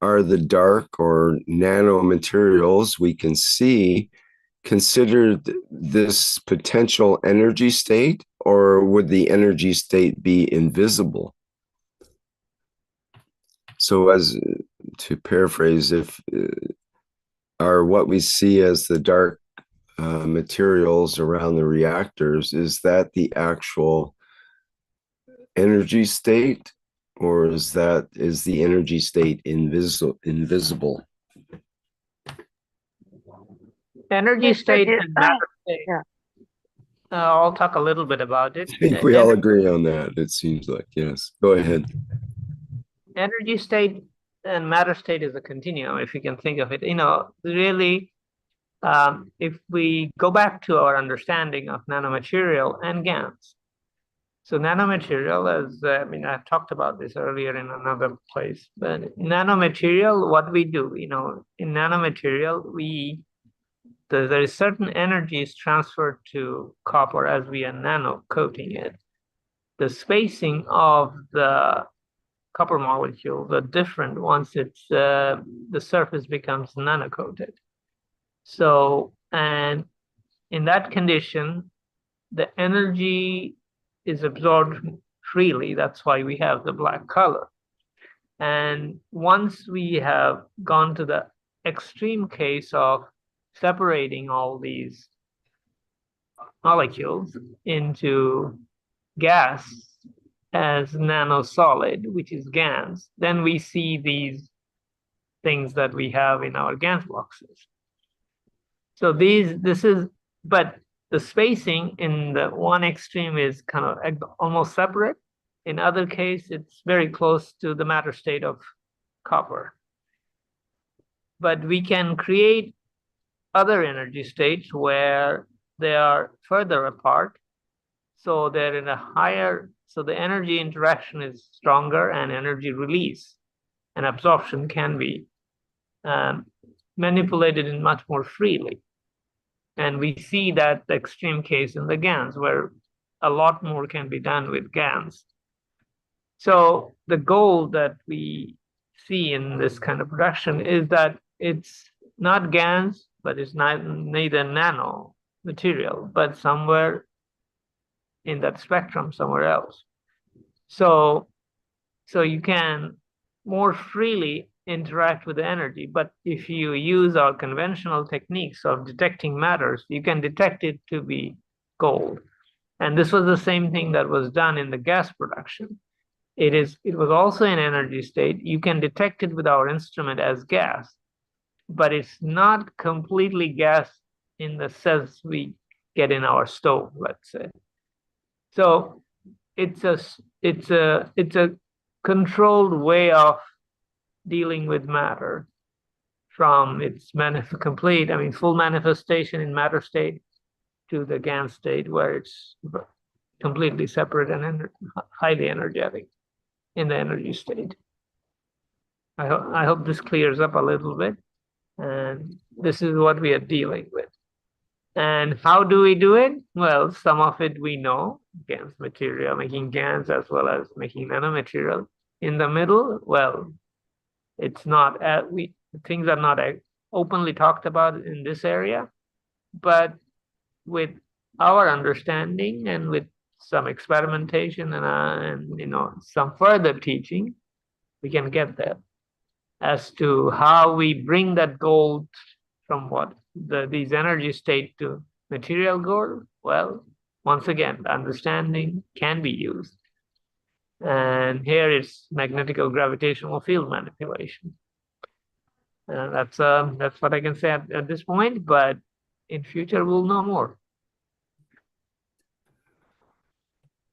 are the dark or nanomaterials we can see considered this potential energy state, or would the energy state be invisible? So, as to paraphrase, if are what we see as the dark materials around the reactors, is that the actual energy state, or is the energy state invisible? Energy state and matter state. Yeah. I'll talk a little bit about it. I think we all agree on that, it seems like. Yes, go ahead. Energy state and matter state is a continuum, if you can think of it. Really, if we go back to our understanding of nanomaterial and GaNs. So nanomaterial, I've talked about this earlier in another place, but nanomaterial, what we do, in nanomaterial, there is certain energies transferred to copper as we are nano coating it. The spacing of the copper molecules are different once the surface becomes nano coated. So, and in that condition, the energy is absorbed freely. That's why we have the black color. And once we have gone to the extreme case of separating all these molecules into gas as nanosolid, which is GaNs, then we see these things that we have in our GaNs boxes. So but the spacing in the one extreme is kind of almost separate. In other case, it's very close to the matter state of copper. But we can create other energy states where they are further apart. So they're in a higher, so the energy interaction is stronger, and energy release and absorption can be manipulated in much more freely. And we see that the extreme case in the GaNs, where a lot more can be done with GaNs. So the goal that we see in this kind of production is that it's not GaNs, but it's neither nano material, but somewhere in that spectrum, somewhere else. So you can more freely interact with the energy. But if you use our conventional techniques of detecting matters, you can detect it to be gold. And this was the same thing that was done in the gas production. It was also an energy state. You can detect it with our instrument as gas, but it's not completely gas in the sense we get in our stove, let's say. So it's a controlled way of dealing with matter from its full manifestation in matter state to the GAN state, where it's completely separate and highly energetic in the energy state. I hope this clears up a little bit, and this is what we are dealing with. And how do we do it? Well, some of it we know, GANs material, making GANs as well as making nanomaterial. In the middle, well, it's not things are not openly talked about in this area, but with our understanding and with some experimentation and some further teaching, we can get there. As to how we bring that gold from these energy state to material gold, well, once again, the understanding can be used. And here it's magnetical gravitational field manipulation. That's what I can say at this point, but in future we'll know more.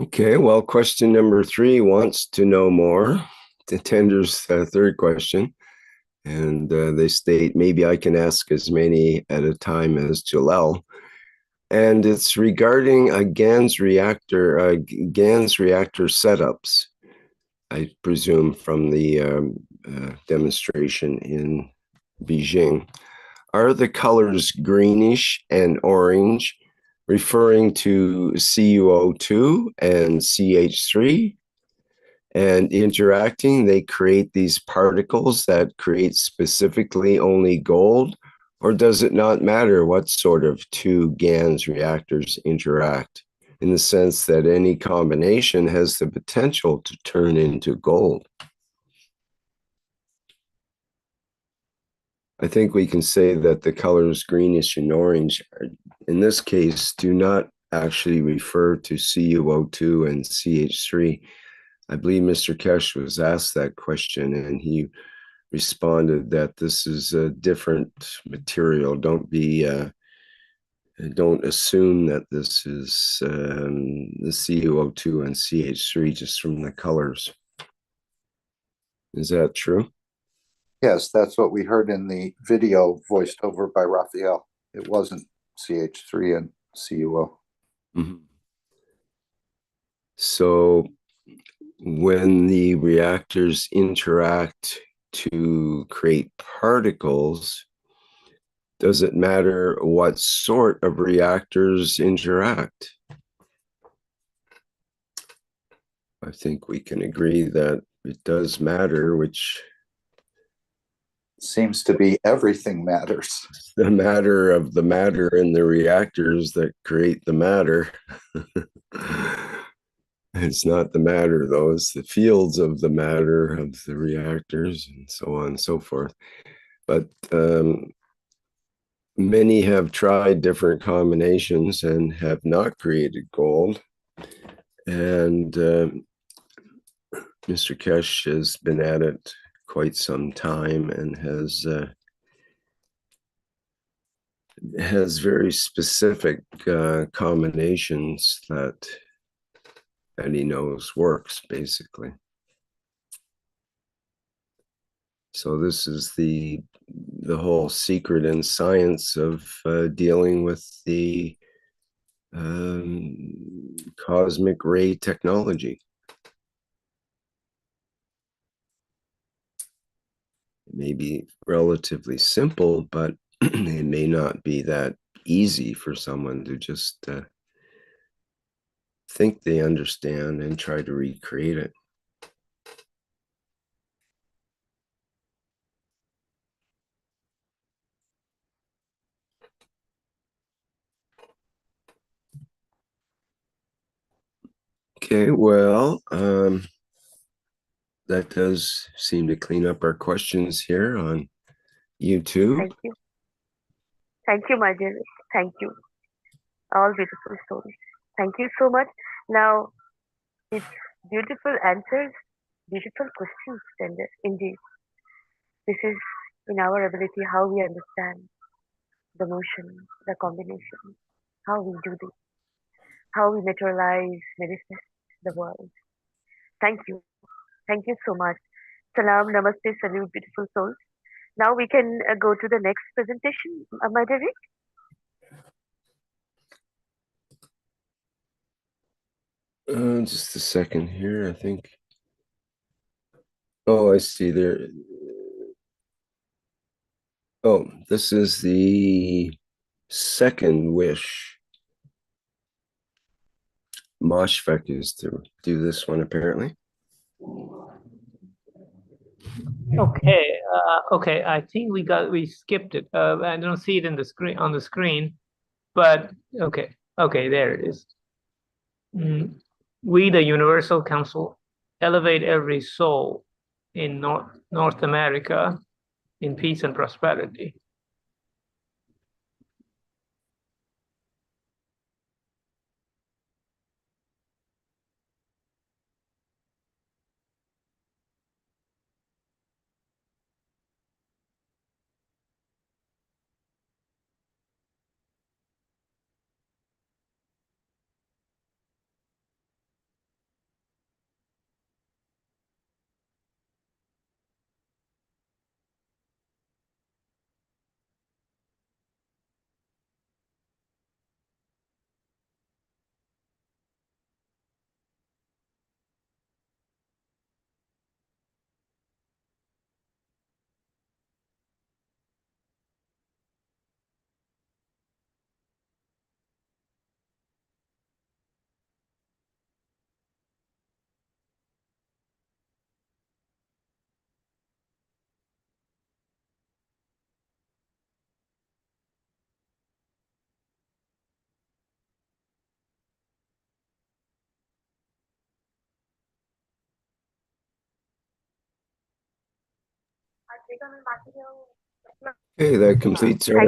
Okay, well, question number 3 wants to know more. The tender's third question. And they state, maybe I can ask as many at a time as Jalal. And it's regarding a GANs reactor setups, I presume from the demonstration in Beijing. Are the colors greenish and orange referring to CuO2 and CH3? And interacting, they create these particles that create specifically only gold? Or does it not matter what sort of two GANs reactors interact, in the sense that any combination has the potential to turn into gold? I think we can say that the colors greenish and orange, in this case, do not actually refer to CuO2 and CH3. I believe Mr. Keshe was asked that question, and he responded that this is a different material. Don't assume that this is the CuO2 and CH3 just from the colors. Is that true? Yes, that's what we heard in the video voiced over by Raphael. It wasn't CH3 and CuO. Mm-hmm. So when the reactors interact to create particles, does it matter what sort of reactors interact? I think we can agree that it does matter, which seems to be everything matters. The matter of the matter in the reactors that create the matter. It's not the matter, though. It's the fields of the matter of the reactors and so on and so forth. But many have tried different combinations and have not created gold. And Mr. Keshe has been at it quite some time and has very specific combinations that he knows works, basically. So this is the whole secret and science of dealing with the cosmic ray technology. It may be relatively simple, but it may not be that easy for someone to just think they understand and try to recreate it. Okay, well, that does seem to clean up our questions here on YouTube. Thank you. Thank you, my dear. Thank you. All beautiful stories. Thank you so much. Now, it's beautiful answers, beautiful questions, indeed. This is in our ability, how we understand the motion, the combination, how we do this, how we materialize, manifest the world. Thank you. Thank you so much. Salam, namaste, salute, beautiful souls. Now we can go to the next presentation, Madhavi. Just a second here, I think. Oh, I see there. Oh, this is the second wish. Moshfek is to do this one, apparently. Okay, I think we skipped it. I don't see it in the screen on the screen, but okay, there it is. We, the Universal Council, elevate every soul in North America in peace and prosperity. Okay, that completes our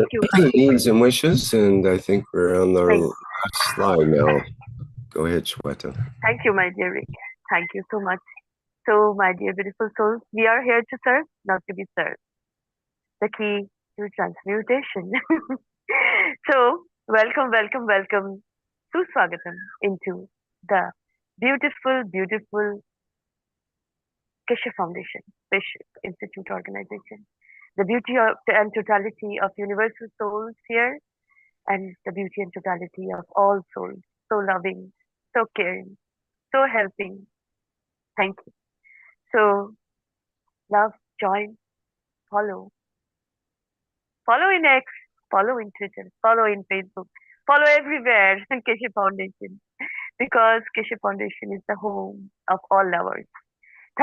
needs and wishes, and I think we're on our last slide now. Go ahead, Shweta. Thank you, my dear Rick. Thank you so much. So, my dear beautiful souls, we are here to serve, not to be served. The key to transmutation. So, welcome, Suswagatam into the beautiful Keshe Foundation, Spaceship Institute organization. The beauty of and totality of universal souls here, and the beauty and totality of all souls. So loving, so caring, so helping. Thank you. So, love, join, follow. Follow in X, follow in Twitter, follow in Facebook, follow everywhere Keshe Foundation, because Keshe Foundation is the home of all lovers.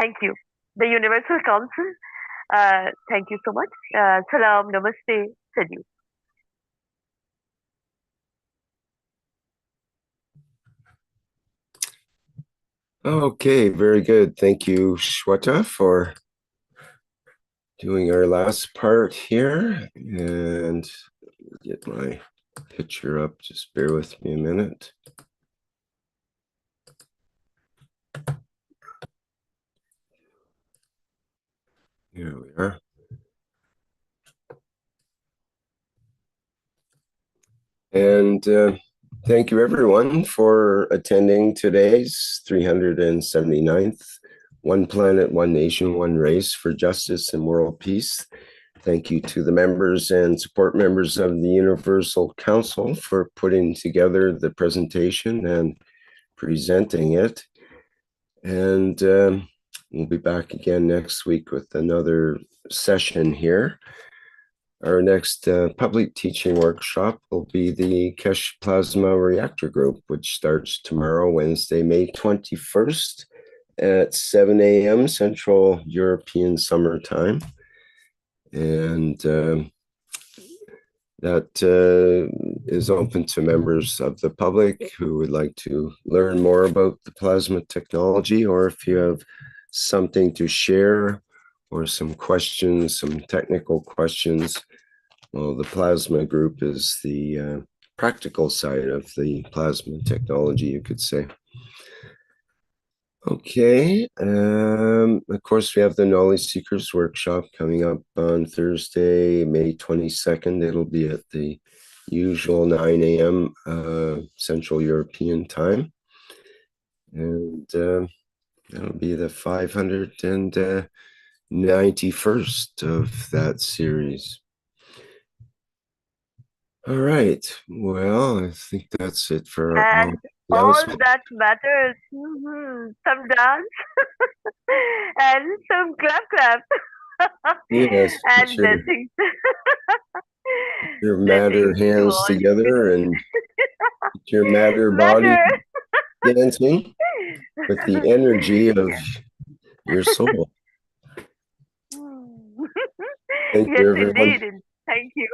Thank you. The Universal Council, thank you so much. Salam, namaste, salute. Okay, very good. Thank you, Shweta, for doing our last part here. And get my picture up. Just bear with me a minute. Here we are. And thank you, everyone, for attending today's 379th One Planet, One Nation, One Race for Justice and World Peace. Thank you to the members and support members of the Universal Council for putting together the presentation and presenting it. And we'll be back again next week with another session here. Our next public teaching workshop will be the Keshe Plasma Reactor Group, which starts tomorrow, Wednesday, May 21st at 7 a.m. Central European Summer Time. And that is open to members of the public who would like to learn more about the plasma technology, or if you have something to share or some questions, some technical questions. Well, the plasma group is the practical side of the plasma technology, you could say. Okay. Of course, we have the Knowledge Seekers Workshop coming up on Thursday, May 22nd. It'll be at the usual 9 a.m. Central European time. And that'll be the 591st of that series. All right. Well, I think that's it for our And all announcement. that matters. Some dance and some clap. Yes, And sure. blessings. Your matter Blessings to hands all. together and your matter body Matter. dancing with the energy of your soul. Thank Yes, you, everyone. indeed. Thank you.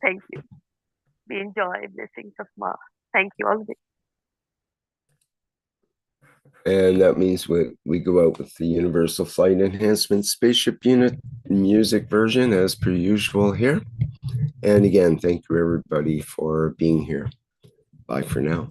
Thank you. We enjoy blessings of Ma. Thank you always. And that means we go out with the Universal Flight Enhancement Spaceship Unit music version as per usual here. And again, thank you everybody for being here. Bye for now.